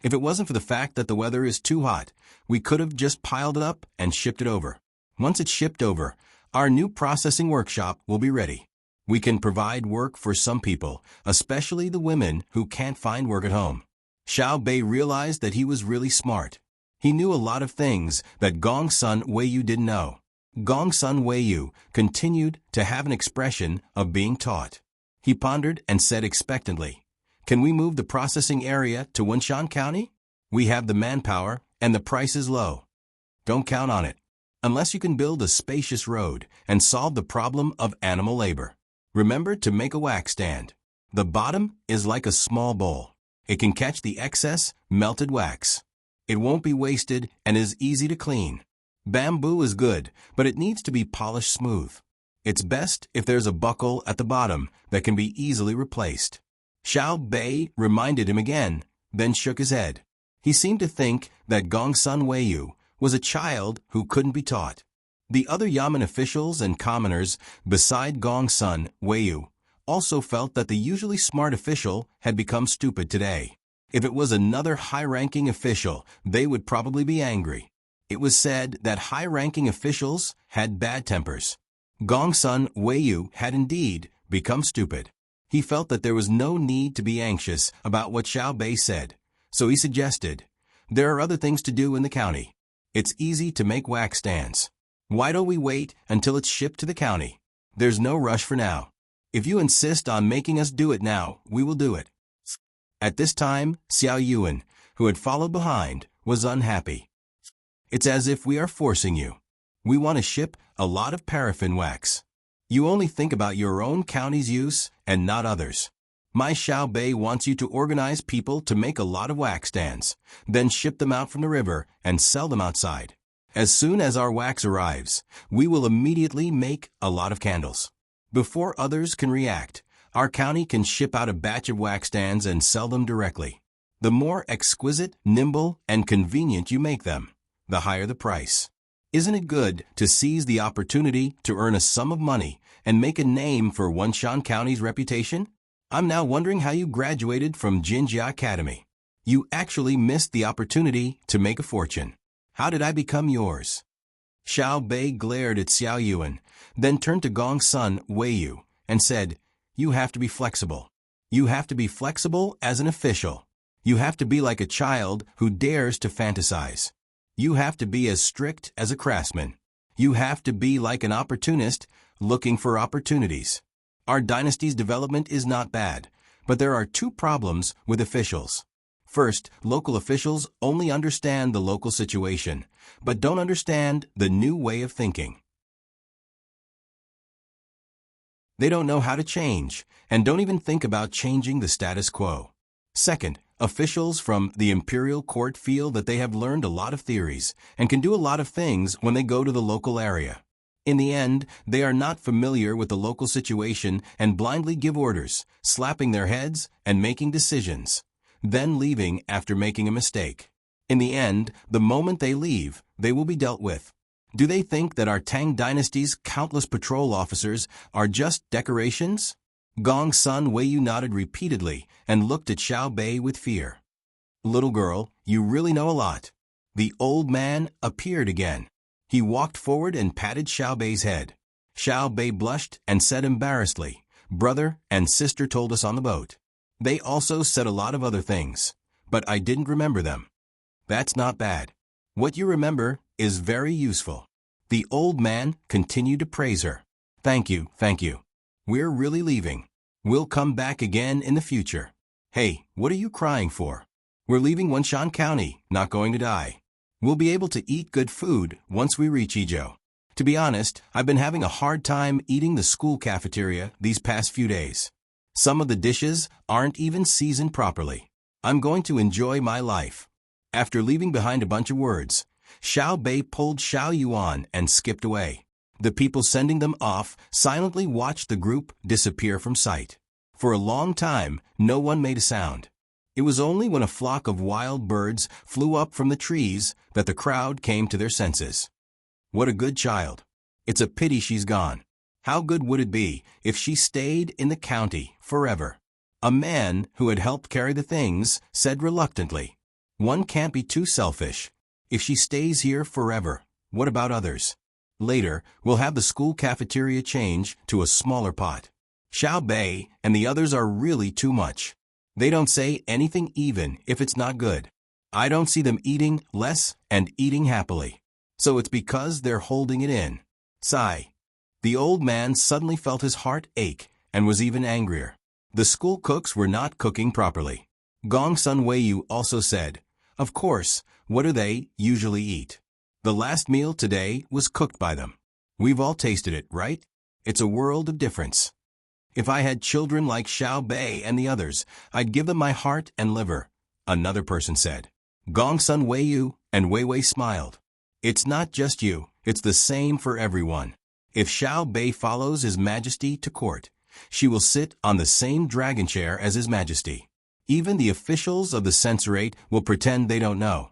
If it wasn't for the fact that the weather is too hot, we could have just piled it up and shipped it over. Once it's shipped over, our new processing workshop will be ready. We can provide work for some people, especially the women who can't find work at home. Xiao Bei realized that he was really smart. He knew a lot of things that Gong Sun Weiyu didn't know. Gong Sun Weiyu continued to have an expression of being taught. He pondered and said expectantly, "Can we move the processing area to Wunshan County? We have the manpower and the price is low." "Don't count on it. Unless you can build a spacious road and solve the problem of animal labor. Remember to make a wax stand. The bottom is like a small bowl. It can catch the excess melted wax. It won't be wasted and is easy to clean. Bamboo is good, but it needs to be polished smooth. It's best if there's a buckle at the bottom that can be easily replaced." Xiao Bei reminded him again, then shook his head. He seemed to think that Gong Sun Weiyu was a child who couldn't be taught. The other Yamen officials and commoners, beside Gong Sun Weiyu, also felt that the usually smart official had become stupid today. If it was another high-ranking official, they would probably be angry. It was said that high-ranking officials had bad tempers. Gong Sun Weiyu had indeed become stupid. He felt that there was no need to be anxious about what Xiao Bei said, so he suggested, "There are other things to do in the county. It's easy to make wax stands. Why don't we wait until it's shipped to the county? There's no rush for now. If you insist on making us do it now, we will do it." At this time, Xiao Yuan, who had followed behind, was unhappy. "It's as if we are forcing you. We want to ship a lot of paraffin wax. You only think about your own county's use and not others. My Xiao Bei wants you to organize people to make a lot of wax stands, then ship them out from the river and sell them outside. As soon as our wax arrives, we will immediately make a lot of candles. Before others can react, our county can ship out a batch of wax stands and sell them directly. The more exquisite, nimble, and convenient you make them, the higher the price. Isn't it good to seize the opportunity to earn a sum of money and make a name for Wunshan County's reputation? I'm now wondering how you graduated from Jinjia Academy. You actually missed the opportunity to make a fortune. How did I become yours?" Xiao Bei glared at Xiao Yuan, then turned to Gong Sun Weiyu and said, "You have to be flexible. You have to be flexible as an official. You have to be like a child who dares to fantasize. You have to be as strict as a craftsman. You have to be like an opportunist looking for opportunities. Our dynasty's development is not bad, but there are two problems with officials. First, local officials only understand the local situation, but don't understand the new way of thinking. They don't know how to change, and don't even think about changing the status quo. Second, officials from the imperial court feel that they have learned a lot of theories and can do a lot of things when they go to the local area. In the end, they are not familiar with the local situation and blindly give orders, slapping their heads and making decisions, then leaving after making a mistake. In the end, the moment they leave, they will be dealt with. Do they think that our Tang dynasty's countless patrol officers are just decorations? Gong Sun Weiyu nodded repeatedly and looked at Xiao Bei with fear. Little girl, you really know a lot. The old man appeared again. He walked forward and patted Xiao Bei's head. Xiao Bei blushed and said embarrassedly, Brother and sister told us on the boat. They also said a lot of other things, but I didn't remember them. That's not bad. What you remember is very useful. The old man continued to praise her. Thank you, thank you. We're really leaving. We'll come back again in the future. Hey, what are you crying for? We're leaving Wunshan County, not going to die. We'll be able to eat good food once we reach Izhou. To be honest, I've been having a hard time eating the school cafeteria these past few days. Some of the dishes aren't even seasoned properly. I'm going to enjoy my life. After leaving behind a bunch of words, Xiao Bei pulled Xiao Yuan and skipped away. The people sending them off silently watched the group disappear from sight. For a long time, no one made a sound. It was only when a flock of wild birds flew up from the trees that the crowd came to their senses. What a good child. It's a pity she's gone. How good would it be if she stayed in the county forever? A man who had helped carry the things said reluctantly, One can't be too selfish. If she stays here forever, what about others? Later, we'll have the school cafeteria change to a smaller pot. Xiao Bei and the others are really too much. They don't say anything even if it's not good. I don't see them eating less and eating happily. So it's because they're holding it in. Sigh. The old man suddenly felt his heart ache and was even angrier. The school cooks were not cooking properly. Gongsun Weiyu also said, "Of course, what do they usually eat? The last meal today was cooked by them. We've all tasted it, right? It's a world of difference. If I had children like Xiao Bei and the others, I'd give them my heart and liver," another person said. Gongsun Weiyu and Weiwei smiled. "It's not just you, it's the same for everyone. If Xiao Bei follows His Majesty to court, she will sit on the same dragon chair as His Majesty. Even the officials of the censorate will pretend they don't know."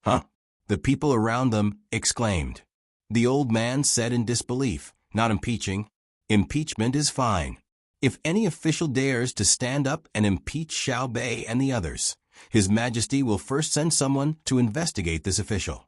"Huh?" the people around them exclaimed. The old man said in disbelief, "Not impeaching. Impeachment is fine. If any official dares to stand up and impeach Xiao Bei and the others, His Majesty will first send someone to investigate this official."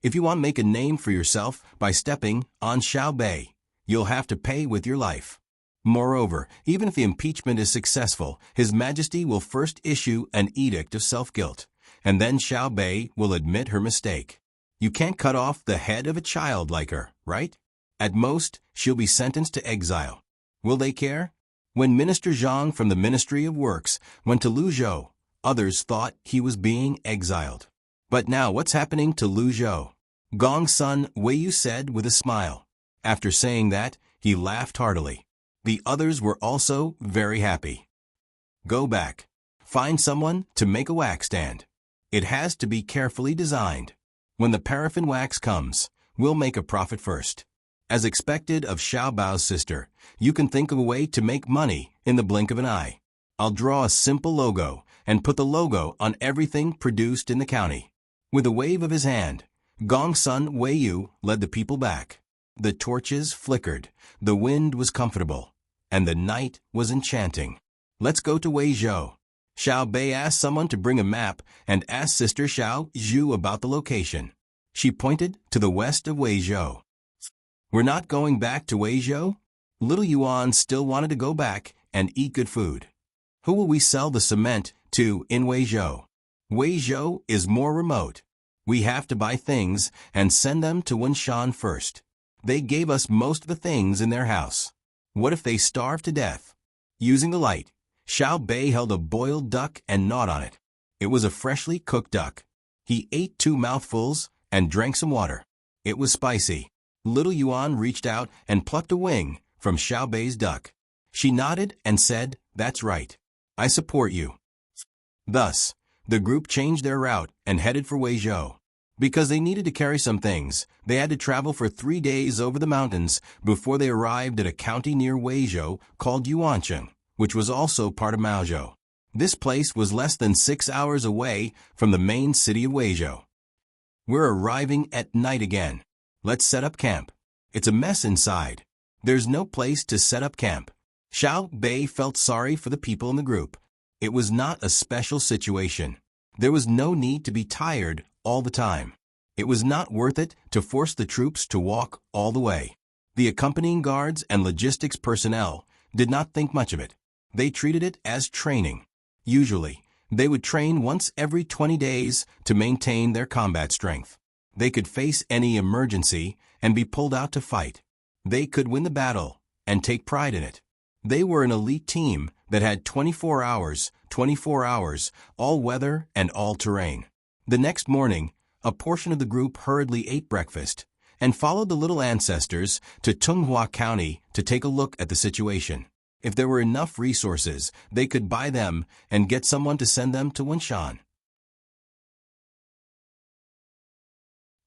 If you want to make a name for yourself by stepping on Xiao Bei, you'll have to pay with your life. Moreover, even if the impeachment is successful, His Majesty will first issue an edict of self-guilt, and then Xiao Bei will admit her mistake. You can't cut off the head of a child like her, right? At most, she'll be sentenced to exile. Will they care? When Minister Zhang from the Ministry of Works went to Luzhou, others thought he was being exiled. But now what's happening to Luzhou? Gongsun Weiyu said with a smile. After saying that, he laughed heartily. The others were also very happy. Go back. Find someone to make a wax stand. It has to be carefully designed. When the paraffin wax comes, we'll make a profit first. As expected of Xiao Bao's sister, you can think of a way to make money in the blink of an eye. I'll draw a simple logo and put the logo on everything produced in the county. With a wave of his hand, Gongsun Weiyu led the people back. The torches flickered, the wind was comfortable, and the night was enchanting. Let's go to Weizhou. Xiao Bei asked someone to bring a map and asked Sister Xiao Zhu about the location. She pointed to the west of Weizhou. We're not going back to Weizhou? Little Yuan still wanted to go back and eat good food. Who will we sell the cement to in Weizhou? Weizhou is more remote. We have to buy things and send them to Wenshan first. They gave us most of the things in their house. What if they starve to death? Using the light, Xiao Bei held a boiled duck and gnawed on it. It was a freshly cooked duck. He ate 2 mouthfuls and drank some water. It was spicy. Little Yuan reached out and plucked a wing from Xiao Bei's duck. She nodded and said, "That's right. I support you." Thus, the group changed their route and headed for Weizhou. Because they needed to carry some things, they had to travel for 3 days over the mountains before they arrived at a county near Weizhou called Yuancheng, which was also part of Maozhou. This place was less than 6 hours away from the main city of Weizhou. We're arriving at night again. Let's set up camp. It's a mess inside. There's no place to set up camp. Xiao Bei felt sorry for the people in the group. It was not a special situation. There was no need to be tired all the time. It was not worth it to force the troops to walk all the way. The accompanying guards and logistics personnel did not think much of it. They treated it as training. Usually, they would train once every 20 days to maintain their combat strength. They could face any emergency and be pulled out to fight. They could win the battle and take pride in it. They were an elite team that had 24 hours, all weather and all terrain. The next morning, a portion of the group hurriedly ate breakfast and followed the little ancestors to Tunghua County to take a look at the situation. If there were enough resources, they could buy them and get someone to send them to Wenshan.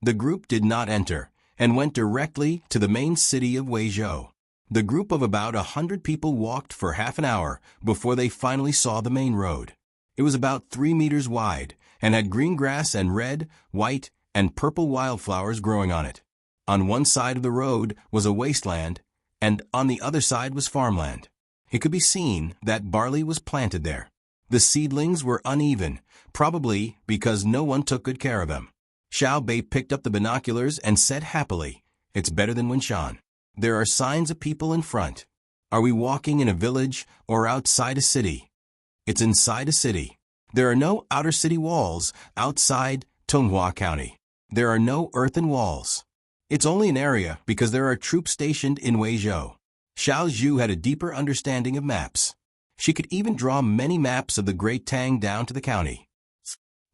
The group did not enter and went directly to the main city of Weizhou. The group of about 100 people walked for half an hour before they finally saw the main road. It was about 3 meters wide and had green grass and red, white, and purple wildflowers growing on it. On one side of the road was a wasteland, and on the other side was farmland. It could be seen that barley was planted there. The seedlings were uneven, probably because no one took good care of them. Xiao Bei picked up the binoculars and said happily, "It's better than Winshan. There are signs of people in front. Are we walking in a village or outside a city?" "It's inside a city. There are no outer city walls outside Tonghua County. There are no earthen walls. It's only an area because there are troops stationed in Weizhou." Xiao Zhu had a deeper understanding of maps. She could even draw many maps of the Great Tang down to the county.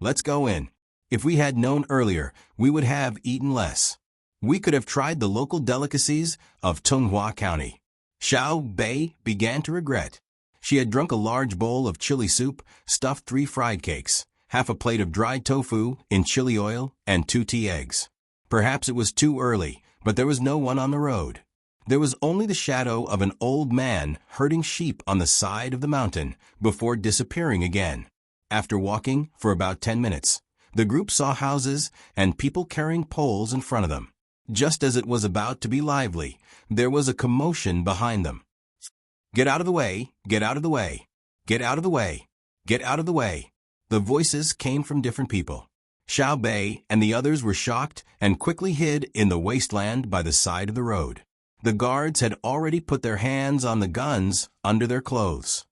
"Let's go in. If we had known earlier, we would have eaten less. We could have tried the local delicacies of Tonghua County." Xiao Bei began to regret. She had drunk a large bowl of chili soup, stuffed 3 fried cakes, half a plate of dried tofu in chili oil, and 2 tea eggs. Perhaps it was too early, but there was no one on the road. There was only the shadow of an old man herding sheep on the side of the mountain before disappearing again. After walking for about 10 minutes, the group saw houses and people carrying poles in front of them. Just as it was about to be lively, there was a commotion behind them. "Get out of the way! Get out of the way! Get out of the way! Get out of the way!" The voices came from different people. Xiao Bei and the others were shocked and quickly hid in the wasteland by the side of the road. The guards had already put their hands on the guns under their clothes.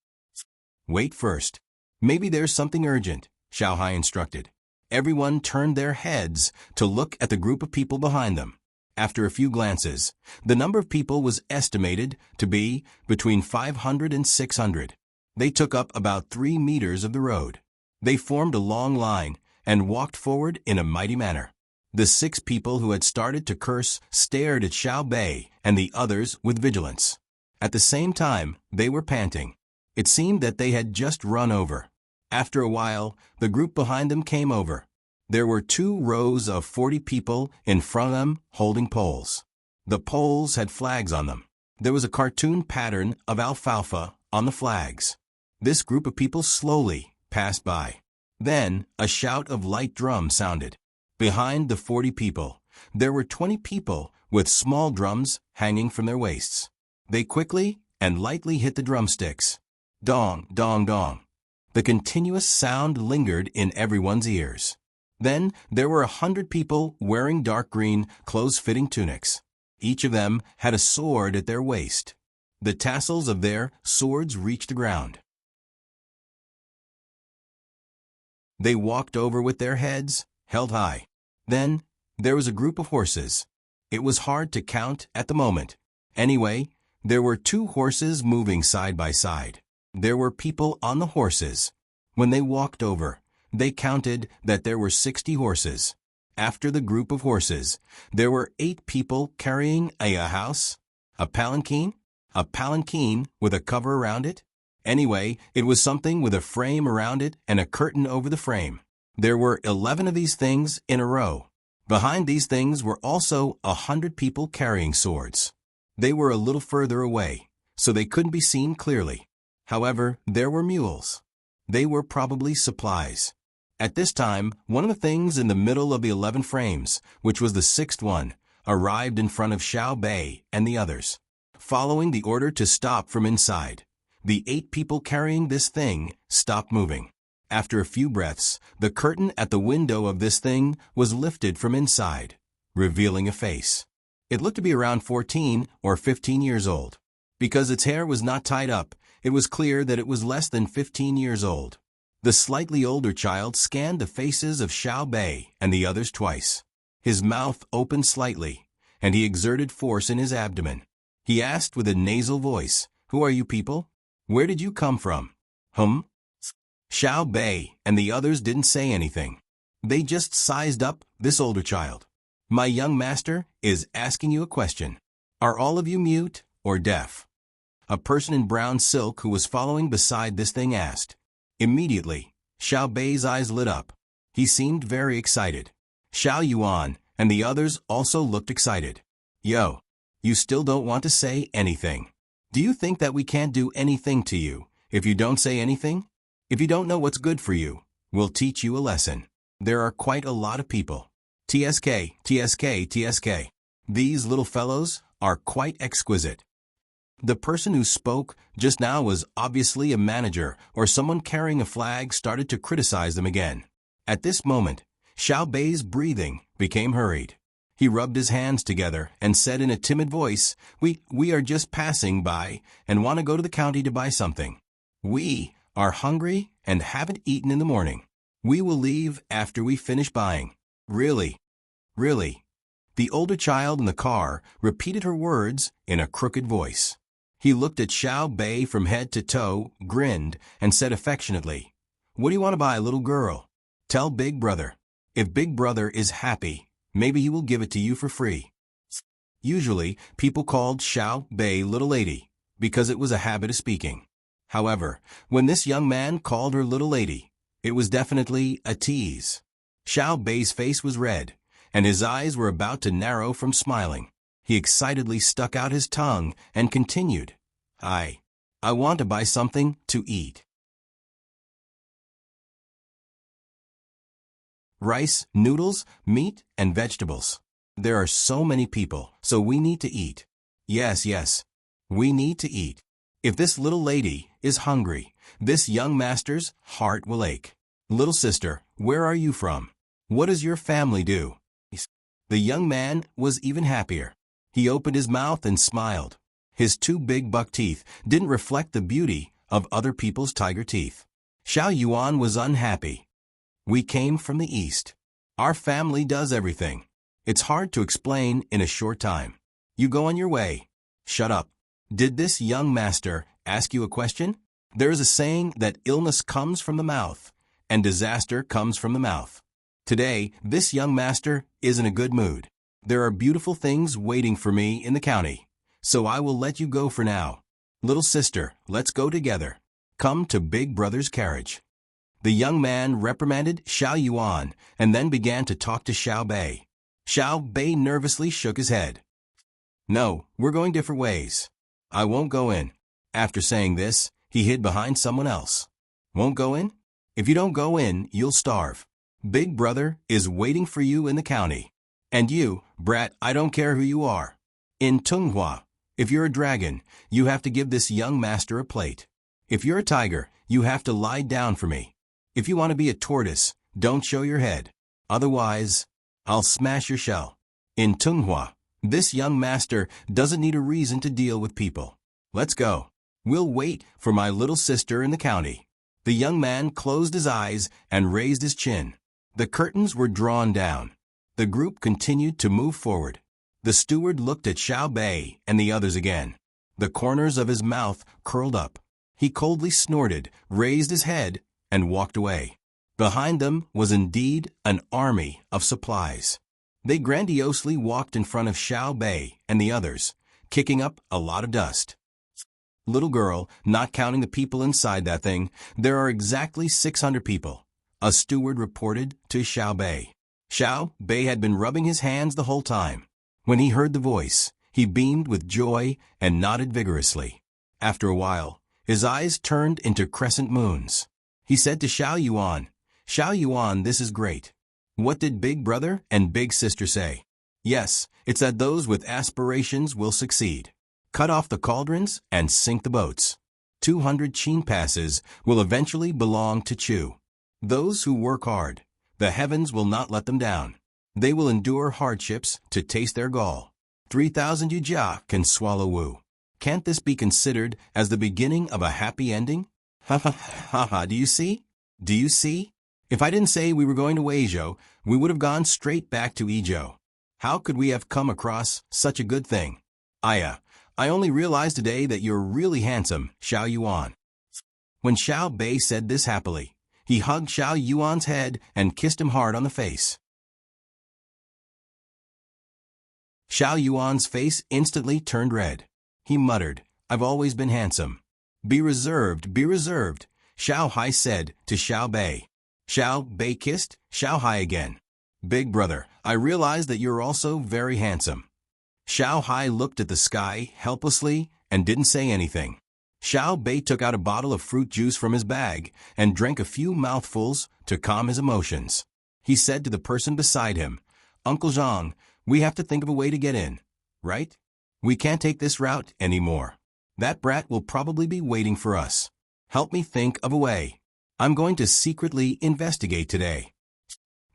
"Wait first. Maybe there's something urgent," Xiao Hai instructed. Everyone turned their heads to look at the group of people behind them. After a few glances, the number of people was estimated to be between 500 and 600. They took up about 3 meters of the road. They formed a long line and walked forward in a mighty manner. The 6 people who had started to curse stared at Xiao Bei and the others with vigilance. At the same time, they were panting. It seemed that they had just run over. After a while, the group behind them came over. There were 2 rows of 40 people in front of them holding poles. The poles had flags on them. There was a cartoon pattern of alfalfa on the flags. This group of people slowly passed by. Then a shout of light drum sounded. Behind the 40 people, there were 20 people with small drums hanging from their waists. They quickly and lightly hit the drumsticks. Dong, dong, dong. The continuous sound lingered in everyone's ears. Then there were 100 people wearing dark green, close-fitting tunics. Each of them had a sword at their waist. The tassels of their swords reached the ground. They walked over with their heads held high. Then there was a group of horses. It was hard to count at the moment. Anyway, there were 2 horses moving side by side. There were people on the horses. When they walked over, they counted that there were 60 horses. After the group of horses, there were 8 people carrying a house, a palanquin with a cover around it. Anyway, it was something with a frame around it and a curtain over the frame. There were 11 of these things in a row. Behind these things were also 100 people carrying swords. They were a little further away, so they couldn't be seen clearly. However, there were mules. They were probably supplies. At this time, one of the things in the middle of the 11 frames, which was the 6th one, arrived in front of Xiao Bei and the others. Following the order to stop from inside, the 8 people carrying this thing stopped moving. After a few breaths, the curtain at the window of this thing was lifted from inside, revealing a face. It looked to be around 14 or 15 years old. Because its hair was not tied up, it was clear that it was less than 15 years old. The slightly older child scanned the faces of Xiao Bei and the others twice. His mouth opened slightly, and he exerted force in his abdomen. He asked with a nasal voice, "Who are you people? Where did you come from?" Xiao Bei and the others didn't say anything. They just sized up this older child. "My young master is asking you a question. Are all of you mute or deaf?" A person in brown silk who was following beside this thing asked. Immediately, Xiao Bei's eyes lit up. He seemed very excited. Xiao Yuan and the others also looked excited. "Yo, you still don't want to say anything? Do you think that we can't do anything to you if you don't say anything? If you don't know what's good for you, we'll teach you a lesson. There are quite a lot of people. TSK, TSK, TSK. These little fellows are quite exquisite. The person who spoke just now was obviously a manager or someone carrying a flag started to criticize them again. At this moment, Xiao Bei's breathing became hurried. He rubbed his hands together and said in a timid voice, We are just passing by and want to go to the county to buy something. We are hungry and haven't eaten in the morning. We will leave after we finish buying. Really? Really? The older child in the car repeated her words in a crooked voice. He looked at Xiao Bei from head to toe, grinned, and said affectionately, What do you want to buy, little girl? Tell Big Brother. If Big Brother is happy, maybe he will give it to you for free. Usually, people called Xiao Bei Little Lady, because it was a habit of speaking. However, when this young man called her Little Lady, it was definitely a tease. Xiao Bei's face was red, and his eyes were about to narrow from smiling. He excitedly stuck out his tongue and continued, I want to buy something to eat. Rice, noodles, meat, and vegetables. There are so many people, so we need to eat. Yes, we need to eat. If this little lady is hungry, this young master's heart will ache. Little sister, where are you from? What does your family do? The young man was even happier. He opened his mouth and smiled. His two big buck teeth didn't reflect the beauty of other people's tiger teeth. Xiao Yuan was unhappy. We came from the east. Our family does everything. It's hard to explain in a short time. You go on your way. Shut up. Did this young master ask you a question? There is a saying that illness comes from the mouth, and disaster comes from the mouth. Today, this young master is in a good mood. There are beautiful things waiting for me in the county, so I will let you go for now. Little sister, let's go together. Come to Big Brother's carriage. The young man reprimanded Xiao Yuan and then began to talk to Xiao Bei. Xiao Bei nervously shook his head. No, we're going different ways. I won't go in. After saying this, he hid behind someone else. Won't go in? If you don't go in, you'll starve. Big Brother is waiting for you in the county. And you, brat, I don't care who you are. In Tunghua, if you're a dragon, you have to give this young master a plate. If you're a tiger, you have to lie down for me. If you want to be a tortoise, don't show your head. Otherwise, I'll smash your shell. In Tunghua, this young master doesn't need a reason to deal with people. Let's go. We'll wait for my little sister in the county. The young man closed his eyes and raised his chin. The curtains were drawn down. The group continued to move forward. The steward looked at Xiao Bei and the others again. The corners of his mouth curled up. He coldly snorted, raised his head, and walked away. Behind them was indeed an army of supplies. They grandiosely walked in front of Xiao Bei and the others, kicking up a lot of dust. Little girl, not counting the people inside that thing, there are exactly 600 people, a steward reported to Xiao Bei. Xiao Bei had been rubbing his hands the whole time. When he heard the voice, he beamed with joy and nodded vigorously. After a while, his eyes turned into crescent moons. He said to Xiao Yuan, this is great. What did Big Brother and Big Sister say? Yes, it's that those with aspirations will succeed. Cut off the cauldrons and sink the boats. 200 Qin passes will eventually belong to Chu. Those who work hard, the heavens will not let them down. They will endure hardships to taste their gall. 3,000 Yujia can swallow Wu. Can't this be considered as the beginning of a happy ending? Ha ha ha ha, do you see? Do you see? If I didn't say we were going to Weizhou, we would have gone straight back to Yizhou. How could we have come across such a good thing? I only realized today that you're really handsome, Xiao Yuan. When Xiao Bei said this happily, he hugged Xiao Yuan's head and kissed him hard on the face. Xiao Yuan's face instantly turned red. He muttered, I've always been handsome. Be reserved, Xiao Hai said to Xiao Bei. Xiao Bei kissed Xiao Hai again. Big Brother, I realize that you're also very handsome. Xiao Hai looked at the sky helplessly and didn't say anything. Xiao Bei took out a bottle of fruit juice from his bag and drank a few mouthfuls to calm his emotions. He said to the person beside him, Uncle Zhang, we have to think of a way to get in, right? We can't take this route anymore. That brat will probably be waiting for us. Help me think of a way. I'm going to secretly investigate today.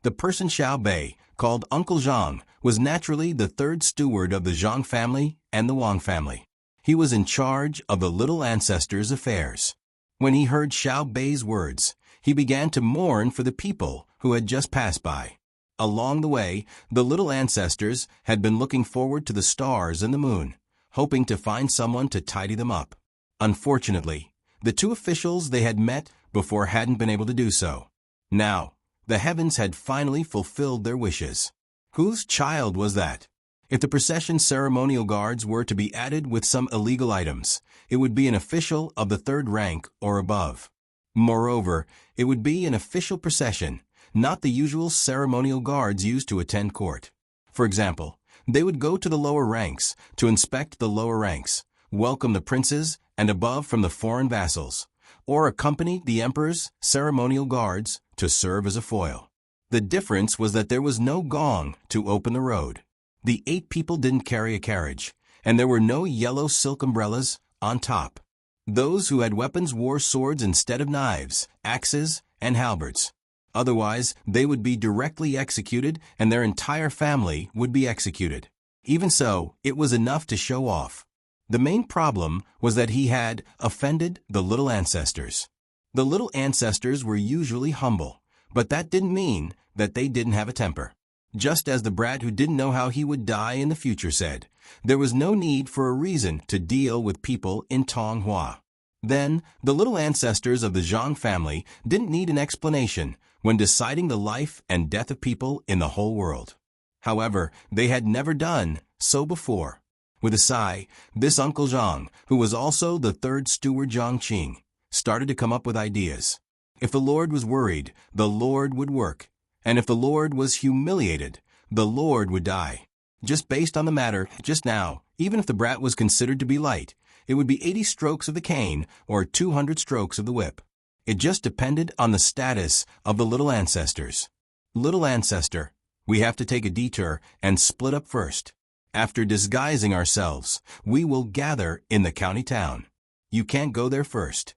The person Xiao Bei called Uncle Zhang was naturally the third steward of the Zhang family and the Wang family. He was in charge of the little ancestors' affairs. When he heard Xiao Bei's words, he began to mourn for the people who had just passed by. Along the way, the little ancestors had been looking forward to the stars and the moon, hoping to find someone to tidy them up. Unfortunately, the two officials they had met before hadn't been able to do so. Now, the heavens had finally fulfilled their wishes. Whose child was that? If the procession's ceremonial guards were to be added with some illegal items, it would be an official of the third rank or above. Moreover, it would be an official procession, not the usual ceremonial guards used to attend court. For example, they would go to the lower ranks to inspect the lower ranks, welcome the princes and above from the foreign vassals, or accompany the emperor's ceremonial guards to serve as a foil. The difference was that there was no gong to open the road. The 8 people didn't carry a carriage, and there were no yellow silk umbrellas on top. Those who had weapons wore swords instead of knives, axes, and halberds. Otherwise, they would be directly executed and their entire family would be executed. Even so, it was enough to show off. The main problem was that he had offended the little ancestors. The little ancestors were usually humble, but that didn't mean that they didn't have a temper. Just as the brat who didn't know how he would die in the future said, there was no need for a reason to deal with people in Tonghua. Then, the little ancestors of the Zhang family didn't need an explanation when deciding the life and death of people in the whole world. However, they had never done so before. With a sigh, this Uncle Zhang, who was also the third steward Zhang Qing, started to come up with ideas. If the Lord was worried, the Lord would work. And if the Lord was humiliated, the Lord would die. Just based on the matter just now, even if the brat was considered to be light, it would be 80 strokes of the cane or 200 strokes of the whip. It just depended on the status of the little ancestors. Little ancestor, we have to take a detour and split up first. After disguising ourselves, we will gather in the county town. You can't go there first.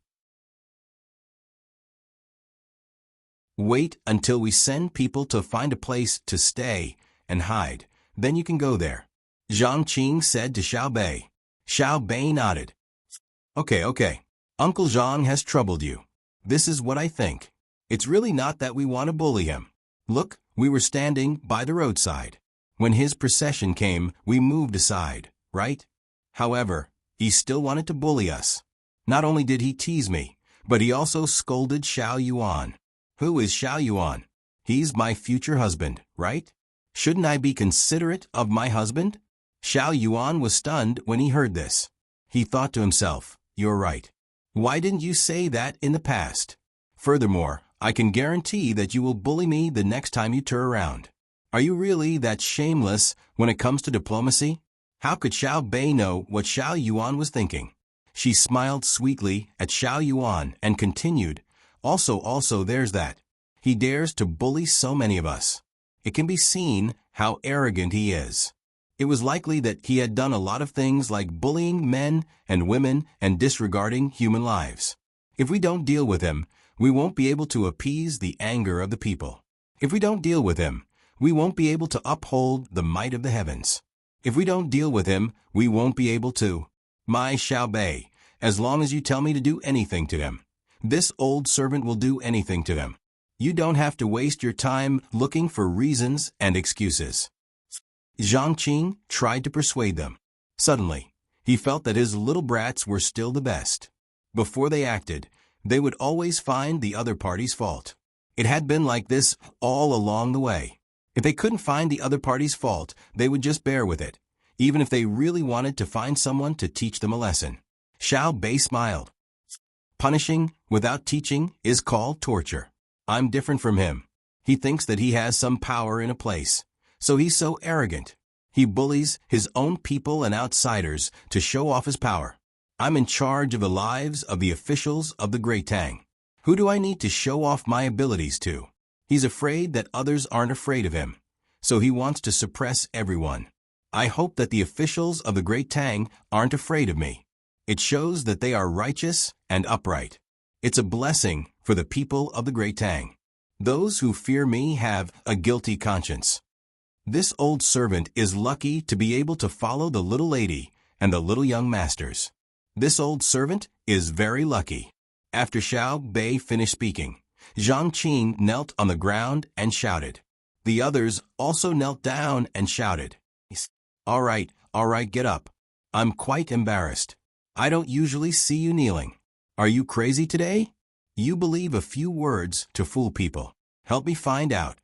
Wait until we send people to find a place to stay and hide. Then you can go there. Zhang Qing said to Xiao Bei. Xiao Bei nodded. Okay. Uncle Zhang has troubled you. This is what I think. It's really not that we want to bully him. Look, we were standing by the roadside. When his procession came, we moved aside, right? However, he still wanted to bully us. Not only did he tease me, but he also scolded Xiao Yuan. Who is Xiao Yuan? He's my future husband, right? Shouldn't I be considerate of my husband? Xiao Yuan was stunned when he heard this. He thought to himself, you're right. Why didn't you say that in the past? Furthermore, I can guarantee that you will bully me the next time you turn around. Are you really that shameless when it comes to diplomacy? How could Xiao Bei know what Xiao Yuan was thinking? She smiled sweetly at Xiao Yuan and continued, Also, there's that. He dares to bully so many of us. It can be seen how arrogant he is. It was likely that he had done a lot of things like bullying men and women and disregarding human lives. If we don't deal with him, we won't be able to appease the anger of the people. If we don't deal with him, we won't be able to uphold the might of the heavens. If we don't deal with him, we won't be able to. My Xiao Bei, as long as you tell me to do anything to him, this old servant will do anything to him. You don't have to waste your time looking for reasons and excuses. Zhang Qing tried to persuade them. Suddenly, he felt that his little brats were still the best. Before they acted, they would always find the other party's fault. It had been like this all along the way. If they couldn't find the other party's fault, they would just bear with it, even if they really wanted to find someone to teach them a lesson. Xiao Bei smiled. Punishing without teaching is called torture. I'm different from him. He thinks that he has some power in a place, so he's so arrogant. He bullies his own people and outsiders to show off his power. I'm in charge of the lives of the officials of the Great Tang. Who do I need to show off my abilities to? He's afraid that others aren't afraid of him, so he wants to suppress everyone. I hope that the officials of the Great Tang aren't afraid of me. It shows that they are righteous and upright. It's a blessing for the people of the great Tang. Those who fear me have a guilty conscience. This old servant is lucky to be able to follow the little lady and the little young masters. This old servant is very lucky. After Xiao Bei finished speaking, Zhang Qing knelt on the ground and shouted. The others also knelt down and shouted. All right, get up. I'm quite embarrassed. I don't usually see you kneeling. Are you crazy today? You believe a few words to fool people. Help me find out.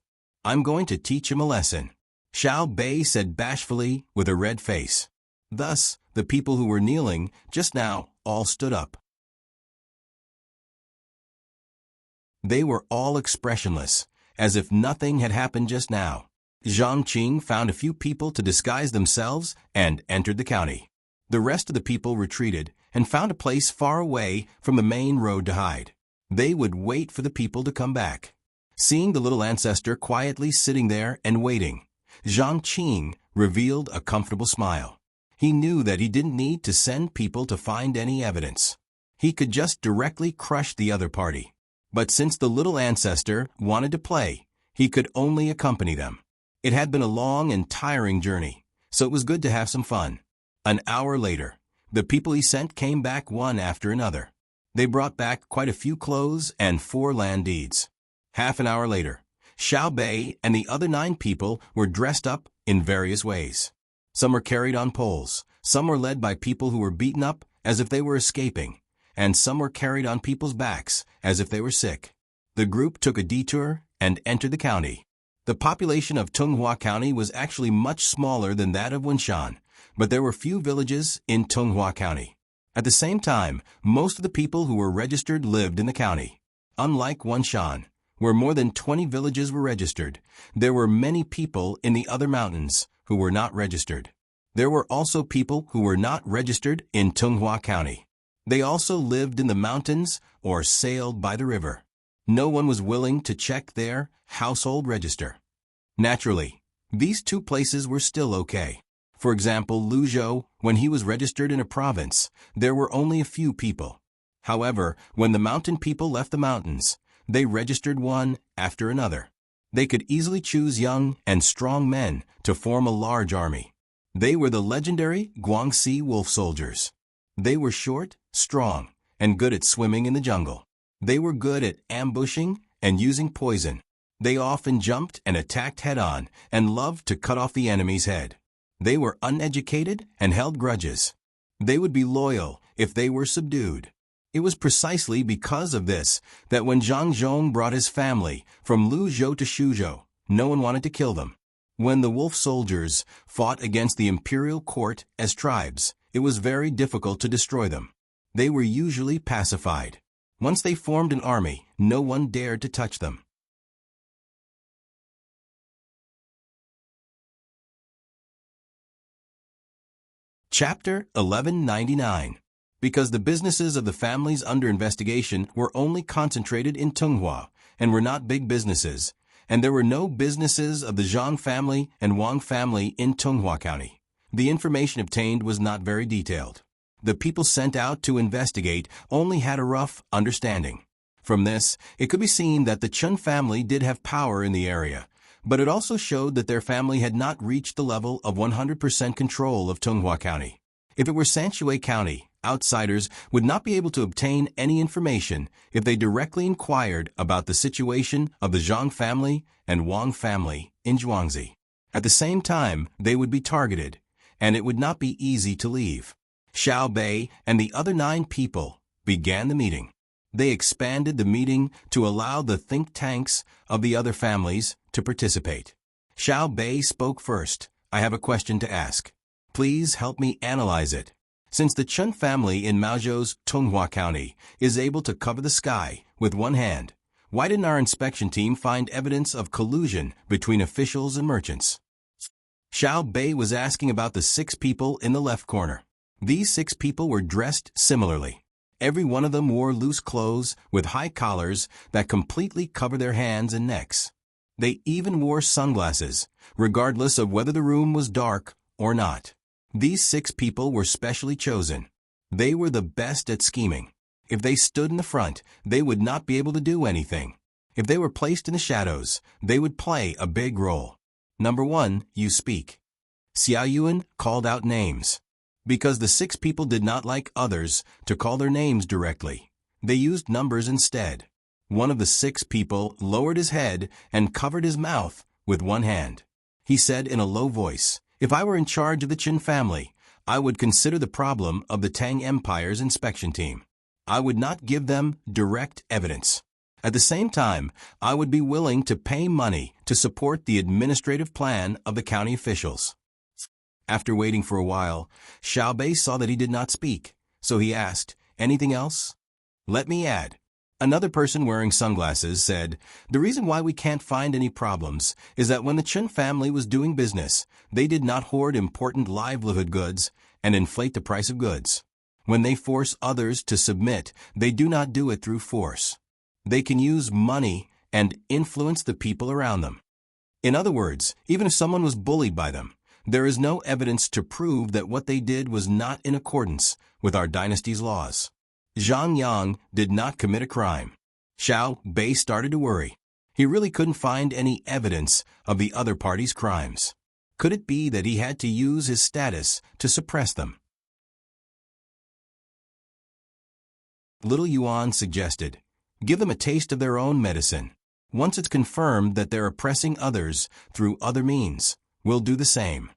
I'm going to teach him a lesson. Xiao Bei said bashfully with a red face. Thus, the people who were kneeling just now all stood up. They were all expressionless, as if nothing had happened just now. Zhang Qing found a few people to disguise themselves and entered the county. The rest of the people retreated and found a place far away from the main road to hide. They would wait for the people to come back. Seeing the little ancestor quietly sitting there and waiting, Zhang Qing revealed a comfortable smile. He knew that he didn't need to send people to find any evidence. He could just directly crush the other party. But since the little ancestor wanted to play, he could only accompany them. It had been a long and tiring journey, so it was good to have some fun. An hour later, the people he sent came back one after another. They brought back quite a few clothes and 4 land deeds. Half an hour later, Xiao Bei and the other 9 people were dressed up in various ways. Some were carried on poles, some were led by people who were beaten up as if they were escaping, and some were carried on people's backs as if they were sick. The group took a detour and entered the county. The population of Tunghua County was actually much smaller than that of Wunshan, but there were few villages in Tunghua County. At the same time, most of the people who were registered lived in the county. Unlike Wunshan, where more than 20 villages were registered, there were many people in the other mountains who were not registered. There were also people who were not registered in Tunghua County. They also lived in the mountains or sailed by the river. No one was willing to check their household register. Naturally, these 2 places were still okay. For example, Luzhou, when he was registered in a province, there were only a few people. However, when the mountain people left the mountains, they registered one after another. They could easily choose young and strong men to form a large army. They were the legendary Guangxi wolf soldiers. They were short, strong, and good at swimming in the jungle. They were good at ambushing and using poison. They often jumped and attacked head-on and loved to cut off the enemy's head. They were uneducated and held grudges. They would be loyal if they were subdued. It was precisely because of this that when Zhang Zhong brought his family from Luzhou to Shuzhou, no one wanted to kill them. When the wolf soldiers fought against the imperial court as tribes, it was very difficult to destroy them. They were usually pacified. Once they formed an army, no one dared to touch them. Chapter 1199. Because the businesses of the families under investigation were only concentrated in Tunghua and were not big businesses, and there were no businesses of the Zhang family and Wang family in Tunghua County, the information obtained was not very detailed. The people sent out to investigate only had a rough understanding. From this, it could be seen that the Chun family did have power in the area, but it also showed that their family had not reached the level of 100% control of Tunghua County. If it were Sanshui County, outsiders would not be able to obtain any information if they directly inquired about the situation of the Zhang family and Wang family in Zhuangzi. At the same time, they would be targeted, and it would not be easy to leave. Xiao Bei and the other 9 people began the meeting. They expanded the meeting to allow the think tanks of the other families to participate. Xiao Bei spoke first. I have a question to ask. Please help me analyze it. Since the Chun family in Maozhou's Tunghua County is able to cover the sky with one hand, why didn't our inspection team find evidence of collusion between officials and merchants? Xiao Bei was asking about the 6 people in the left corner. These 6 people were dressed similarly. Every one of them wore loose clothes with high collars that completely cover their hands and necks. They even wore sunglasses, regardless of whether the room was dark or not. These 6 people were specially chosen. They were the best at scheming. If they stood in the front, they would not be able to do anything. If they were placed in the shadows, they would play a big role. Number 1, you speak. Xiao Yuan called out names. Because the 6 people did not like others to call their names directly, they used numbers instead. One of the 6 people lowered his head and covered his mouth with one hand. He said in a low voice, "If I were in charge of the Qin family, I would consider the problem of the Tang Empire's inspection team. I would not give them direct evidence. At the same time, I would be willing to pay money to support the administrative plan of the county officials." After waiting for a while, Xiaobei saw that he did not speak, so he asked, "Anything else?" "Let me add." Another person wearing sunglasses said, "The reason why we can't find any problems is that when the Qin family was doing business, they did not hoard important livelihood goods and inflate the price of goods. When they force others to submit, they do not do it through force. They can use money and influence the people around them. In other words, even if someone was bullied by them, there is no evidence to prove that what they did was not in accordance with our dynasty's laws." Zhang Yang did not commit a crime. Xiaobei started to worry. He really couldn't find any evidence of the other party's crimes. Could it be that he had to use his status to suppress them? Little Yuan suggested, "Give them a taste of their own medicine. Once it's confirmed that they're oppressing others through other means, we'll do the same.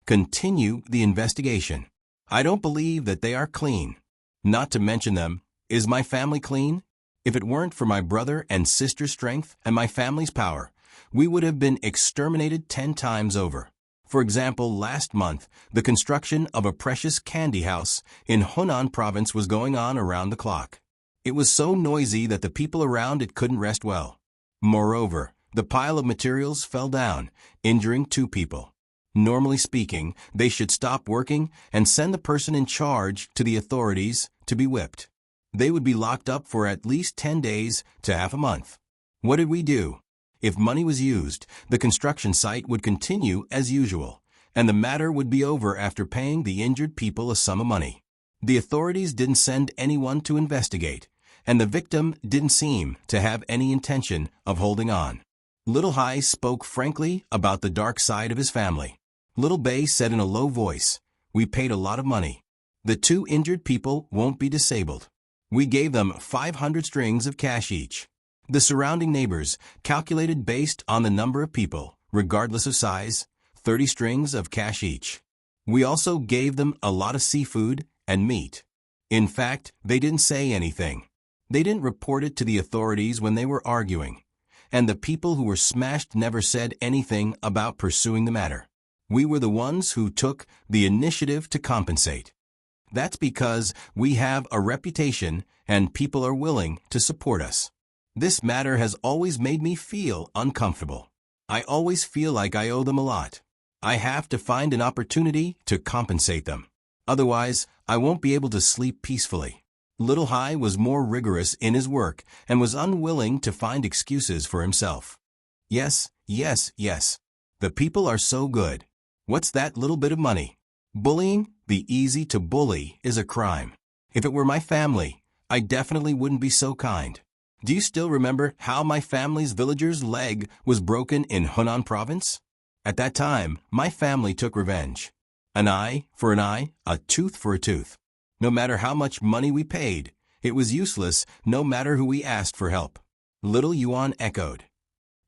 Continue the investigation. I don't believe that they are clean. Not to mention them, is my family clean? If it weren't for my brother and sister's strength and my family's power, we would have been exterminated 10 times over. For example, last month, the construction of a precious candy house in Hunan province was going on around the clock. It was so noisy that the people around it couldn't rest well. Moreover, the pile of materials fell down, injuring 2 people. Normally speaking, they should stop working and send the person in charge to the authorities to be whipped. They would be locked up for at least 10 days to half a month. What did we do? If money was used, the construction site would continue as usual, and the matter would be over after paying the injured people a sum of money. The authorities didn't send anyone to investigate, and the victim didn't seem to have any intention of holding on." Little Hai spoke frankly about the dark side of his family. Little Bei said in a low voice, "We paid a lot of money. The 2 injured people won't be disabled. We gave them 500 strings of cash each. The surrounding neighbors calculated based on the number of people, regardless of size, 30 strings of cash each. We also gave them a lot of seafood and meat. In fact, they didn't say anything. They didn't report it to the authorities when they were arguing, and the people who were smashed never said anything about pursuing the matter. We were the ones who took the initiative to compensate. That's because we have a reputation and people are willing to support us. This matter has always made me feel uncomfortable. I always feel like I owe them a lot. I have to find an opportunity to compensate them. Otherwise, I won't be able to sleep peacefully." Little Hai was more rigorous in his work and was unwilling to find excuses for himself. "Yes, yes, yes. The people are so good. What's that little bit of money? Bullying, the easy to bully, is a crime. If it were my family, I definitely wouldn't be so kind. Do you still remember how my family's villager's leg was broken in Hunan province? At that time, my family took revenge. An eye for an eye, a tooth for a tooth. No matter how much money we paid, it was useless no matter who we asked for help." Little Yuan echoed,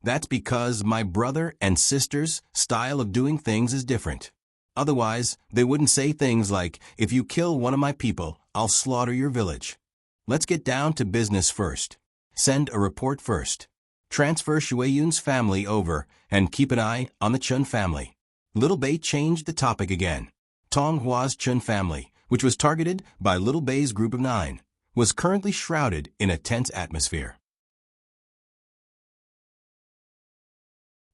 "That's because my brother and sister's style of doing things is different. Otherwise, they wouldn't say things like, 'If you kill one of my people, I'll slaughter your village.' Let's get down to business first. Send a report first. Transfer Shuiyun's family over and keep an eye on the Chun family." Little Bei changed the topic again. Tong Hua's Chun family, which was targeted by Little Bei's group of 9, was currently shrouded in a tense atmosphere.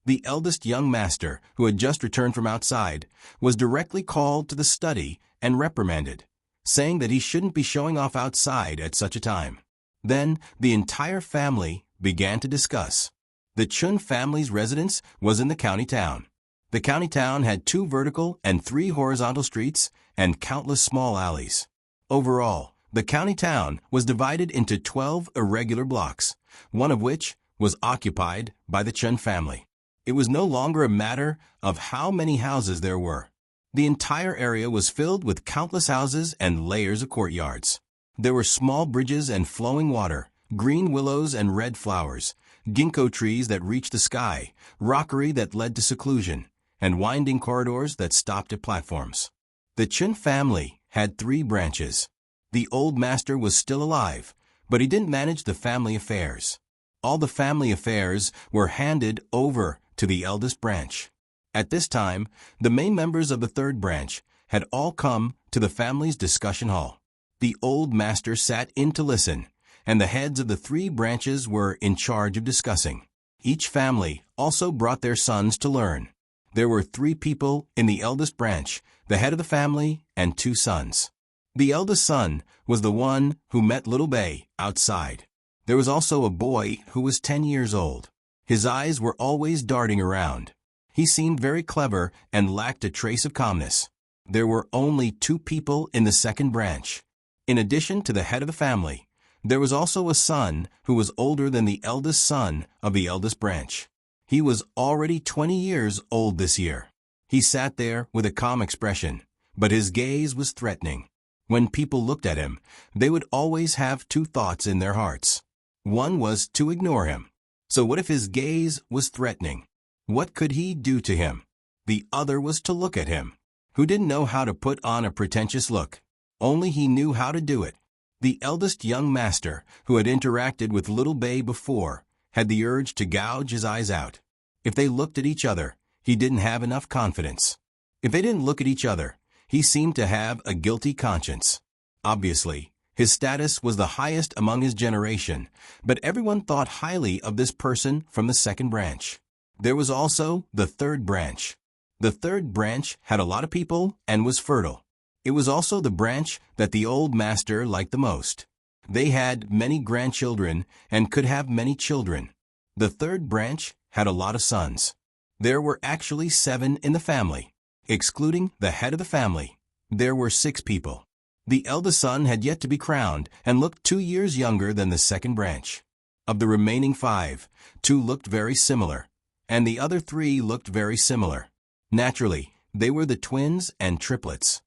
The eldest young master, who had just returned from outside, was directly called to the study and reprimanded, saying that he shouldn't be showing off outside at such a time. Then the entire family began to discuss. The Chun family's residence was in the county town. The county town had 2 vertical and 3 horizontal streets and countless small alleys. Overall, the county town was divided into 12 irregular blocks, one of which was occupied by the Chen family. It was no longer a matter of how many houses there were. The entire area was filled with countless houses and layers of courtyards. There were small bridges and flowing water, green willows and red flowers, ginkgo trees that reached the sky, rockery that led to seclusion, and winding corridors that stopped at platforms. The Chen family had 3 branches. The old master was still alive, but he didn't manage the family affairs. All the family affairs were handed over to the eldest branch. At this time, the main members of the 3rd branch had all come to the family's discussion hall. The old master sat in to listen, and the heads of the 3 branches were in charge of discussing. Each family also brought their sons to learn. There were 3 people in the eldest branch, the head of the family, and 2 sons. The eldest son was the one who met little Bei outside. There was also a boy who was 10 years old. His eyes were always darting around. He seemed very clever and lacked a trace of calmness. There were only 2 people in the 2nd branch. In addition to the head of the family, there was also a son who was older than the eldest son of the eldest branch. He was already 20 years old this year. He sat there with a calm expression, but his gaze was threatening. When people looked at him, they would always have 2 thoughts in their hearts. One was to ignore him. So what if his gaze was threatening? What could he do to him? The other was to look at him. Who didn't know how to put on a pretentious look? Only he knew how to do it. The eldest young master, who had interacted with little Bei before, had the urge to gouge his eyes out. If they looked at each other, he didn't have enough confidence. If they didn't look at each other, he seemed to have a guilty conscience. Obviously, his status was the highest among his generation, but everyone thought highly of this person from the 2nd branch. There was also the 3rd branch. The 3rd branch had a lot of people and was fertile. It was also the branch that the old master liked the most. They had many grandchildren and could have many children. The 3rd branch had a lot of sons. There were actually 7 in the family. Excluding the head of the family, there were 6 people. The eldest son had yet to be crowned and looked 2 years younger than the 2nd branch. Of the remaining 5, 2 looked very similar, and the other 3 looked very similar. Naturally, they were the twins and triplets.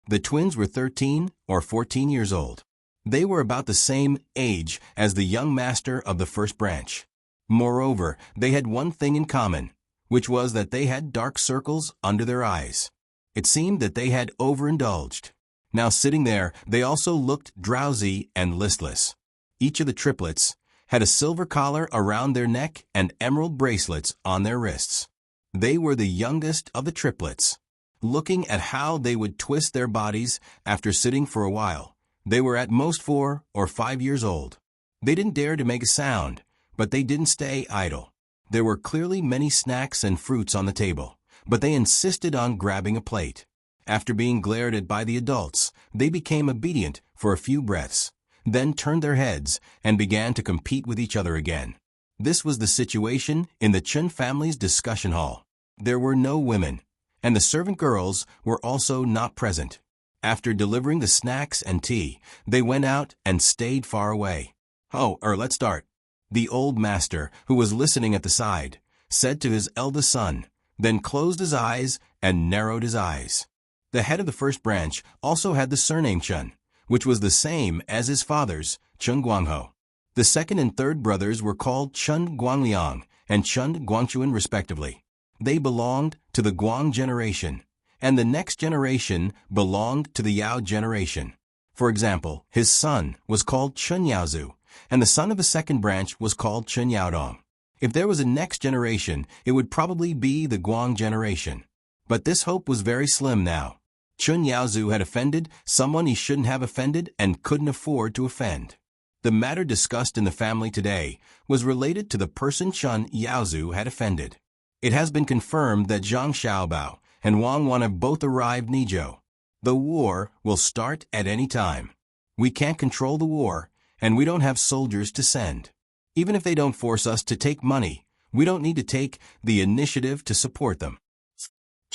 The twins were 13 or 14 years old. They were about the same age as the young master of the 1st branch. Moreover, they had one thing in common, which was that they had dark circles under their eyes. It seemed that they had overindulged. Now sitting there, they also looked drowsy and listless. Each of the triplets had a silver collar around their neck and emerald bracelets on their wrists. They were the youngest of the triplets. Looking at how they would twist their bodies after sitting for a while, they were at most 4 or 5 years old. They didn't dare to make a sound, but they didn't stay idle. There were clearly many snacks and fruits on the table, but they insisted on grabbing a plate. After being glared at by the adults, they became obedient for a few breaths, then turned their heads and began to compete with each other again. This was the situation in the Chen family's discussion hall. There were no women, and the servant girls were also not present. After delivering the snacks and tea, they went out and stayed far away. Let's start. The old master, who was listening at the side, said to his eldest son, then closed his eyes and narrowed his eyes. The head of the 1st branch also had the surname Chen, which was the same as his father's, Chen Guangho. The 2nd and 3rd brothers were called Chen Guangliang and Chen Guangchuan respectively. They belonged to the Guang generation, and the next generation belonged to the Yao generation. For example, his son was called Chen Yaozu, and the son of the 2nd branch was called Chen Yaodong. If there was a next generation, it would probably be the Guang generation. But this hope was very slim now. Chen Yaozu had offended someone he shouldn't have offended and couldn't afford to offend. The matter discussed in the family today was related to the person Chen Yaozu had offended. It has been confirmed that Zhang Xiaobao and Wang Wan have both arrived in Nizhou. The war will start at any time. We can't control the war, and we don't have soldiers to send. Even if they don't force us to take money, we don't need to take the initiative to support them.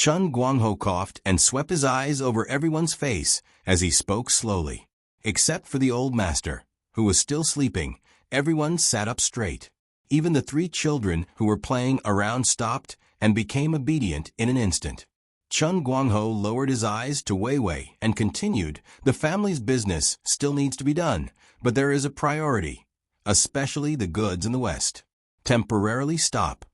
Chun Guangho coughed and swept his eyes over everyone's face as he spoke slowly. Except for the old master, who was still sleeping, everyone sat up straight. Even the 3 children who were playing around stopped and became obedient in an instant. Chun Guangho lowered his eyes to Wei Wei and continued, "The family's business still needs to be done, but there is a priority, especially the goods in the West. Temporarily stop."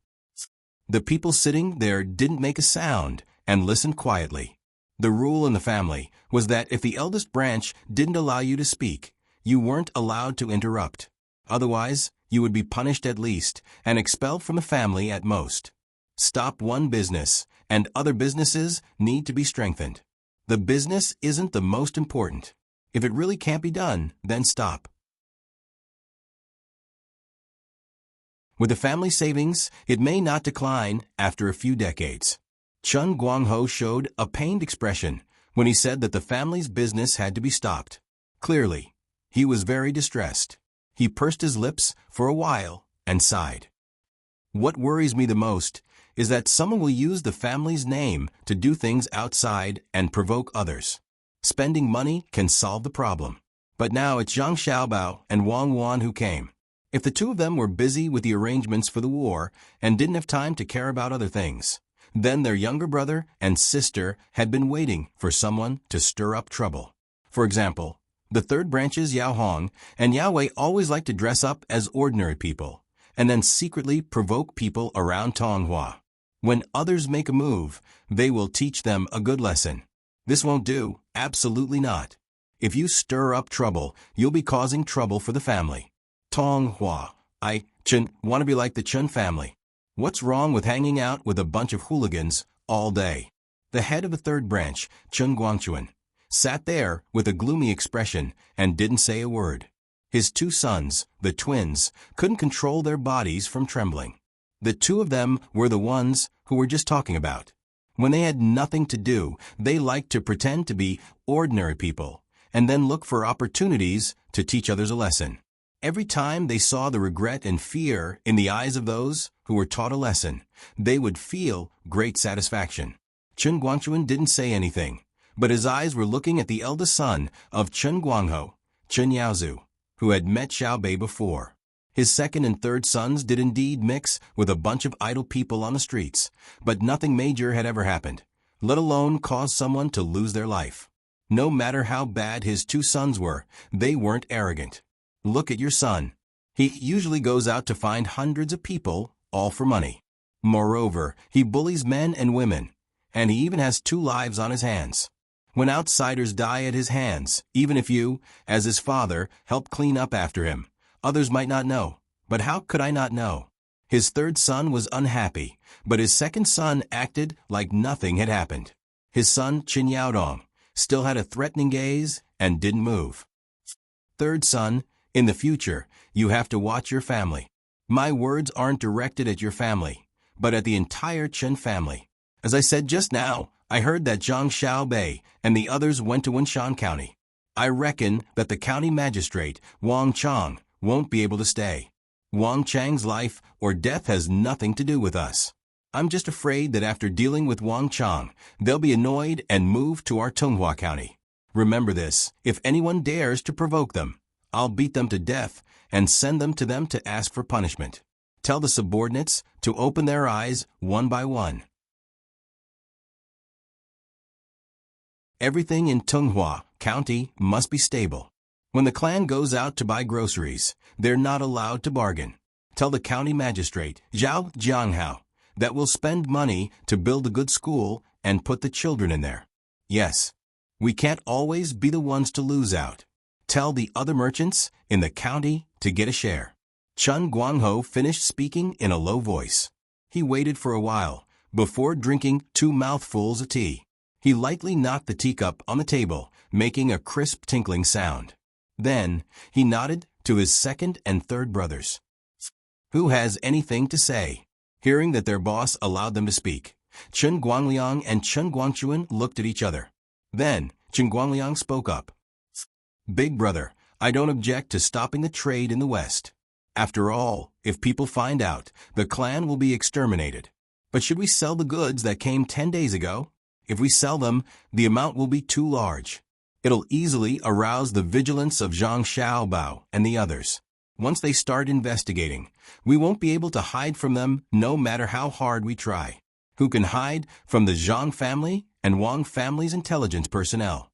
The people sitting there didn't make a sound and listened quietly. The rule in the family was that if the eldest branch didn't allow you to speak, you weren't allowed to interrupt. Otherwise, you would be punished at least and expelled from the family at most. Stop one business, and other businesses need to be strengthened. The business isn't the most important. If it really can't be done, then stop. With the family savings, it may not decline after a few decades. Chun Guangho showed a pained expression when he said that the family's business had to be stopped. Clearly, he was very distressed. He pursed his lips for a while and sighed. What worries me the most is that someone will use the family's name to do things outside and provoke others. Spending money can solve the problem. But now it's Zhang Xiaobao and Wang Wan who came. If the 2 of them were busy with the arrangements for the war and didn't have time to care about other things, then their younger brother and sister had been waiting for someone to stir up trouble. For example, the 3rd branches Yao Hong and Yao Wei always like to dress up as ordinary people and then secretly provoke people around Tonghua. When others make a move, they will teach them a good lesson. This won't do, absolutely not. If you stir up trouble, you'll be causing trouble for the family. Tonghua, Chun, want to be like the Chun family. What's wrong with hanging out with a bunch of hooligans all day? The head of the 3rd branch, Chun Guangchuan, sat there with a gloomy expression and didn't say a word. His 2 sons, the twins, couldn't control their bodies from trembling. The 2 of them were the ones who were just talking about. When they had nothing to do, they liked to pretend to be ordinary people and then look for opportunities to teach others a lesson. Every time they saw the regret and fear in the eyes of those who were taught a lesson, they would feel great satisfaction. Chun Guangchuan didn't say anything, but his eyes were looking at the eldest son of Chun Guangho, Chun Yaozu, who had met Xiao Bei before. His 2nd and 3rd sons did indeed mix with a bunch of idle people on the streets, but nothing major had ever happened, let alone cause someone to lose their life. No matter how bad his 2 sons were, they weren't arrogant. Look at your son. He usually goes out to find hundreds of people, all for money. Moreover, he bullies men and women, and he even has 2 lives on his hands. When outsiders die at his hands, even if you, as his father, help clean up after him, others might not know. But how could I not know? His 3rd son was unhappy, but his 2nd son acted like nothing had happened. His son, Qin Yaodong, still had a threatening gaze and didn't move. 3rd son, in the future, you have to watch your family. My words aren't directed at your family, but at the entire Chen family. As I said just now, I heard that Zhang Xiaobei and the others went to Wenshan County. I reckon that the county magistrate, Wang Chang, won't be able to stay. Wang Chang's life or death has nothing to do with us. I'm just afraid that after dealing with Wang Chang, they'll be annoyed and move to our Tonghua County. Remember this, if anyone dares to provoke them, I'll beat them to death and send them to ask for punishment. Tell the subordinates to open their eyes one by one. Everything in Tonghua County must be stable. When the clan goes out to buy groceries, they're not allowed to bargain. Tell the county magistrate, Zhao Jianghao, that we'll spend money to build a good school and put the children in there. Yes, we can't always be the ones to lose out. Tell the other merchants in the county to get a share. Chun Guangho finished speaking in a low voice. He waited for a while before drinking 2 mouthfuls of tea. He lightly knocked the teacup on the table, making a crisp tinkling sound. Then, he nodded to his 2nd and 3rd brothers. Who has anything to say? Hearing that their boss allowed them to speak, Chun Guangliang and Chun Guangchuan looked at each other. Then, Chun Guangliang spoke up. Big brother, I don't object to stopping the trade in the West. After all, if people find out, the clan will be exterminated. But should we sell the goods that came 10 days ago? If we sell them, the amount will be too large. It'll easily arouse the vigilance of Zhang Xiaobao and the others. Once they start investigating, we won't be able to hide from them no matter how hard we try. Who can hide from the Zhang family and Wang family's intelligence personnel?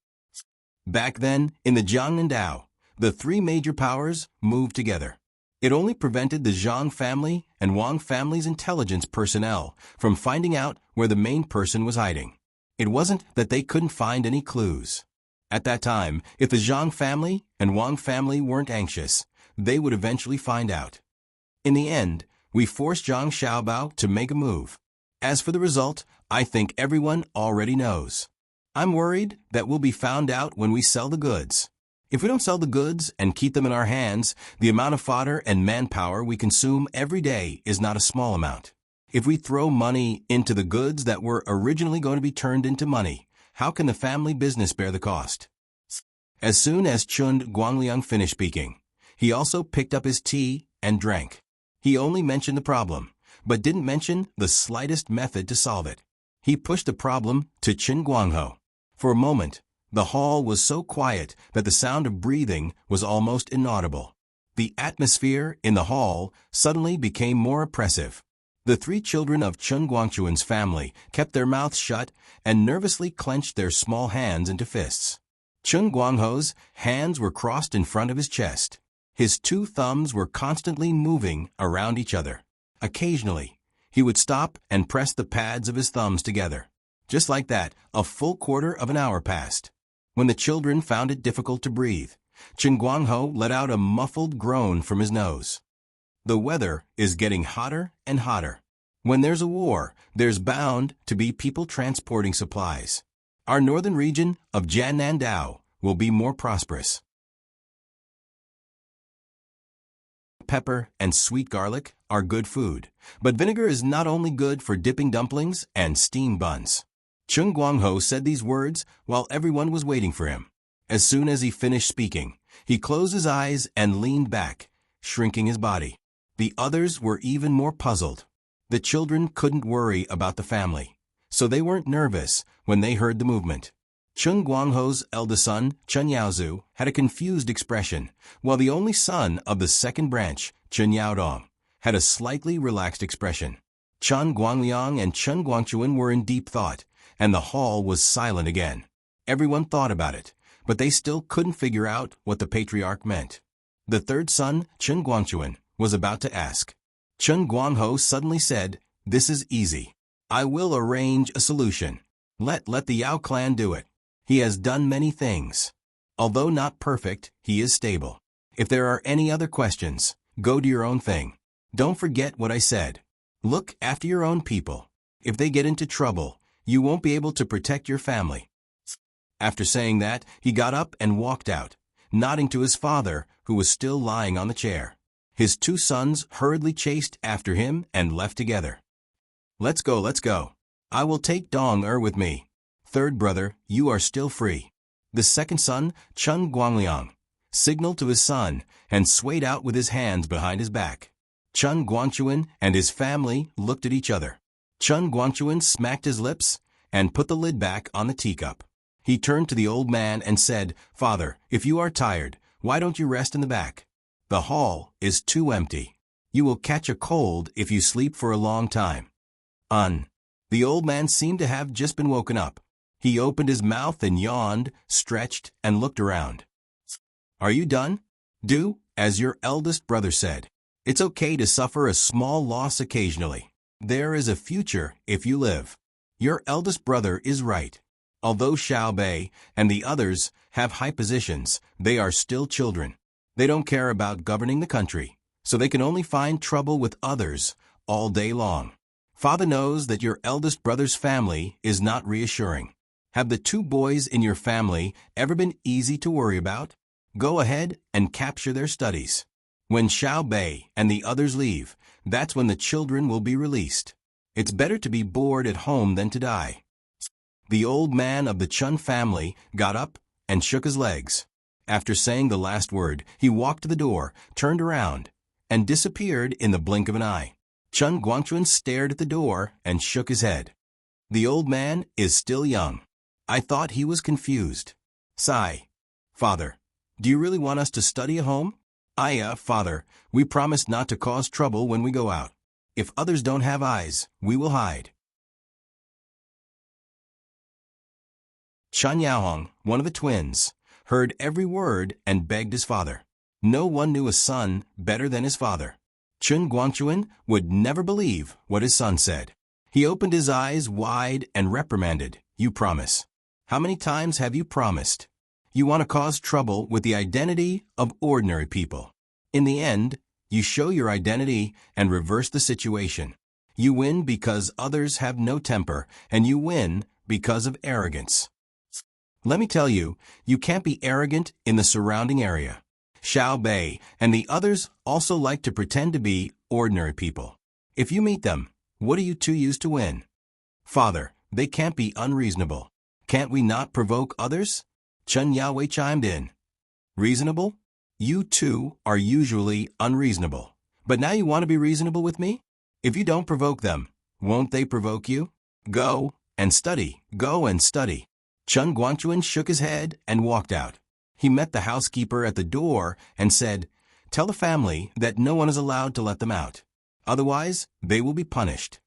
Back then, in the Jiang and Dao, the three major powers moved together. It only prevented the Zhang family and Wang family's intelligence personnel from finding out where the main person was hiding. It wasn't that they couldn't find any clues. At that time, if the Zhang family and Wang family weren't anxious, they would eventually find out. In the end, we forced Zhang Xiaobao to make a move. As for the result, I think everyone already knows. I'm worried that we'll be found out when we sell the goods. If we don't sell the goods and keep them in our hands, the amount of fodder and manpower we consume every day is not a small amount. If we throw money into the goods that were originally going to be turned into money, how can the family business bear the cost? As soon as Chun Guangliang finished speaking, he also picked up his tea and drank. He only mentioned the problem, but didn't mention the slightest method to solve it. He pushed the problem to Qin Guangho. For a moment, the hall was so quiet that the sound of breathing was almost inaudible. The atmosphere in the hall suddenly became more oppressive. The three children of Chun Guangchuan's family kept their mouths shut and nervously clenched their small hands into fists. Chun Guangho's hands were crossed in front of his chest. His two thumbs were constantly moving around each other. Occasionally, he would stop and press the pads of his thumbs together. Just like that, a full quarter of an hour passed. When the children found it difficult to breathe, Chun Guangho let out a muffled groan from his nose. The weather is getting hotter and hotter. When there's a war, there's bound to be people transporting supplies. Our northern region of Jiannandao will be more prosperous. Pepper and sweet garlic are good food, but vinegar is not only good for dipping dumplings and steamed buns. Chun Guangho said these words while everyone was waiting for him. As soon as he finished speaking, he closed his eyes and leaned back, shrinking his body. The others were even more puzzled. The children couldn't worry about the family, so they weren't nervous when they heard the movement. Chun Guangho's eldest son, Chun Yaozu, had a confused expression, while the only son of the second branch, Chun Yaodong, had a slightly relaxed expression. Chun Guangliang and Chun Guangchuan were in deep thought, and the hall was silent again. Everyone thought about it, but they still couldn't figure out what the patriarch meant. The third son, Chun Guangchuan, was about to ask. Chun Guangho suddenly said, "This is easy. I will arrange a solution. Let the Yao clan do it. He has done many things. Although not perfect, he is stable. If there are any other questions, go do your own thing. Don't forget what I said. Look after your own people. If they get into trouble, you won't be able to protect your family." After saying that, he got up and walked out, nodding to his father, who was still lying on the chair. His two sons hurriedly chased after him and left together. Let's go. I will take Dong with me. Third brother, you are still free." The second son, Chun Guangliang, signaled to his son and swayed out with his hands behind his back. Chun Guangchuan and his family looked at each other. Chun Guangchuan smacked his lips and put the lid back on the teacup. He turned to the old man and said, "Father, if you are tired, why don't you rest in the back? The hall is too empty. You will catch a cold if you sleep for a long time." The old man seemed to have just been woken up. He opened his mouth and yawned, stretched, and looked around. "Are you done? Do as your eldest brother said. It's okay to suffer a small loss occasionally. There is a future if you live. Your eldest brother is right. Although Xiao Bei and the others have high positions, they are still children. They don't care about governing the country, so they can only find trouble with others all day long. Father knows that your eldest brother's family is not reassuring. Have the two boys in your family ever been easy to worry about? Go ahead and capture their studies. When Xiao Bei and the others leave, that's when the children will be released. It's better to be bored at home than to die." The old man of the Chun family got up and shook his legs. After saying the last word, he walked to the door, turned around, and disappeared in the blink of an eye. Chun Guangchun stared at the door and shook his head. The old man is still young. I thought he was confused. Sigh. Father, do you really want us to study at home? Father, we promised not to cause trouble when we go out. If others don't have eyes, we will hide. Chun Yaohong, one of the twins, heard every word and begged his father. No one knew a son better than his father. Chun Guangchun would never believe what his son said. He opened his eyes wide and reprimanded, "You promise. How many times have you promised? You want to cause trouble with the identity of ordinary people. In the end, you show your identity and reverse the situation. You win because others have no temper, and you win because of arrogance. Let me tell you, you can't be arrogant in the surrounding area. Xiao Bei and the others also like to pretend to be ordinary people. If you meet them, what do you two use to win? Father, they can't be unreasonable. Can't we not provoke others? Chun Yaowei chimed in. Reasonable? You two are usually unreasonable. But now you want to be reasonable with me? If you don't provoke them, won't they provoke you? Go and study. Go and study. Chun Guangchun shook his head and walked out. He met the housekeeper at the door and said, "Tell the family that no one is allowed to let them out. Otherwise, they will be punished."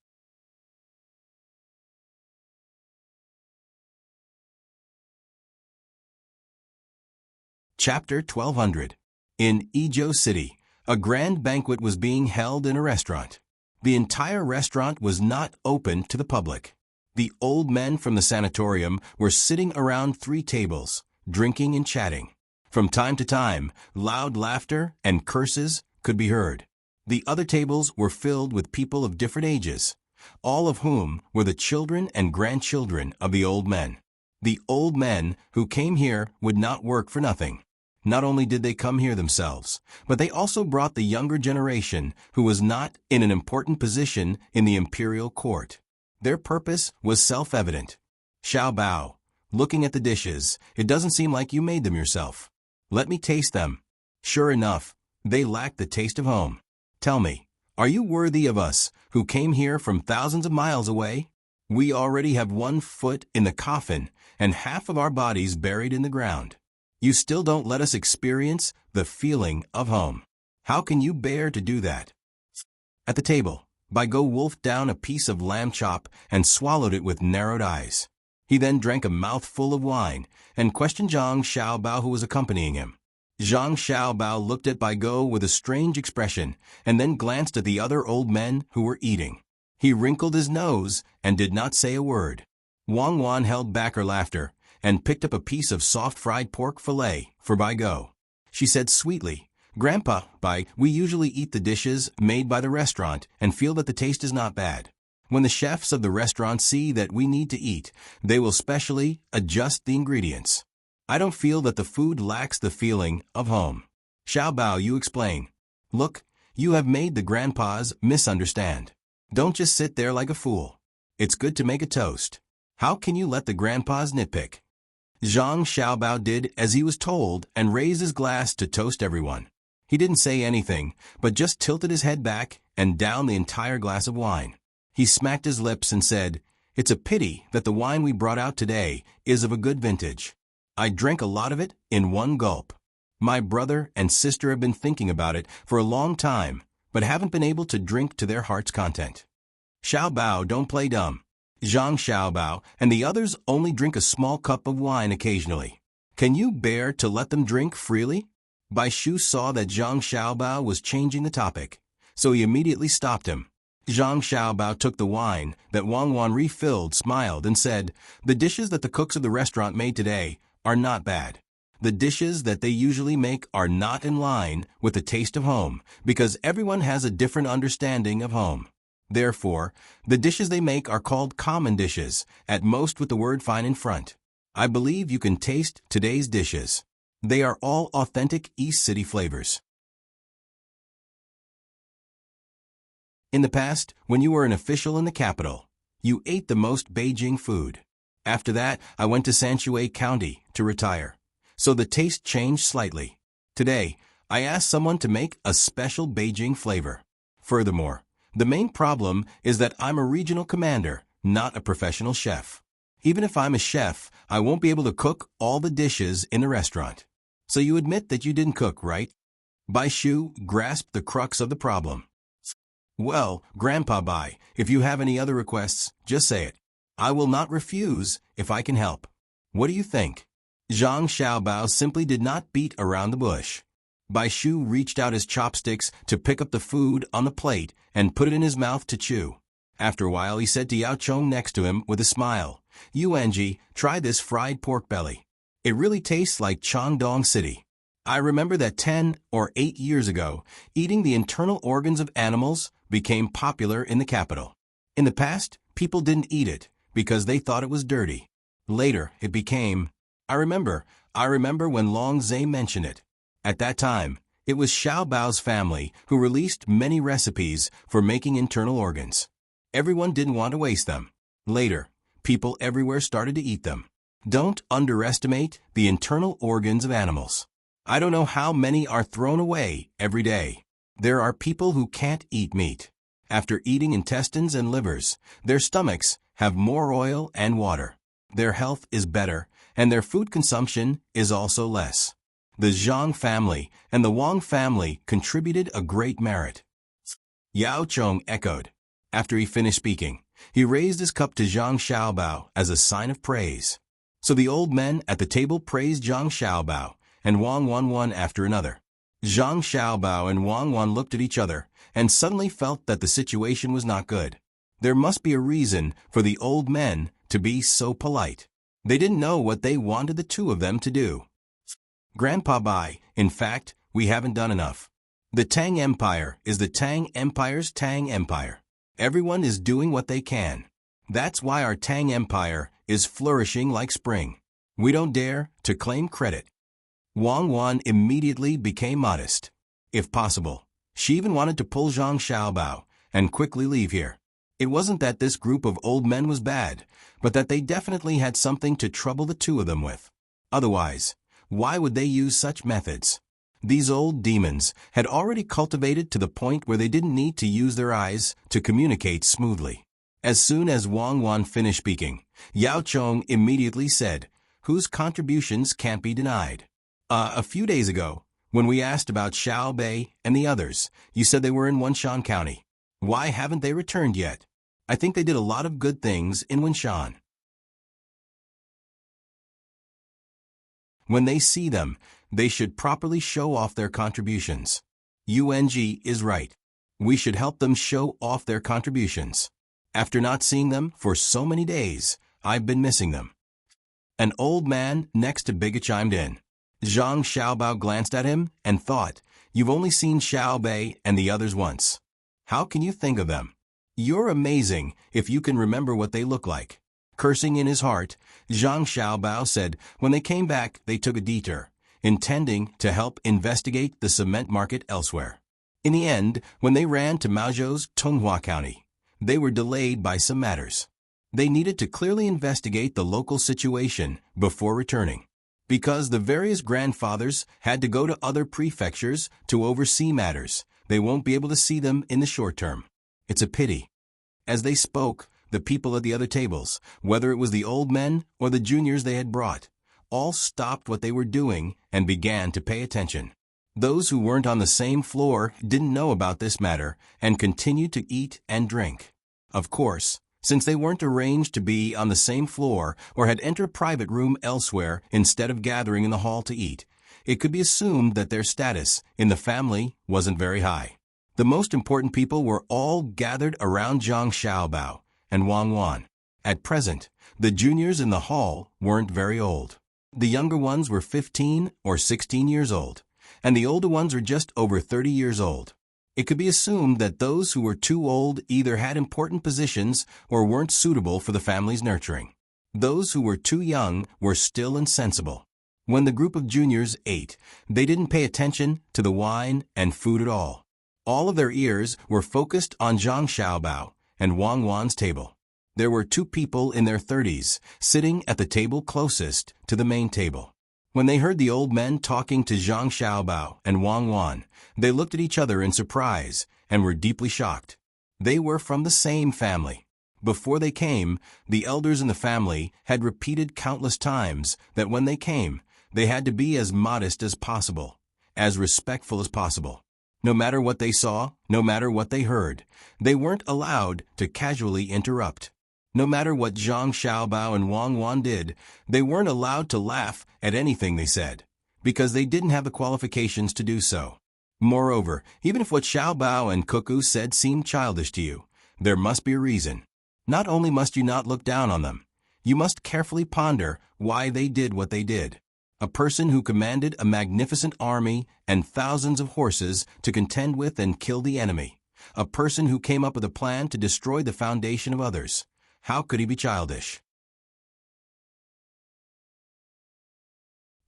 Chapter 1200. In Izhou City, a grand banquet was being held in a restaurant. The entire restaurant was not open to the public. The old men from the sanatorium were sitting around 3 tables, drinking and chatting. From time to time, loud laughter and curses could be heard. The other tables were filled with people of different ages, all of whom were the children and grandchildren of the old men. The old men who came here would not work for nothing. Not only did they come here themselves, but they also brought the younger generation who was not in an important position in the imperial court. Their purpose was self-evident. Xiao Bao, looking at the dishes, it doesn't seem like you made them yourself. Let me taste them. Sure enough, they lack the taste of home. Tell me, are you worthy of us, who came here from thousands of miles away? We already have 1 foot in the coffin and half of our bodies buried in the ground. You still don't let us experience the feeling of home. How can you bear to do that? At the table, Baigo wolfed down a piece of lamb chop and swallowed it with narrowed eyes. He then drank a mouthful of wine and questioned Zhang Xiaobao, who was accompanying him. Zhang Xiaobao looked at Baigo with a strange expression and then glanced at the other old men who were eating. He wrinkled his nose and did not say a word. Wang Wan held back her laughter and picked up a piece of soft fried pork fillet for Baigo. She said sweetly, "Grandpa, we usually eat the dishes made by the restaurant and feel that the taste is not bad. When the chefs of the restaurant see that we need to eat, they will specially adjust the ingredients. I don't feel that the food lacks the feeling of home." Xiao Bao, you explain. Look, you have made the grandpas misunderstand. Don't just sit there like a fool. It's good to make a toast. How can you let the grandpas nitpick? Zhang Xiaobao did as he was told and raised his glass to toast everyone. He didn't say anything, but just tilted his head back and downed the entire glass of wine. He smacked his lips and said, "It's a pity that the wine we brought out today is of a good vintage. I drank a lot of it in 1 gulp. My brother and sister have been thinking about it for a long time, but haven't been able to drink to their heart's content." Xiao Bao, don't play dumb. Zhang Xiaobao and the others only drink a small cup of wine occasionally. Can you bear to let them drink freely? Bai Shu saw that Zhang Xiaobao was changing the topic, so he immediately stopped him. Zhang Xiaobao took the wine that Wang Wan refilled, smiled, and said, "The dishes that the cooks of the restaurant made today are not bad. The dishes that they usually make are not in line with the taste of home, because everyone has a different understanding of home. Therefore, the dishes they make are called common dishes, at most with the word fine in front. I believe you can taste today's dishes. They are all authentic East City flavors." In the past, when you were an official in the capital, you ate the most Beijing food. After that, I went to Sanshui County to retire, so the taste changed slightly. Today, I asked someone to make a special Beijing flavor. Furthermore, The main problem is that I'm a regional commander, not a professional chef. Even if I'm a chef, I won't be able to cook all the dishes in the restaurant. So you admit that you didn't cook, right? Bai Shu grasped the crux of the problem. Well, Grandpa Bai, if you have any other requests, just say it. I will not refuse if I can help. What do you think? Zhang Xiaobao simply did not beat around the bush. Bai Shu reached out his chopsticks to pick up the food on the plate and put it in his mouth to chew. After a while, he said to Yao Chong next to him with a smile, "Yuanji, try this fried pork belly. It really tastes like Changdong City." I remember that 10 or 8 years ago, eating the internal organs of animals became popular in the capital. In the past, people didn't eat it because they thought it was dirty. Later, it became... I remember when Long Zhe mentioned it. At that time, it was Xiao Bao's family who released many recipes for making internal organs. Everyone didn't want to waste them. Later, people everywhere started to eat them. Don't underestimate the internal organs of animals. I don't know how many are thrown away every day. There are people who can't eat meat. After eating intestines and livers, their stomachs have more oil and water. Their health is better, and their food consumption is also less. The Zhang family and the Wang family contributed a great merit. Yao Chong echoed. After he finished speaking, he raised his cup to Zhang Xiaobao as a sign of praise. So the old men at the table praised Zhang Xiaobao and Wang Wan one after another. Zhang Xiaobao and Wang Wan looked at each other and suddenly felt that the situation was not good. There must be a reason for the old men to be so polite. They didn't know what they wanted the two of them to do. Grandpa Bai, in fact, we haven't done enough. The Tang Empire is the Tang Empire's Tang Empire. Everyone is doing what they can. That's why our Tang Empire is flourishing like spring. We don't dare to claim credit. Wang Wan immediately became modest. If possible, she even wanted to pull Zhang Xiaobao and quickly leave here. It wasn't that this group of old men was bad, but that they definitely had something to trouble the two of them with. Otherwise, why would they use such methods? These old demons had already cultivated to the point where they didn't need to use their eyes to communicate smoothly. As soon as Wang Wan finished speaking, Yao Chong immediately said, "Whose contributions can't be denied." A few days ago, when we asked about Xiao Bei and the others, you said they were in Wenshan County. Why haven't they returned yet? I think they did a lot of good things in Wenshan. When they see them, they should properly show off their contributions. UNG is right. We should help them show off their contributions. After not seeing them for so many days, I've been missing them. An old man next to Biga chimed in. Zhang Xiaobao glanced at him and thought, "You've only seen Xiao Bei and the others once. How can you think of them? You're amazing if you can remember what they look like." Cursing in his heart, Zhang Xiaobao said when they came back they took a detour, intending to help investigate the cement market elsewhere. In the end, when they ran to Maozhou's Tonghua County, they were delayed by some matters. They needed to clearly investigate the local situation before returning. Because the various grandfathers had to go to other prefectures to oversee matters, they won't be able to see them in the short term. It's a pity. As they spoke, the people at the other tables, whether it was the old men or the juniors they had brought, all stopped what they were doing and began to pay attention. Those who weren't on the same floor didn't know about this matter and continued to eat and drink. Of course, since they weren't arranged to be on the same floor or had entered a private room elsewhere instead of gathering in the hall to eat, it could be assumed that their status in the family wasn't very high. The most important people were all gathered around Zhang Xiaobao and Wang Wan. At present, the juniors in the hall weren't very old. The younger ones were 15 or 16 years old, and the older ones were just over 30 years old. It could be assumed that those who were too old either had important positions or weren't suitable for the family's nurturing. Those who were too young were still insensible. When the group of juniors ate, they didn't pay attention to the wine and food at all. All of their ears were focused on Zhang Xiaobao and Wang Wan's table. There were two people in their 30s sitting at the table closest to the main table. When they heard the old men talking to Zhang Xiaobao and Wang Wan, they looked at each other in surprise and were deeply shocked. They were from the same family. Before they came, the elders in the family had repeated countless times that when they came, they had to be as modest as possible, as respectful as possible. No matter what they saw, no matter what they heard, they weren't allowed to casually interrupt. No matter what Zhang Xiaobao and Wang Wan did, they weren't allowed to laugh at anything they said, because they didn't have the qualifications to do so. Moreover, even if what Xiaobao and Cuckoo said seemed childish to you, there must be a reason. Not only must you not look down on them, you must carefully ponder why they did what they did. A person who commanded a magnificent army and thousands of horses to contend with and kill the enemy. A person who came up with a plan to destroy the foundation of others. How could he be childish?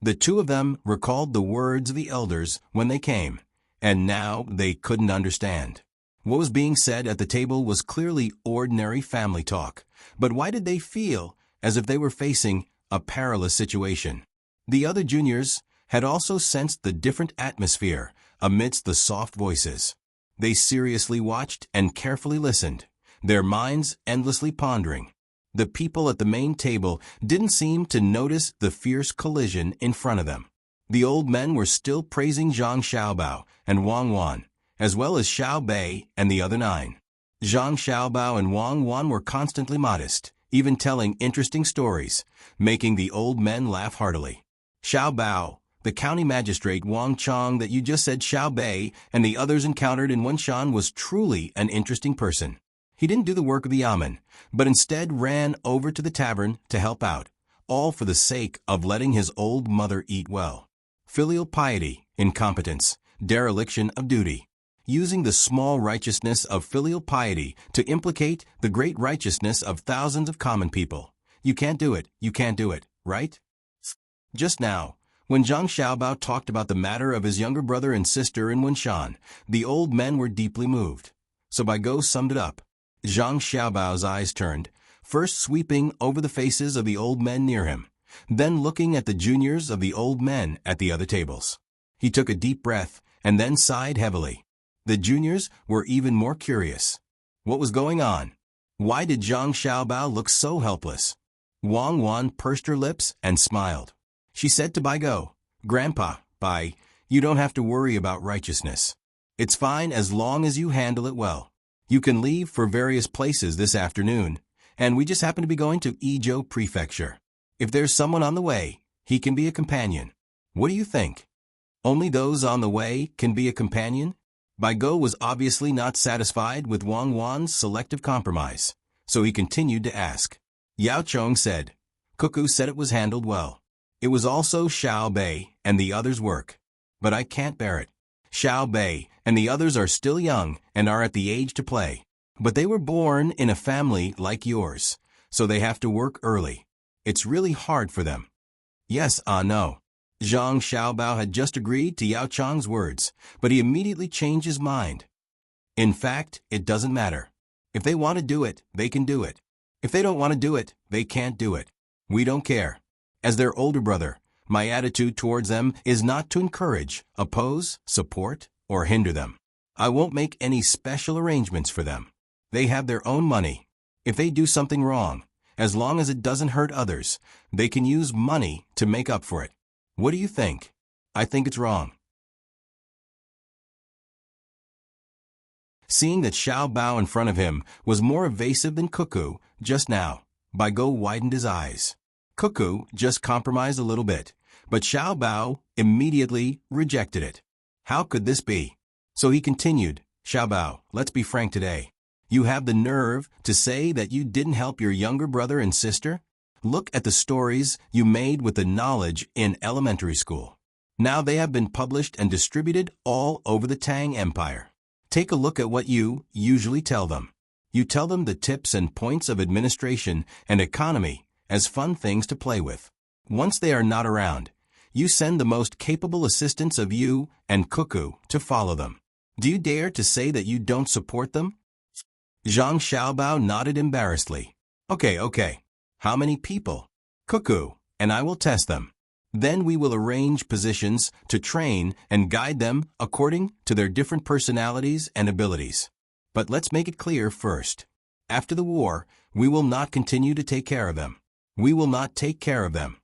The two of them recalled the words of the elders when they came, and now they couldn't understand. What was being said at the table was clearly ordinary family talk, but why did they feel as if they were facing a perilous situation? The other juniors had also sensed the different atmosphere amidst the soft voices. They seriously watched and carefully listened, their minds endlessly pondering. The people at the main table didn't seem to notice the fierce collision in front of them. The old men were still praising Zhang Xiaobao and Wang Wan, as well as Xiao Bei and the other 9. Zhang Xiaobao and Wang Wan were constantly modest, even telling interesting stories, making the old men laugh heartily. Xiao Bao, the county magistrate Wang Chong that you just said Xiao Bei and the others encountered in Wenshan was truly an interesting person. He didn't do the work of the yamen, but instead ran over to the tavern to help out, all for the sake of letting his old mother eat well. Filial piety, incompetence, dereliction of duty. Using the small righteousness of filial piety to implicate the great righteousness of thousands of common people. You can't do it, right? Just now, when Zhang Xiaobao talked about the matter of his younger brother and sister in Wenshan, the old men were deeply moved. So Baigo summed it up. Zhang Xiaobao's eyes turned, first sweeping over the faces of the old men near him, then looking at the juniors of the old men at the other tables. He took a deep breath and then sighed heavily. The juniors were even more curious. What was going on? Why did Zhang Xiaobao look so helpless? Wang Wan pursed her lips and smiled. She said to Baigo, "Grandpa, you don't have to worry about righteousness. It's fine as long as you handle it well. You can leave for various places this afternoon, and we just happen to be going to Izhou Prefecture. If there's someone on the way, he can be a companion. What do you think? Only those on the way can be a companion?" Baigo was obviously not satisfied with Wang Wan's selective compromise, so he continued to ask. Yao Chong said, "Cuckoo said it was handled well. It was also Xiao Bei and the others' work. But I can't bear it. Xiao Bei and the others are still young and are at the age to play. But they were born in a family like yours, so they have to work early. It's really hard for them." Yes, no. Zhang Xiaobao had just agreed to Yao Chong's words, but he immediately changed his mind. In fact, it doesn't matter. If they want to do it, they can do it. If they don't want to do it, they can't do it. We don't care. As their older brother, my attitude towards them is not to encourage, oppose, support, or hinder them. I won't make any special arrangements for them. They have their own money. If they do something wrong, as long as it doesn't hurt others, they can use money to make up for it. What do you think? I think it's wrong. Seeing that Xiao Bao in front of him was more evasive than Cuckoo just now, Baigo widened his eyes. Cuckoo just compromised a little bit, but Xiao Bao immediately rejected it. How could this be? So he continued, "Xiao Bao, let's be frank today. You have the nerve to say that you didn't help your younger brother and sister? Look at the stories you made with the knowledge in elementary school. Now they have been published and distributed all over the Tang Empire. Take a look at what you usually tell them. You tell them the tips and points of administration and economy as fun things to play with. Once they are not around, you send the most capable assistants of you and Cuckoo to follow them. Do you dare to say that you don't support them?" Zhang Xiaobao nodded embarrassedly. Okay. How many people? Cuckoo, and I will test them. Then we will arrange positions to train and guide them according to their different personalities and abilities. But let's make it clear first. After the war, we will not continue to take care of them. We will not take care of them.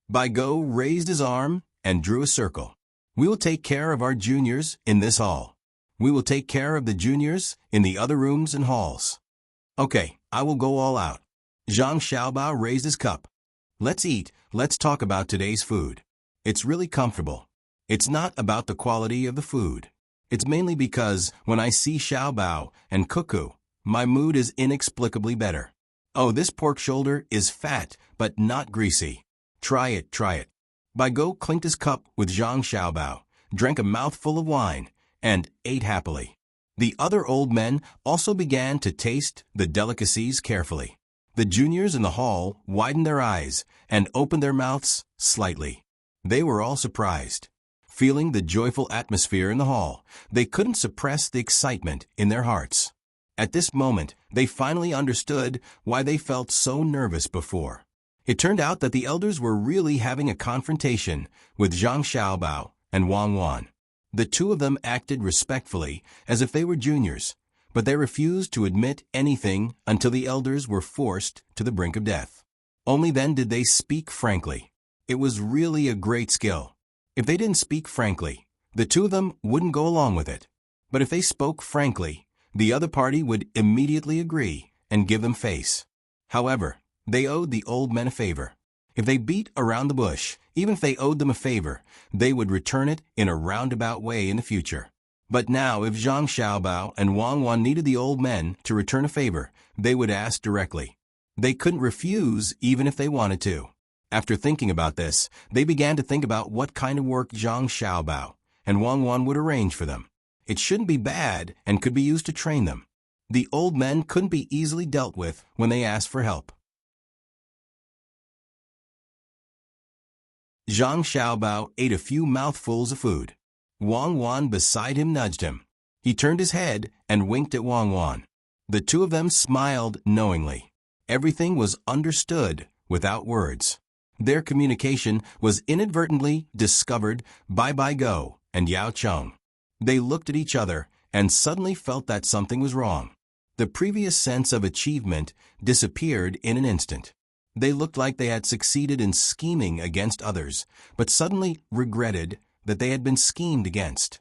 Bai Go raised his arm and drew a circle. We will take care of our juniors in this hall. We will take care of the juniors in the other rooms and halls. Okay, I will go all out. Zhang Xiaobao raised his cup. Let's eat, let's talk about today's food. It's really comfortable. It's not about the quality of the food. It's mainly because when I see Xiaobao and Cuckoo, my mood is inexplicably better. Oh, this pork shoulder is fat, but not greasy. Try it, try it. Bai Go clinked his cup with Zhang Xiaobao, drank a mouthful of wine, and ate happily. The other old men also began to taste the delicacies carefully. The juniors in the hall widened their eyes and opened their mouths slightly. They were all surprised. Feeling the joyful atmosphere in the hall, they couldn't suppress the excitement in their hearts. At this moment, they finally understood why they felt so nervous before. It turned out that the elders were really having a confrontation with Zhang Xiaobao and Wang Wan. The two of them acted respectfully as if they were juniors, but they refused to admit anything until the elders were forced to the brink of death. Only then did they speak frankly. It was really a great skill. If they didn't speak frankly, the two of them wouldn't go along with it. But if they spoke frankly, the other party would immediately agree and give them face. However, they owed the old men a favor. If they beat around the bush, even if they owed them a favor, they would return it in a roundabout way in the future. But now, if Zhang Xiaobao and Wang Wan needed the old men to return a favor, they would ask directly. They couldn't refuse even if they wanted to. After thinking about this, they began to think about what kind of work Zhang Xiaobao and Wang Wan would arrange for them. It shouldn't be bad and could be used to train them. The old men couldn't be easily dealt with when they asked for help. Zhang Xiaobao ate a few mouthfuls of food. Wang Wan beside him nudged him. He turned his head and winked at Wang Wan. The two of them smiled knowingly. Everything was understood without words. Their communication was inadvertently discovered by Bai Go and Yao Cheng. They looked at each other and suddenly felt that something was wrong. The previous sense of achievement disappeared in an instant. They looked like they had succeeded in scheming against others, but suddenly regretted that they had been schemed against.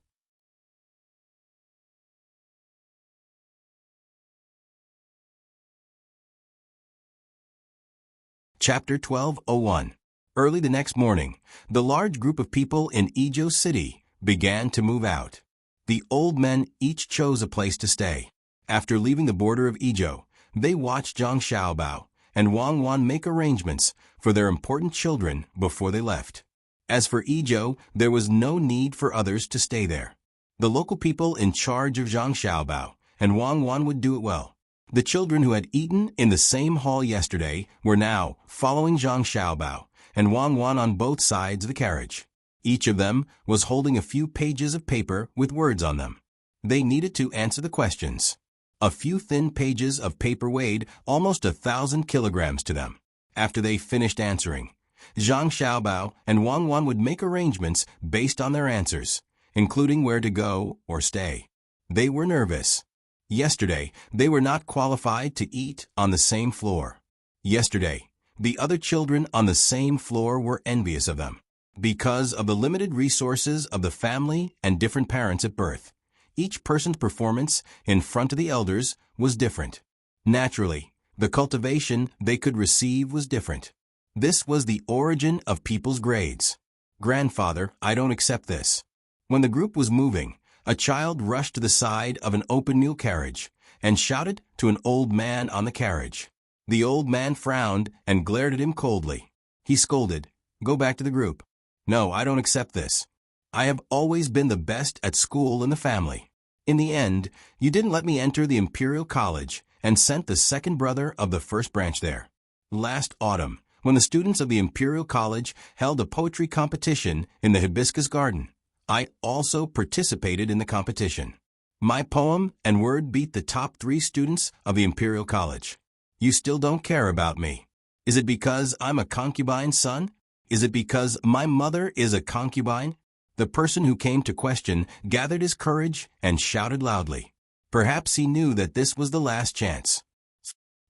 Chapter 12:01. Early the next morning, the large group of people in Izhou City began to move out. The old men each chose a place to stay. After leaving the border of Izhou, they watched Zhang Xiaobao and Wang Wan make arrangements for their important children before they left. As for Izhou, there was no need for others to stay there. The local people in charge of Zhang Xiaobao and Wang Wan would do it well. The children who had eaten in the same hall yesterday were now following Zhang Xiaobao and Wang Wan on both sides of the carriage. Each of them was holding a few pages of paper with words on them. They needed to answer the questions. A few thin pages of paper weighed almost 1,000 kilograms to them. After they finished answering, Zhang Xiaobao and Wang Wan would make arrangements based on their answers, including where to go or stay. They were nervous. Yesterday, they were not qualified to eat on the same floor. Yesterday, the other children on the same floor were envious of them. Because of the limited resources of the family and different parents at birth, each person's performance in front of the elders was different. Naturally, the cultivation they could receive was different. This was the origin of people's grades. Grandfather, I don't accept this. When the group was moving, a child rushed to the side of an open mule carriage and shouted to an old man on the carriage. The old man frowned and glared at him coldly. He scolded, "Go back to the group." "No, I don't accept this. I have always been the best at school in the family. In the end, you didn't let me enter the Imperial College and sent the second brother of the first branch there. Last autumn, when the students of the Imperial College held a poetry competition in the Hibiscus Garden, I also participated in the competition. My poem and word beat the top 3 students of the Imperial College. You still don't care about me. Is it because I'm a concubine's son? Is it because my mother is a concubine?" The person who came to question gathered his courage and shouted loudly, Perhaps he knew that this was the last chance.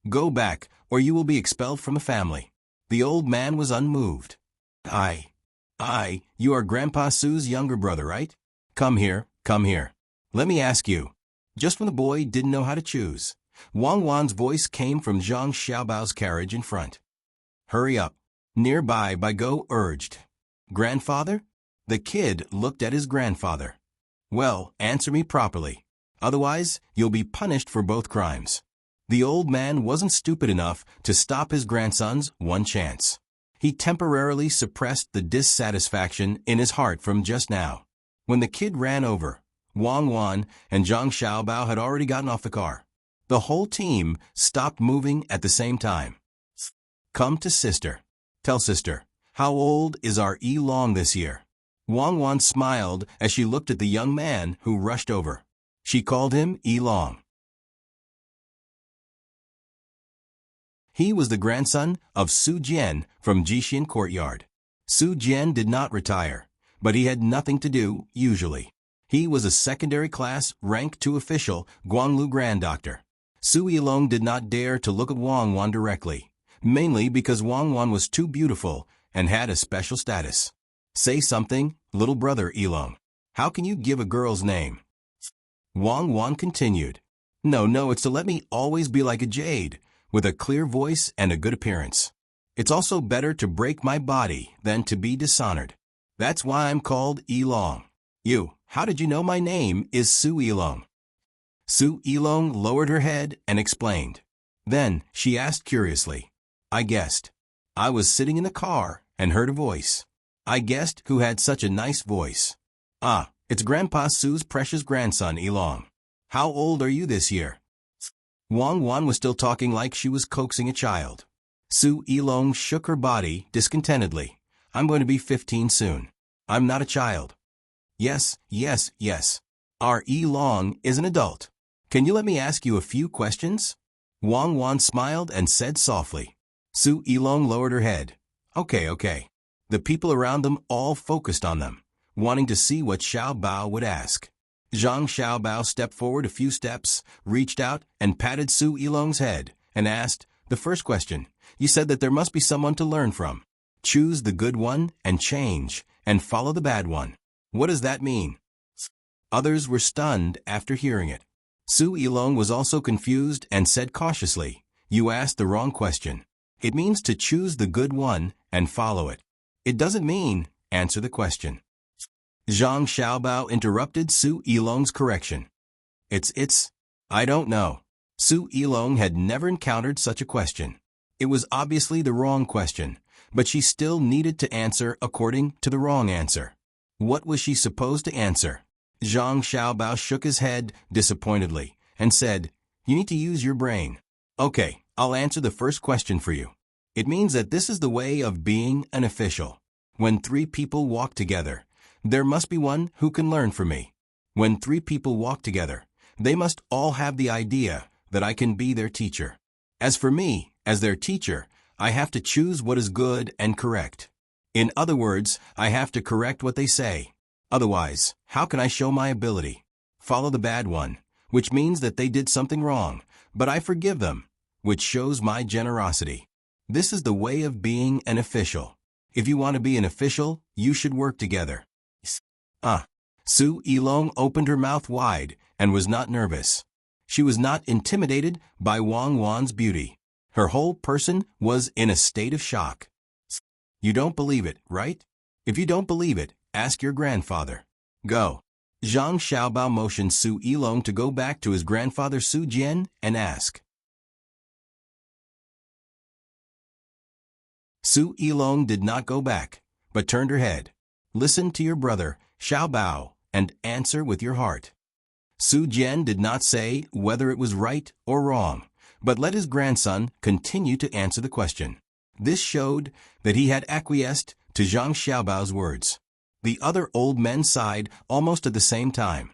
Go back, or you will be expelled from the family. The old man was unmoved. You are Grandpa Sue's younger brother, right? Come here, come here. Let me ask you. Just when the boy didn't know how to choose, Wang Wan's voice came from Zhang Xiaobao's carriage in front. Hurry up. Nearby, Baigo urged. Grandfather? The kid looked at his grandfather. Well, answer me properly. Otherwise, you'll be punished for both crimes. The old man wasn't stupid enough to stop his grandson's one chance. He temporarily suppressed the dissatisfaction in his heart from just now. When the kid ran over, Wang Wan and Zhang Xiaobao had already gotten off the car. The whole team stopped moving at the same time. Come to sister. Tell sister, how old is our Long this year? Wang Wan smiled as she looked at the young man who rushed over. She called him Long. He was the grandson of Su Jian from Jixin Courtyard. Su Jian did not retire, but he had nothing to do, usually. He was a secondary class rank 2 official, Guanglu Grand Doctor. Su Yilong did not dare to look at Wang Wan directly, mainly because Wang Wan was too beautiful and had a special status. Say something, little brother Yilong. How can you give a girl's name? Wang Wan continued. No, it's to let me always be like a jade, with a clear voice and a good appearance. It's also better to break my body than to be dishonored. That's why I'm called Long. How did you know my name is Su Yilong? Su Yilong lowered her head and explained. Then she asked curiously. I guessed. I was sitting in the car and heard a voice. I guessed who had such a nice voice. It's Grandpa Su's precious grandson, Long. How old are you this year? Wang Wan was still talking like she was coaxing a child. Su Yilong shook her body discontentedly. I'm going to be 15 soon. I'm not a child. Yes. Our Long is an adult. Can you let me ask you a few questions? Wang Wan smiled and said softly. Su Yilong lowered her head. Okay. The people around them all focused on them, wanting to see what Xiao Bao would ask. Zhang Xiaobao stepped forward a few steps, reached out, and patted Su Yilong's head, and asked, the first question, you said that there must be someone to learn from. Choose the good one and change, and follow the bad one. What does that mean? Others were stunned after hearing it. Su Yilong was also confused and said cautiously, you asked the wrong question. It means to choose the good one and follow it. It doesn't mean, answer the question. Zhang Xiaobao interrupted Su Yilong's correction. I don't know. Su Yilong had never encountered such a question. It was obviously the wrong question, but she still needed to answer according to the wrong answer. What was she supposed to answer? Zhang Xiaobao shook his head disappointedly and said, you need to use your brain. Okay, I'll answer the first question for you. It means that this is the way of being an official. When 3 people walk together, there must be one who can learn from me. When 3 people walk together, they must all have the idea that I can be their teacher. As for me, as their teacher, I have to choose what is good and correct. In other words, I have to correct what they say. Otherwise, how can I show my ability? Follow the bad one, which means that they did something wrong, but I forgive them, which shows my generosity. This is the way of being an official. If you want to be an official, you should work together. Su Yilong opened her mouth wide and was not nervous. She was not intimidated by Wang Wan's beauty. Her whole person was in a state of shock. You don't believe it, right? If you don't believe it, ask your grandfather. Go. Zhang Xiaobao motioned Su Yilong to go back to his grandfather Su Jian and ask. Su Yilong did not go back, but turned her head. Listen to your brother, Xiao Bao, and answer with your heart. Su Jian did not say whether it was right or wrong, but let his grandson continue to answer the question. This showed that he had acquiesced to Zhang Xiaobao's words. The other old men sighed almost at the same time.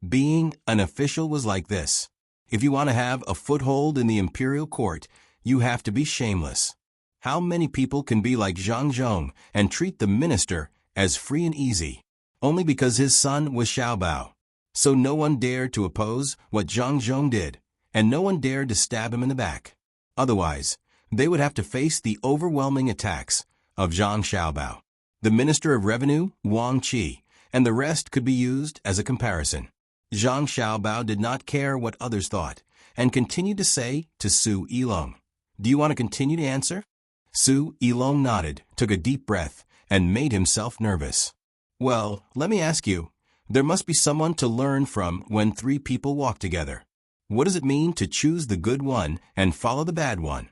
Being an official was like this. If you want to have a foothold in the imperial court, you have to be shameless. How many people can be like Zhang Zhong and treat the minister as free and easy, only because his son was Xiao Bao? So no one dared to oppose what Zhang Zhong did, and no one dared to stab him in the back. Otherwise, they would have to face the overwhelming attacks of Zhang Xiaobao, the Minister of Revenue, Wang Qi, and the rest could be used as a comparison. Zhang Xiaobao did not care what others thought, and continued to say to Su Yilong, "Do you want to continue to answer?" Su Yilong nodded, took a deep breath, and made himself nervous. "Well, let me ask you, there must be someone to learn from when three people walk together. What does it mean to choose the good one and follow the bad one?"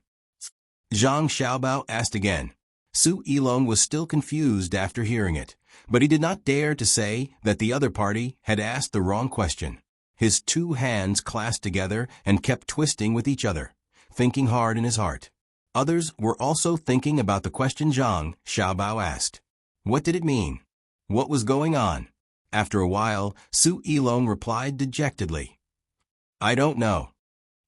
Zhang Xiaobao asked again. Su Yilong was still confused after hearing it, but he did not dare to say that the other party had asked the wrong question. His two hands clasped together and kept twisting with each other, thinking hard in his heart. Others were also thinking about the question Zhang Xiaobao asked. What did it mean? What was going on? After a while, Su Yilong replied dejectedly, "I don't know.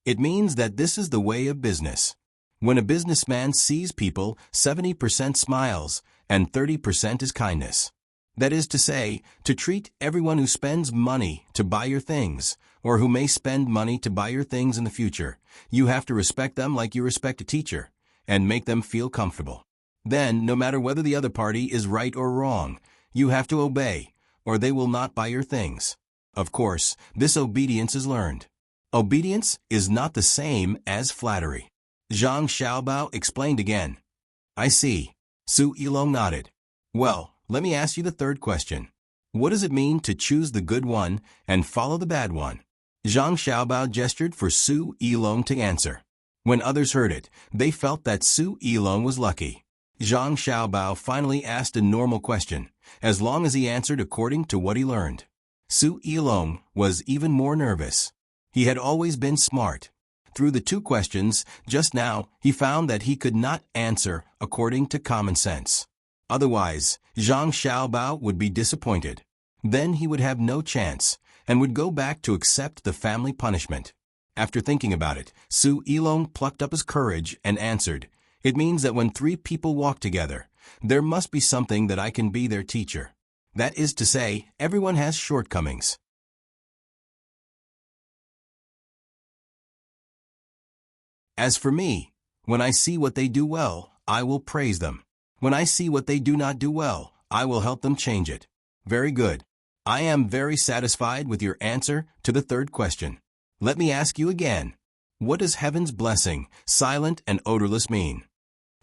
It means that this is the way of business. When a businessman sees people, 70% smiles and 30% is kindness. That is to say, to treat everyone who spends money to buy your things, or who may spend money to buy your things in the future, you have to respect them like you respect a teacher, and make them feel comfortable. Then, no matter whether the other party is right or wrong, you have to obey, or they will not buy your things. Of course, this obedience is learned. Obedience is not the same as flattery." Zhang Xiaobao explained again. "I see." Su Yilong nodded. "Well, let me ask you the third question. What does it mean to choose the good one and follow the bad one?" Zhang Xiaobao gestured for Su Yilong to answer. When others heard it, they felt that Su Yilong was lucky. Zhang Xiaobao finally asked a normal question, as long as he answered according to what he learned. Su Yilong was even more nervous. He had always been smart. Through the two questions, just now, he found that he could not answer according to common sense. Otherwise, Zhang Xiaobao would be disappointed. Then he would have no chance, and would go back to accept the family punishment. After thinking about it, Su Yilong plucked up his courage and answered, "It means that when three people walk together, there must be something that I can be their teacher. That is to say, everyone has shortcomings. As for me, when I see what they do well, I will praise them. When I see what they do not do well, I will help them change it." Very good. I am very satisfied with your answer to the third question. Let me ask you again. What does heaven's blessing, silent and odorless, mean?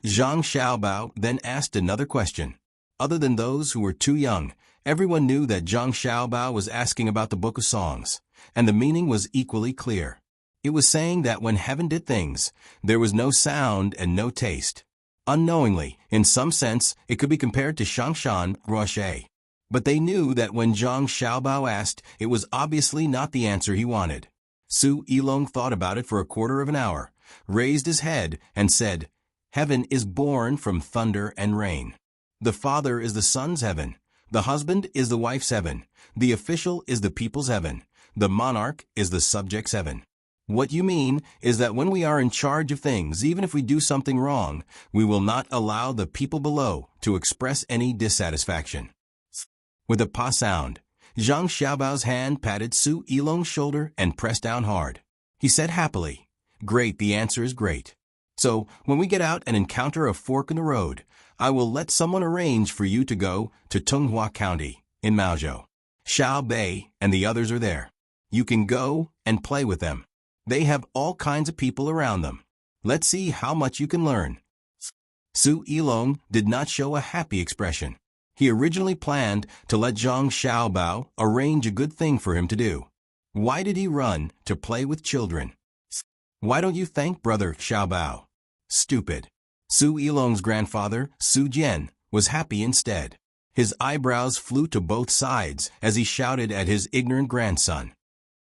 Zhang Xiaobao then asked another question. Other than those who were too young, everyone knew that Zhang Xiaobao was asking about the Book of Songs, and the meaning was equally clear. It was saying that when heaven did things, there was no sound and no taste. Unknowingly, in some sense, it could be compared to Shangshan Roche. But they knew that when Zhang Xiaobao asked, it was obviously not the answer he wanted. Su Yilong thought about it for a quarter of an hour, raised his head, and said, "Heaven is born from thunder and rain. The father is the son's heaven. The husband is the wife's heaven. The official is the people's heaven. The monarch is the subject's heaven." What you mean is that when we are in charge of things, even if we do something wrong, we will not allow the people below to express any dissatisfaction. With a pa sound, Zhang Xiaobao's hand patted Su Yilong's shoulder and pressed down hard. He said happily, "Great, the answer is great. So, when we get out and encounter a fork in the road, I will let someone arrange for you to go to Tunghua County, in Maozhou. Xiao Bei and the others are there. You can go and play with them. They have all kinds of people around them. Let's see how much you can learn." Su Yilong did not show a happy expression. He originally planned to let Zhang Xiaobao arrange a good thing for him to do. Why did he run to play with children? Why don't you thank brother Xiaobao? Stupid. Su Yilong's grandfather, Su Jian, was happy instead. His eyebrows flew to both sides as he shouted at his ignorant grandson.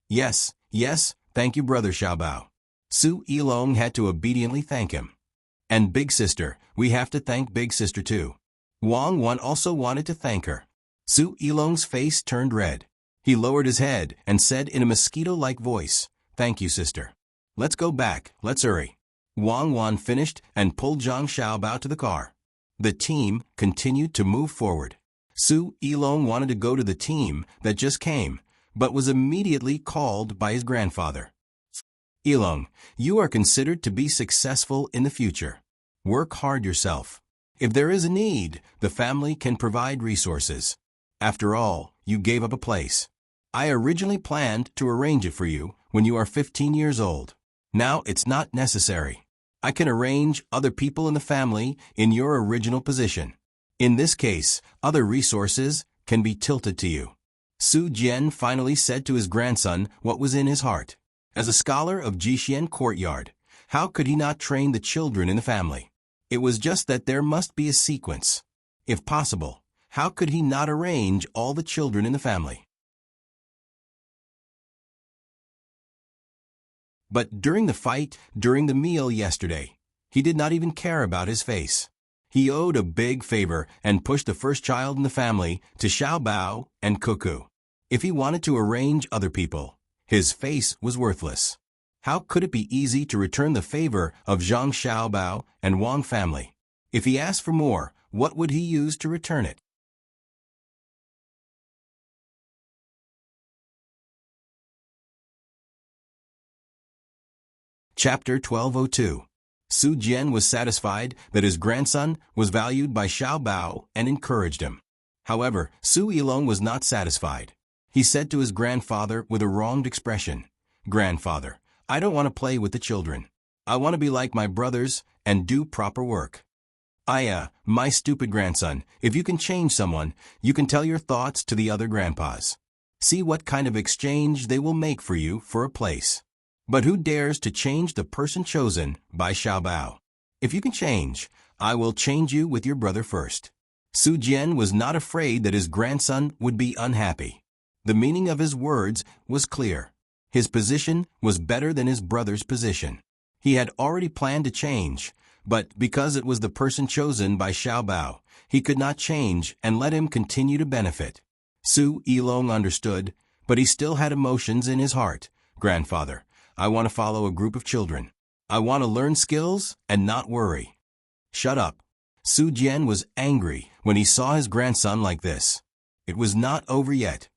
Yes, yes, thank you, brother Xiaobao. Su Yilong had to obediently thank him. And big sister, we have to thank big sister too. Wang Wan also wanted to thank her. Su Yilong's face turned red. He lowered his head and said in a mosquito-like voice, "Thank you, sister. Let's go back, let's hurry." Wang Wan finished and pulled Zhang Xiaobao to the car. The team continued to move forward. Su Yilong wanted to go to the team that just came, but was immediately called by his grandfather. Ilong, you are considered to be successful in the future. Work hard yourself. If there is a need, the family can provide resources. After all, you gave up a place. I originally planned to arrange it for you when you are 15 years old. Now it's not necessary. I can arrange other people in the family in your original position. In this case, other resources can be tilted to you. Su Jian finally said to his grandson what was in his heart. As a scholar of Jixian courtyard, how could he not train the children in the family? It was just that there must be a sequence. If possible, how could he not arrange all the children in the family? But during the fight, during the meal yesterday, he did not even care about his face. He owed a big favor and pushed the first child in the family to Xiaobao and Cuckoo. If he wanted to arrange other people, his face was worthless. How could it be easy to return the favor of Zhang Xiaobao and Wang family? If he asked for more, what would he use to return it? Chapter 1202. Su Jian was satisfied that his grandson was valued by Xiaobao and encouraged him. However, Su Yilong was not satisfied. He said to his grandfather with a wronged expression, "Grandfather, I don't want to play with the children. I want to be like my brothers and do proper work." My stupid grandson, if you can change someone, you can tell your thoughts to the other grandpas. See what kind of exchange they will make for you for a place. But who dares to change the person chosen by Xiaobao? If you can change, I will change you with your brother first. Su Jian was not afraid that his grandson would be unhappy. The meaning of his words was clear. His position was better than his brother's position. He had already planned to change, but because it was the person chosen by Xiaobao, he could not change and let him continue to benefit. Su Yilong understood, but he still had emotions in his heart. "Grandfather, I want to follow a group of children. I want to learn skills and not worry." "Shut up." Su Jian was angry when he saw his grandson like this. It was not over yet.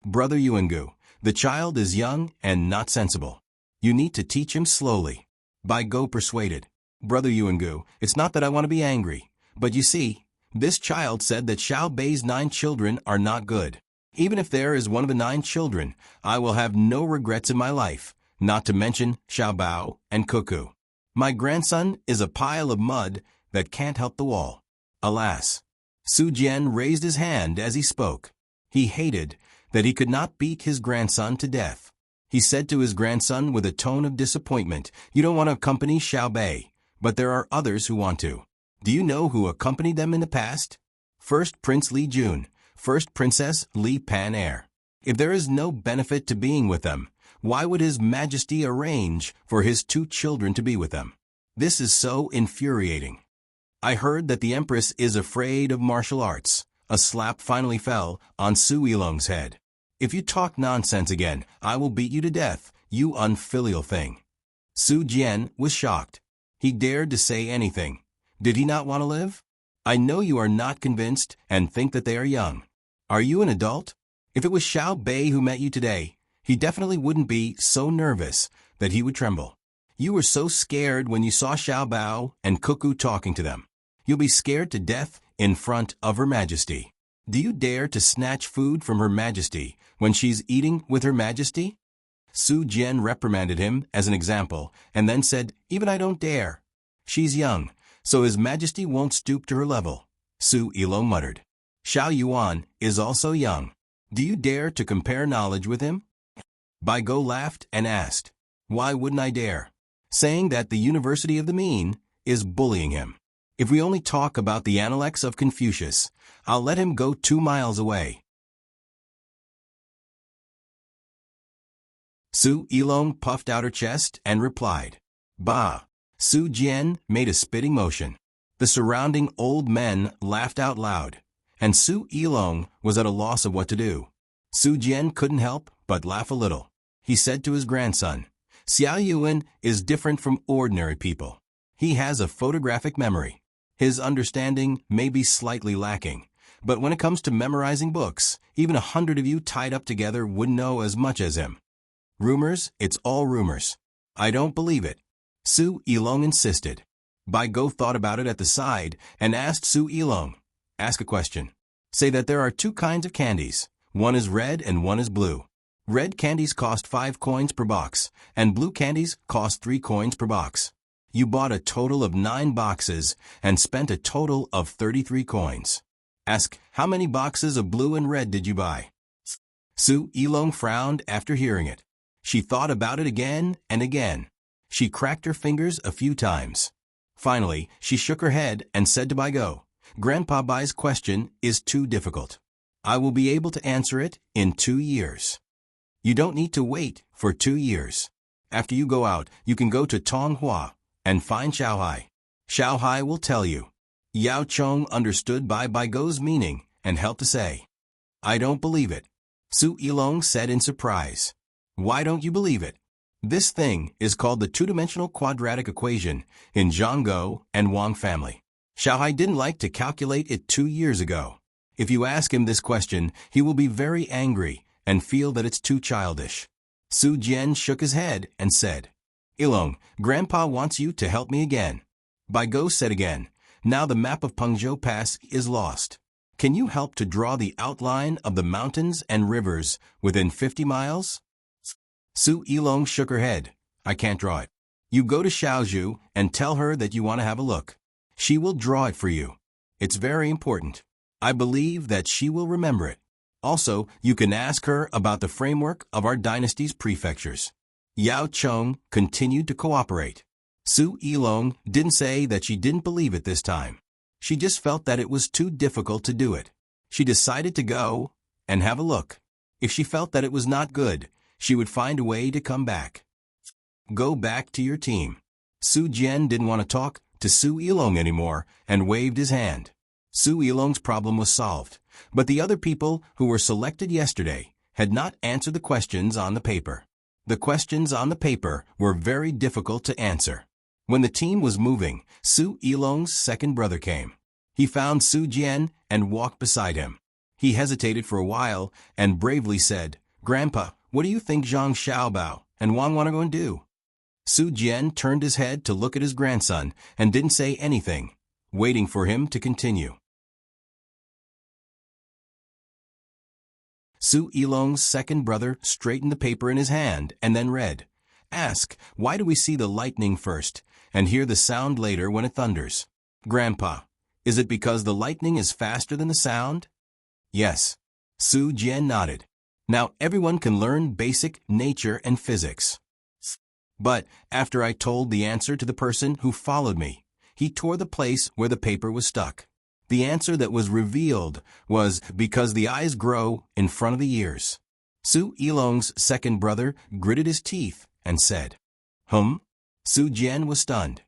"Brother Yuangu, the child is young and not sensible. You need to teach him slowly." Bai Go persuaded. "Brother Yuangu, it's not that I want to be angry, but you see, this child said that Xiao Bei's 9 children are not good. Even if there is one of the 9 children, I will have no regrets in my life, not to mention Xiaobao and Cuckoo. My grandson is a pile of mud that can't help the wall." Alas! Su Jian raised his hand as he spoke. He hated that he could not beat his grandson to death. He said to his grandson with a tone of disappointment, "You don't want to accompany Xiao Bei, but there are others who want to. Do you know who accompanied them in the past? First Prince Li Jun, First Princess Li Pan Air. If there is no benefit to being with them, why would His Majesty arrange for his 2 children to be with them? This is so infuriating. I heard that the Empress is afraid of martial arts." A slap finally fell on Su Yilong's head. "If you talk nonsense again, I will beat you to death, you unfilial thing." Su Jian was shocked. He dared to say anything. Did he not want to live? "I know you are not convinced and think that they are young. Are you an adult? If it was Xiao Bei who met you today, he definitely wouldn't be so nervous that he would tremble. You were so scared when you saw Xiaobao and Cuckoo talking to them. You'll be scared to death in front of Her Majesty. Do you dare to snatch food from Her Majesty when she's eating with Her Majesty?" Su Jian reprimanded him as an example and then said, "Even I don't dare. She's young, so His Majesty won't stoop to her level." Su Yilong muttered. "Xiao Yuan is also young. Do you dare to compare knowledge with him?" Bai Go laughed and asked, "Why wouldn't I dare?" Saying that the University of the Mean is bullying him. If we only talk about the Analects of Confucius, I'll let him go 2 miles away. Su Yilong puffed out her chest and replied, "Bah." Su Jian made a spitting motion. The surrounding old men laughed out loud, and Su Yilong was at a loss of what to do. Su Jian couldn't help but laugh a little. He said to his grandson, "Xiao Yuan is different from ordinary people. He has a photographic memory. His understanding may be slightly lacking, But when it comes to memorizing books, even 100 of you tied up together wouldn't know as much as him. Rumors, it's all rumors. I don't believe it. Su Ilong insisted. Bai Go thought about it at the side and asked Su Ilong, ask a question. Say that there are two kinds of candies. One is red and one is blue. Red candies cost 5 coins per box, and blue candies cost 3 coins per box. You bought a total of 9 boxes and spent a total of 33 coins. Ask, how many boxes of blue and red did you buy? Su Ilong frowned after hearing it. She thought about it again and again. She cracked her fingers a few times. Finally, she shook her head and said to Bai Go, Grandpa Bai's question is too difficult. I will be able to answer it in 2 years. You don't need to wait for 2 years. After you go out, you can go to Tonghua and find Xiao Hai. Xiao Hai will tell you. Yao Chong understood Bai Go's meaning and helped to say, I don't believe it. Su Ilong said in surprise. Why don't you believe it? This thing is called the two-dimensional quadratic equation in Zhangguo and Wang family. Xiao Hai didn't like to calculate it 2 years ago. If you ask him this question, he will be very angry and feel that it's too childish. Su Jian shook his head and said, Ilong, Grandpa wants you to help me again. Bai Go said again, now the map of Pengzhou Pass is lost. Can you help to draw the outline of the mountains and rivers within 50 miles? Su Ilong shook her head. I can't draw it. You go to Xiaozhu and tell her that you want to have a look. She will draw it for you. It's very important. I believe that she will remember it. Also, you can ask her about the framework of our dynasty's prefectures. Yao Chong continued to cooperate. Su Ilong didn't say that she didn't believe it this time. She just felt that it was too difficult to do it. She decided to go and have a look. If she felt that it was not good, she would find a way to come back. Go back to your team. Su Jian didn't want to talk to Su Ilong anymore and waved his hand. Su Ilong's problem was solved, but the other people who were selected yesterday had not answered the questions on the paper. The questions on the paper were very difficult to answer. When the team was moving, Su Ilong's second brother came. He found Su Jian and walked beside him. He hesitated for a while and bravely said, Grandpa, what do you think Zhang Xiaobao and Wang want to go and do? Su Jian turned his head to look at his grandson and didn't say anything, waiting for him to continue. Su Ilong's second brother straightened the paper in his hand and then read, Ask, why do we see the lightning first and hear the sound later when it thunders? Grandpa, is it because the lightning is faster than the sound? Yes. Su Jian nodded. Now everyone can learn basic nature and physics. But after I told the answer to the person who followed me, he tore the place where the paper was stuck. The answer that was revealed was because the eyes grow in front of the ears. Su Ilong's second brother gritted his teeth and said, Su Jian was stunned.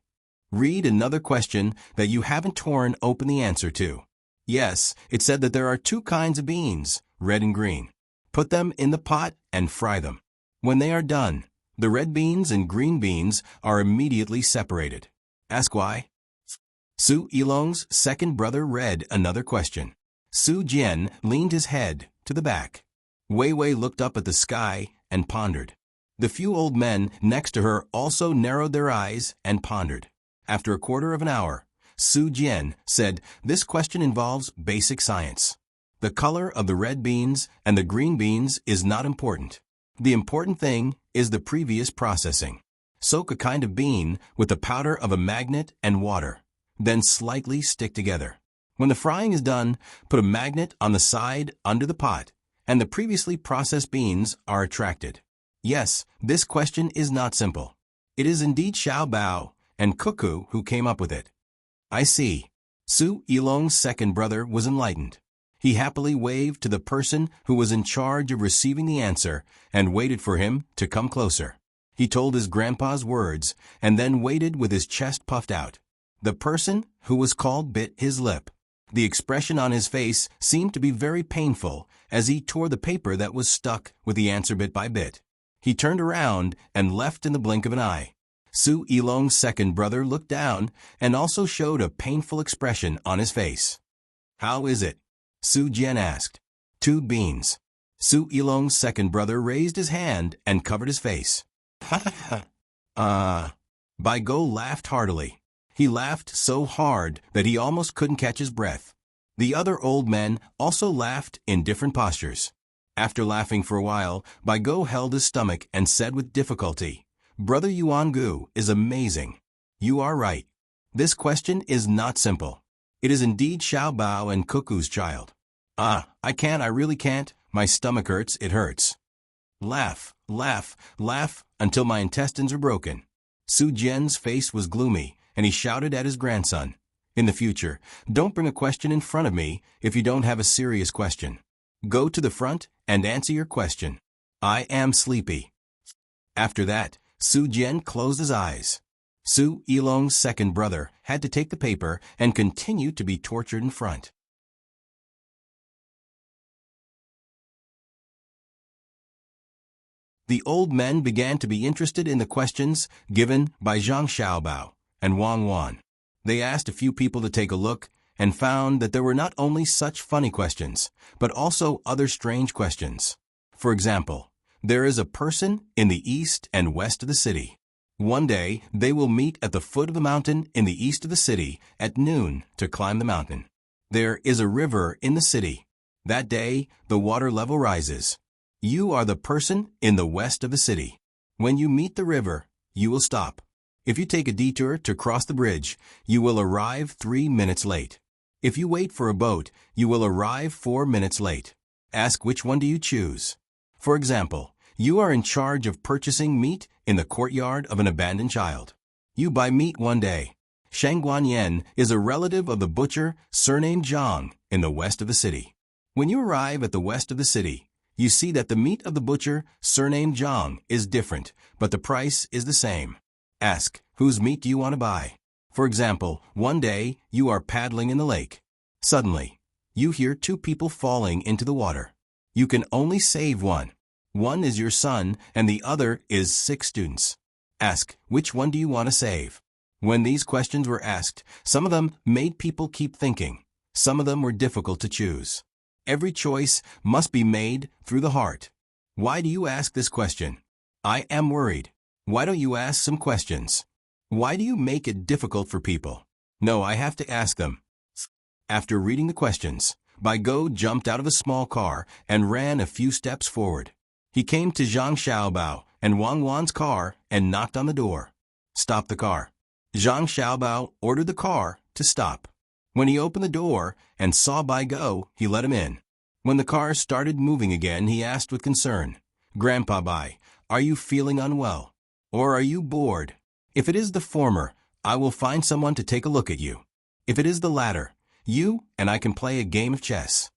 Read another question that you haven't torn open the answer to. Yes, it said that there are 2 kinds of beans, red and green. Put them in the pot and fry them. When they are done, the red beans and green beans are immediately separated. Ask why. Su Ilong's second brother read another question. Su Jian leaned his head to the back. Wei Wei looked up at the sky and pondered. The few old men next to her also narrowed their eyes and pondered. After a quarter of an hour, Su Jian said, This question involves basic science. The color of the red beans and the green beans is not important. The important thing is the previous processing. Soak a kind of bean with the powder of a magnet and water. Then slightly stick together. When the frying is done, put a magnet on the side under the pot, and the previously processed beans are attracted. Yes, this question is not simple. It is indeed Xiao Bao and Cuckoo who came up with it. I see. Su Ilong's second brother was enlightened. He happily waved to the person who was in charge of receiving the answer and waited for him to come closer. He told his grandpa's words and then waited with his chest puffed out. The person who was called bit his lip. The expression on his face seemed to be very painful as he tore the paper that was stuck with the answer bit by bit. He turned around and left in the blink of an eye. Su Ilong's second brother looked down and also showed a painful expression on his face. How is it? Su Jian asked. 2 beans. Su Ilong's second brother raised his hand and covered his face. Ha ha ha. Bai Go laughed heartily. He laughed so hard that he almost couldn't catch his breath. The other old men also laughed in different postures. After laughing for a while, Bai Go held his stomach and said with difficulty, Brother Yuan Gu is amazing. You are right. This question is not simple. It is indeed Xiao Bao and Cuckoo's child. I really can't. My stomach hurts, it hurts. Laugh, laugh, laugh, until my intestines are broken. Su Jian's face was gloomy, and he shouted at his grandson, In the future, don't bring a question in front of me if you don't have a serious question. Go to the front and answer your question. I am sleepy. After that, Su Jian closed his eyes. Su Ilong's second brother had to take the paper and continue to be tortured in front. The old men began to be interested in the questions given by Zhang Xiaobao and Wang Wan. They asked a few people to take a look and found that there were not only such funny questions, but also other strange questions. For example, there is a person in the east and west of the city. One day, they will meet at the foot of the mountain in the east of the city at noon to climb the mountain. There is a river in the city. That day, the water level rises. You are the person in the west of the city. When you meet the river, you will stop. If you take a detour to cross the bridge, you will arrive 3 minutes late. If you wait for a boat, you will arrive 4 minutes late. Ask which one do you choose. For example, you are in charge of purchasing meat in the courtyard of an abandoned child. You buy meat one day. Shang Guanyan is a relative of the butcher surnamed Zhang in the west of the city. When you arrive at the west of the city, you see that the meat of the butcher surnamed Zhang is different, but the price is the same. Ask, whose meat do you want to buy? For example, one day you are paddling in the lake. Suddenly, you hear 2 people falling into the water. You can only save one. One is your son and the other is 6 students. Ask, which one do you want to save? When these questions were asked, some of them made people keep thinking. Some of them were difficult to choose. Every choice must be made through the heart. Why do you ask this question? I am worried. Why don't you ask some questions? Why do you make it difficult for people? No, I have to ask them. After reading the questions, Bai Go jumped out of a small car and ran a few steps forward. He came to Zhang Xiaobao and Wang Wan's car and knocked on the door. Stop the car. Zhang Xiaobao ordered the car to stop. When he opened the door and saw Bai Go, he let him in. When the car started moving again, he asked with concern, Grandpa Bai, are you feeling unwell? Or are you bored? If it is the former, I will find someone to take a look at you. If it is the latter, you and I can play a game of chess.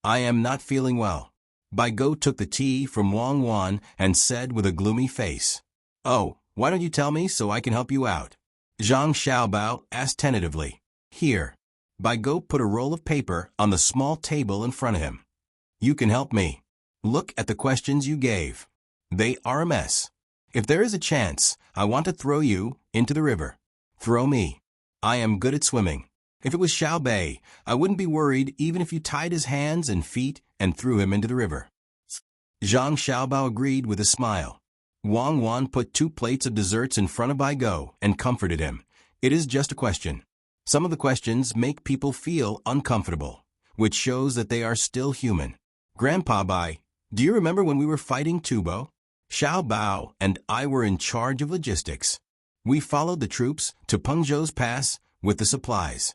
I am not feeling well. Bai Go took the tea from Wang Wan and said with a gloomy face, Oh, why don't you tell me so I can help you out? Zhang Xiaobao asked tentatively. Here. Bai Go put a roll of paper on the small table in front of him. You can help me. Look at the questions you gave. They are a mess. If there is a chance, I want to throw you into the river. Throw me. I am good at swimming. If it was Xiao Bei, I wouldn't be worried even if you tied his hands and feet and threw him into the river. Zhang Xiaobao agreed with a smile. Wang Wan put 2 plates of desserts in front of Bai Go and comforted him. It is just a question. Some of the questions make people feel uncomfortable, which shows that they are still human. Grandpa Bai, do you remember when we were fighting Tubo? Xiao Bao and I were in charge of logistics. We followed the troops to Pengzhou's pass with the supplies.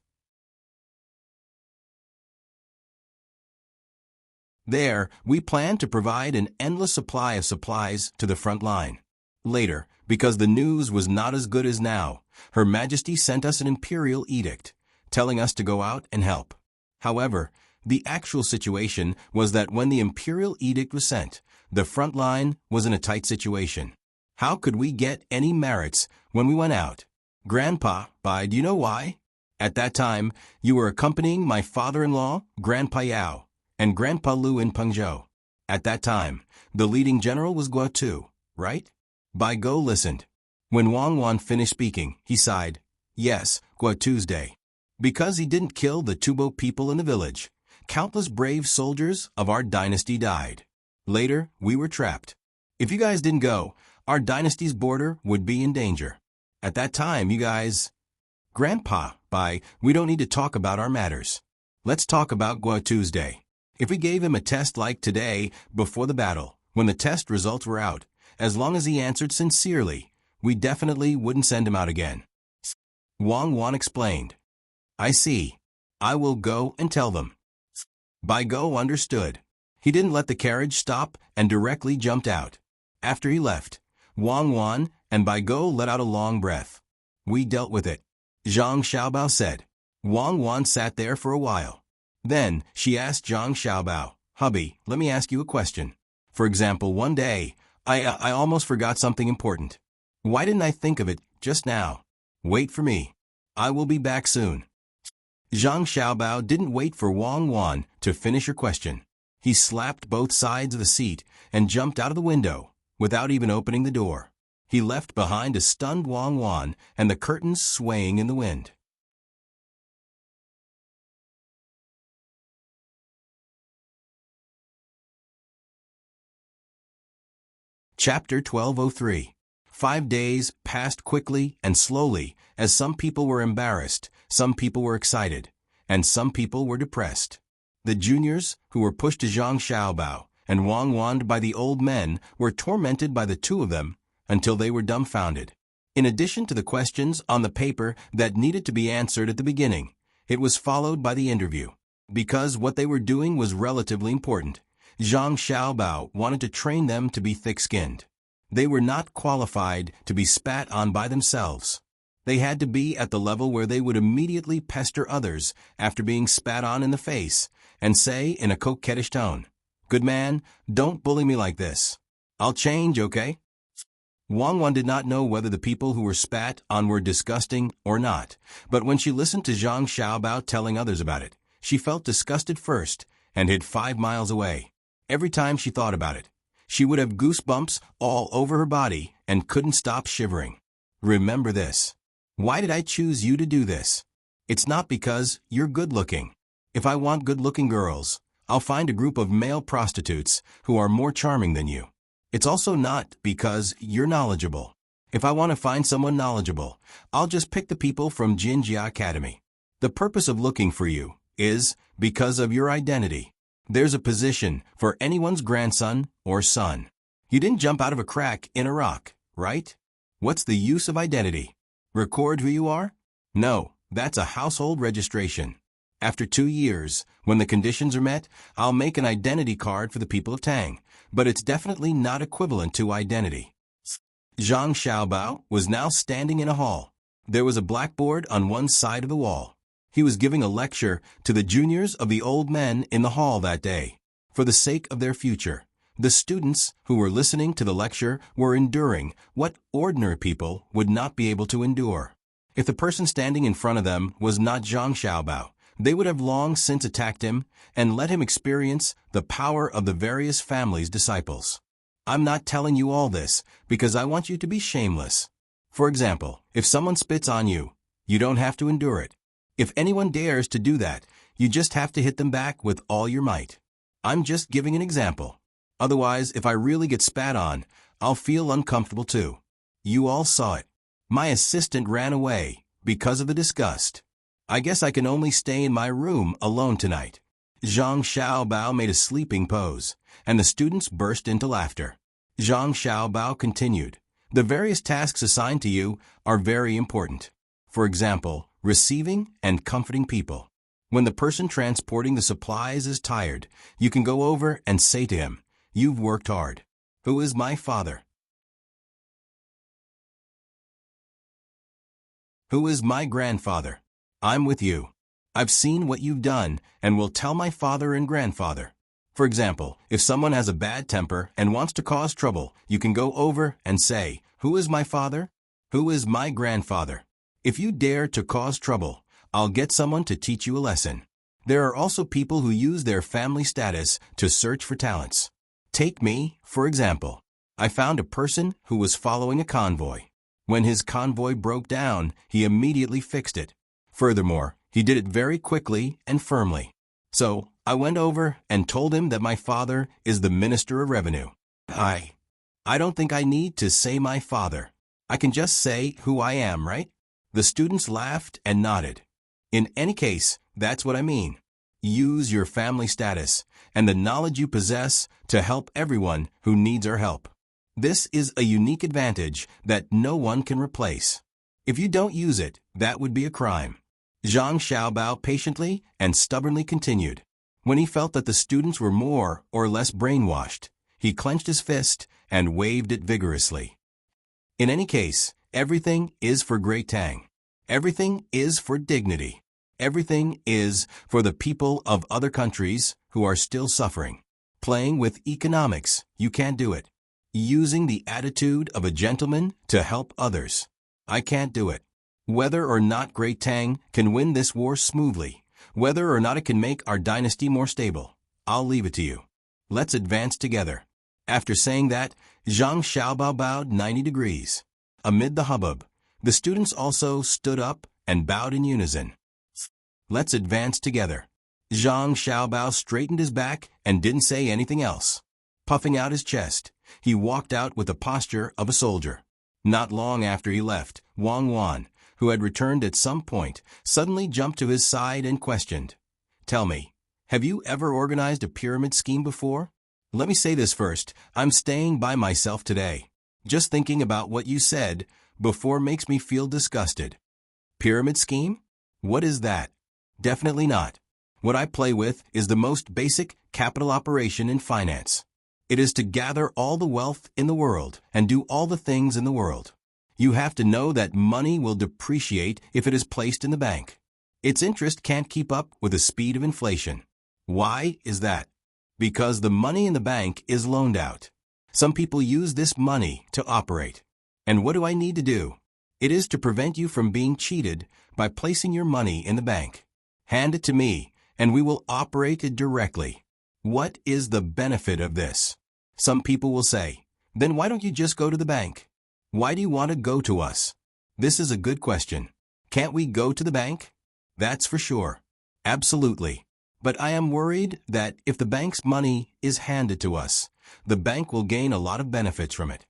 There, we planned to provide an endless supply of supplies to the front line. Later, because the news was not as good as now, Her Majesty sent us an imperial edict, telling us to go out and help. However, the actual situation was that when the imperial edict was sent, the front line was in a tight situation. How could we get any merits when we went out? Grandpa, Bai, do you know why? At that time, you were accompanying my father-in-law, Grandpa Yao, and Grandpa Lu in Pengzhou. At that time, the leading general was Guo Tu, right? Bai Go listened. When Wang Wan finished speaking, he sighed. Yes, Guo Tu's day. Because he didn't kill the Tubo people in the village. Countless brave soldiers of our dynasty died. Later, we were trapped. If you guys didn't go, our dynasty's border would be in danger. At that time, you guys... Grandpa, we don't need to talk about our matters. Let's talk about Gua Tuesday. If we gave him a test like today, before the battle, when the test results were out, as long as he answered sincerely, we definitely wouldn't send him out again. Wang Wan explained. I see. I will go and tell them. Bai Go understood. He didn't let the carriage stop and directly jumped out. After he left, Wang Wan and Bai Go let out a long breath. We dealt with it, Zhang Xiaobao said. Wang Wan sat there for a while. Then she asked Zhang Xiaobao, Hubby, let me ask you a question. For example, one day, I almost forgot something important. Why didn't I think of it just now? Wait for me. I will be back soon. Zhang Xiaobao didn't wait for Wang Wan to finish her question. He slapped both sides of the seat and jumped out of the window, without even opening the door. He left behind a stunned Wang Wan and the curtains swaying in the wind. Chapter 1203. 5 days passed quickly and slowly, as some people were embarrassed, some people were excited, and some people were depressed. The juniors, who were pushed to Zhang Xiaobao and Wang Wan by the old men, were tormented by the two of them until they were dumbfounded. In addition to the questions on the paper that needed to be answered at the beginning, it was followed by the interview. Because what they were doing was relatively important, Zhang Xiaobao wanted to train them to be thick-skinned. They were not qualified to be spat on by themselves. They had to be at the level where they would immediately pester others after being spat on in the face and say in a coquettish tone, Good man, don't bully me like this. I'll change, okay? Wang Wan did not know whether the people who were spat on were disgusting or not, but when she listened to Zhang Xiaobao telling others about it, she felt disgusted first and hid 5 miles away. Every time she thought about it, she would have goosebumps all over her body and couldn't stop shivering. Remember this. Why did I choose you to do this? It's not because you're good-looking. If I want good-looking girls, I'll find a group of male prostitutes who are more charming than you. It's also not because you're knowledgeable. If I want to find someone knowledgeable, I'll just pick the people from Jinjia Academy. The purpose of looking for you is because of your identity. There's a position for anyone's grandson or son. You didn't jump out of a crack in a rock, right? What's the use of identity? Record who you are? No, that's a household registration. After 2 years, when the conditions are met, I'll make an identity card for the people of Tang, but it's definitely not equivalent to identity. Zhang Xiaobao was now standing in a hall. There was a blackboard on one side of the wall. He was giving a lecture to the juniors of the old men in the hall that day. For the sake of their future, the students who were listening to the lecture were enduring what ordinary people would not be able to endure. If the person standing in front of them was not Zhang Xiaobao, they would have long since attacked him and let him experience the power of the various families' disciples. I'm not telling you all this because I want you to be shameless. For example, if someone spits on you, you don't have to endure it. If anyone dares to do that, you just have to hit them back with all your might. I'm just giving an example. Otherwise, if I really get spat on, I'll feel uncomfortable too. You all saw it. My assistant ran away because of the disgust. I guess I can only stay in my room alone tonight. Zhang Xiaobao made a sleeping pose, and the students burst into laughter. Zhang Xiaobao continued, The various tasks assigned to you are very important. For example, receiving and comforting people. When the person transporting the supplies is tired, you can go over and say to him, You've worked hard. Who is my father? Who is my grandfather? I'm with you. I've seen what you've done and will tell my father and grandfather. For example, if someone has a bad temper and wants to cause trouble, you can go over and say, Who is my father? Who is my grandfather? If you dare to cause trouble, I'll get someone to teach you a lesson. There are also people who use their family status to search for talents. Take me, for example. I found a person who was following a convoy. When his convoy broke down, he immediately fixed it. Furthermore, he did it very quickly and firmly. So, I went over and told him that my father is the Minister of Revenue. I don't think I need to say my father. I can just say who I am, right? The students laughed and nodded. In any case, that's what I mean. Use your family status and the knowledge you possess to help everyone who needs our help. This is a unique advantage that no one can replace. If you don't use it, that would be a crime. Zhang Xiaobao patiently and stubbornly continued. When he felt that the students were more or less brainwashed, he clenched his fist and waved it vigorously. In any case, everything is for Great Tang. Everything is for dignity. Everything is for the people of other countries who are still suffering. Playing with economics, you can't do it. Using the attitude of a gentleman to help others, I can't do it. Whether or not Great Tang can win this war smoothly, whether or not it can make our dynasty more stable, I'll leave it to you. Let's advance together. After saying that, Zhang Xiaobao bowed 90 degrees. Amid the hubbub, the students also stood up and bowed in unison. Let's advance together. Zhang Xiaobao straightened his back and didn't say anything else. Puffing out his chest, he walked out with the posture of a soldier. Not long after he left, Wang Wan, who had returned at some point, suddenly jumped to his side and questioned. Tell me, have you ever organized a pyramid scheme before? Let me say this first, I'm staying by myself today. Just thinking about what you said before makes me feel disgusted. Pyramid scheme? What is that? Definitely not. What I play with is the most basic capital operation in finance. It is to gather all the wealth in the world and do all the things in the world. You have to know that money will depreciate if it is placed in the bank. Its interest can't keep up with the speed of inflation. Why is that? Because the money in the bank is loaned out. Some people use this money to operate. And what do I need to do? It is to prevent you from being cheated by placing your money in the bank. Hand it to me, and we will operate it directly. What is the benefit of this? Some people will say, then why don't you just go to the bank? Why do you want to go to us? This is a good question. Can't we go to the bank? That's for sure. Absolutely. But I am worried that if the bank's money is handed to us, the bank will gain a lot of benefits from it.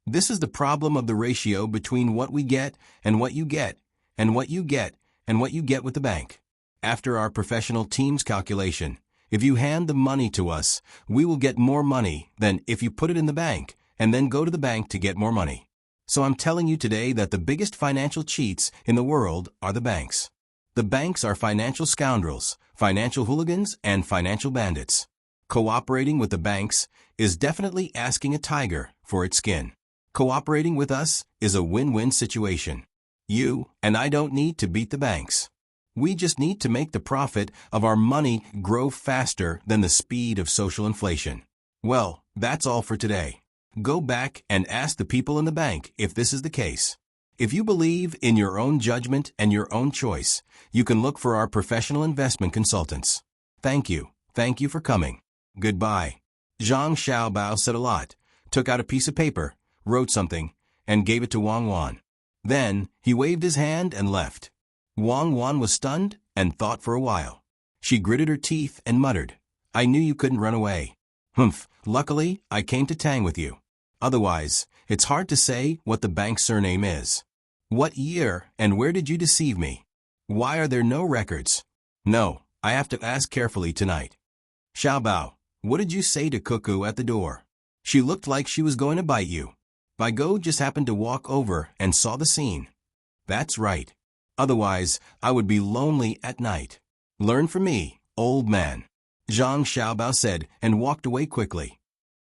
This is the problem of the ratio between what we get and what you get, and what you get and what you get with the bank. After our professional team's calculation, if you hand the money to us, we will get more money than if you put it in the bank and then go to the bank to get more money. So I'm telling you today that the biggest financial cheats in the world are the banks. The banks are financial scoundrels, financial hooligans, and financial bandits. Cooperating with the banks is definitely asking a tiger for its skin. Cooperating with us is a win-win situation. You and I don't need to beat the banks. We just need to make the profit of our money grow faster than the speed of social inflation. Well, that's all for today. Go back and ask the people in the bank if this is the case. If you believe in your own judgment and your own choice, you can look for our professional investment consultants. Thank you. Thank you for coming. Goodbye. Zhang Xiaobao said a lot, took out a piece of paper, wrote something, and gave it to Wang Wan. Then, he waved his hand and left. Wang Wan was stunned and thought for a while. She gritted her teeth and muttered, I knew you couldn't run away. Humph, luckily, I came to Tang with you. Otherwise, it's hard to say what the bank's surname is. What year and where did you deceive me? Why are there no records? No, I have to ask carefully tonight. Xiaobao, what did you say to Cuckoo at the door? She looked like she was going to bite you. Baigo just happened to walk over and saw the scene. That's right. Otherwise, I would be lonely at night. Learn from me, old man. Zhang Xiaobao said and walked away quickly.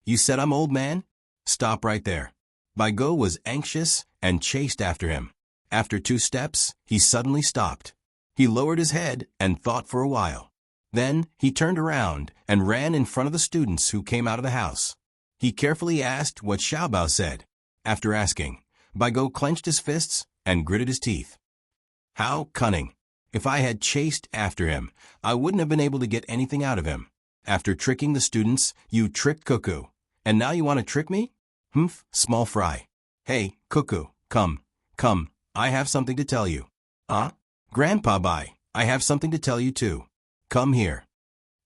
You said I'm old man? Stop right there. Baigo was anxious and chased after him. After 2 steps, he suddenly stopped. He lowered his head and thought for a while. Then he turned around and ran in front of the students who came out of the house. He carefully asked what Xiaobao said. After asking, Baigo clenched his fists and gritted his teeth. How cunning. If I had chased after him, I wouldn't have been able to get anything out of him. After tricking the students, you tricked Cuckoo. And now you want to trick me? Humph, small fry. Hey, Cuckoo, come, I have something to tell you. Huh? Grandpa Bai, I have something to tell you too. Come here.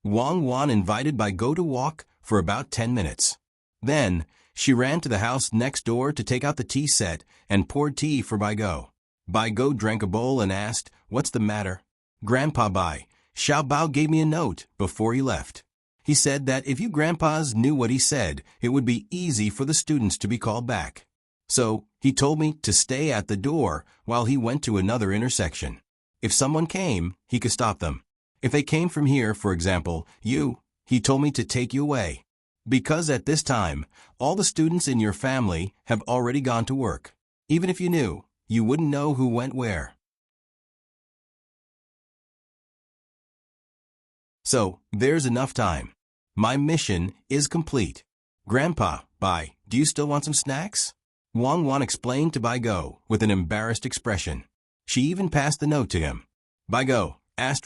Wang Wan invited Bai Go to walk for about 10 minutes. Then, she ran to the house next door to take out the tea set and poured tea for Bai Go. Bai Go drank a bowl and asked, "What's the matter?" "Grandpa Bai, Xiao Bao gave me a note before he left. He said that if you grandpas knew what he said, it would be easy for the students to be called back. So, he told me to stay at the door while he went to another intersection. If someone came, he could stop them. If they came from here, for example, he told me to take you away. Because at this time, all the students in your family have already gone to work. Even if you knew, you wouldn't know who went where. So, there's enough time. My mission is complete. Grandpa, Bai, do you still want some snacks?" Wang Wan explained to Bai Go with an embarrassed expression. She even passed the note to him. Bai Go, ***********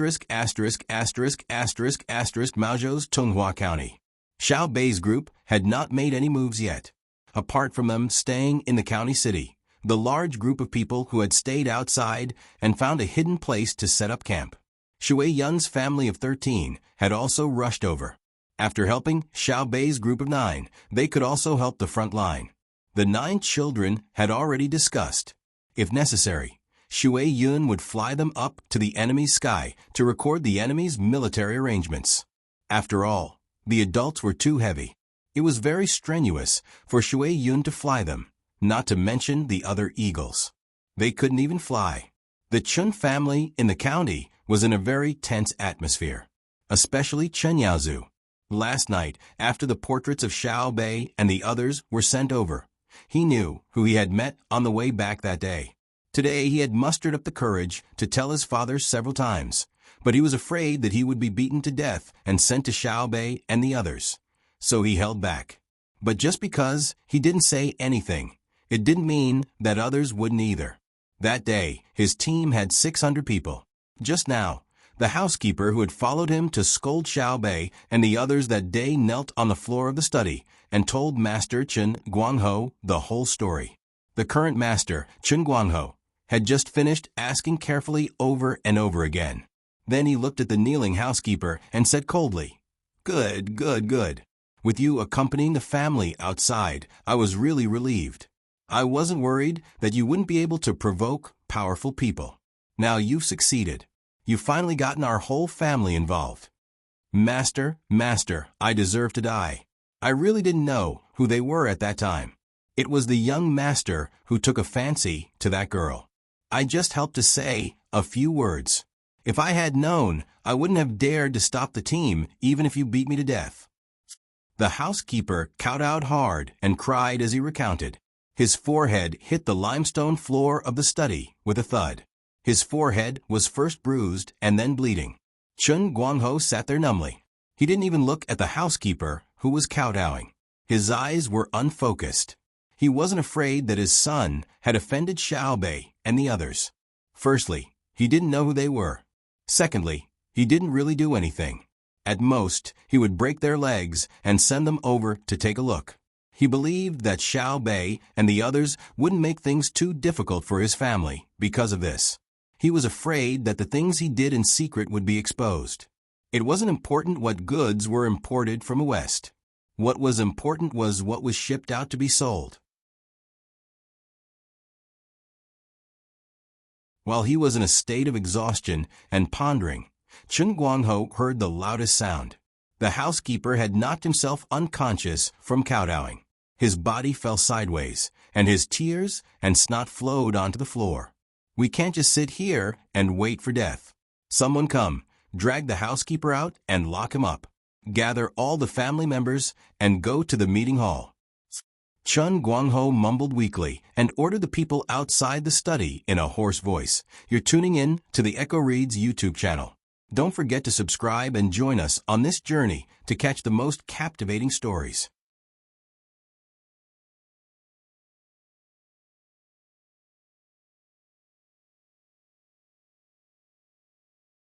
Maozhou's Tunghua County. Xiao Bei's group had not made any moves yet. Apart from them staying in the county city, the large group of people who had stayed outside and found a hidden place to set up camp. Shui Yun's family of 13 had also rushed over. After helping Xiao Bei's group of 9, they could also help the front line. The 9 children had already discussed. If necessary, Shui Yun would fly them up to the enemy's sky to record the enemy's military arrangements. After all, the adults were too heavy. It was very strenuous for Shui Yun to fly them, not to mention the other eagles. They couldn't even fly. The Chun family in the county was in a very tense atmosphere, especially Chen Yaozu. Last night, after the portraits of Xiao Bei and the others were sent over, he knew who he had met on the way back that day. Today he had mustered up the courage to tell his father several times, but he was afraid that he would be beaten to death and sent to Xiao Bei and the others. So he held back. But just because he didn't say anything, it didn't mean that others wouldn't either. That day, his team had 600 people. Just now, the housekeeper who had followed him to scold Xiao Bei and the others that day knelt on the floor of the study and told Master Chen Guangho the whole story. The current master, Chen Guangho, had just finished asking carefully over and over again. Then he looked at the kneeling housekeeper and said coldly, "Good, good, good. With you accompanying the family outside, I was really relieved. I wasn't worried that you wouldn't be able to provoke powerful people. Now you've succeeded. You've finally gotten our whole family involved. Master, I deserve to die. I really didn't know who they were at that time. It was the young master who took a fancy to that girl. I just helped to say a few words. If I had known, I wouldn't have dared to stop the team, even if you beat me to death." The housekeeper kowtowed hard and cried as he recounted. His forehead hit the limestone floor of the study with a thud. His forehead was first bruised and then bleeding. Chen Guangho sat there numbly. He didn't even look at the housekeeper, who was kowtowing. His eyes were unfocused. He wasn't afraid that his son had offended Xiao Bei and the others. Firstly, he didn't know who they were. Secondly, he didn't really do anything. At most, he would break their legs and send them over to take a look. He believed that Xiao Bei and the others wouldn't make things too difficult for his family because of this. He was afraid that the things he did in secret would be exposed. It wasn't important what goods were imported from the West. What was important was what was shipped out to be sold. While he was in a state of exhaustion and pondering, Chen Guangho heard the loudest sound. The housekeeper had knocked himself unconscious from kowtowing. His body fell sideways, and his tears and snot flowed onto the floor. We can't just sit here and wait for death. Someone come, drag the housekeeper out and lock him up. Gather all the family members and go to the meeting hall. Chen Guangho mumbled weakly and ordered the people outside the study in a hoarse voice. You're tuning in to the Echo Reads YouTube channel. Don't forget to subscribe and join us on this journey to catch the most captivating stories.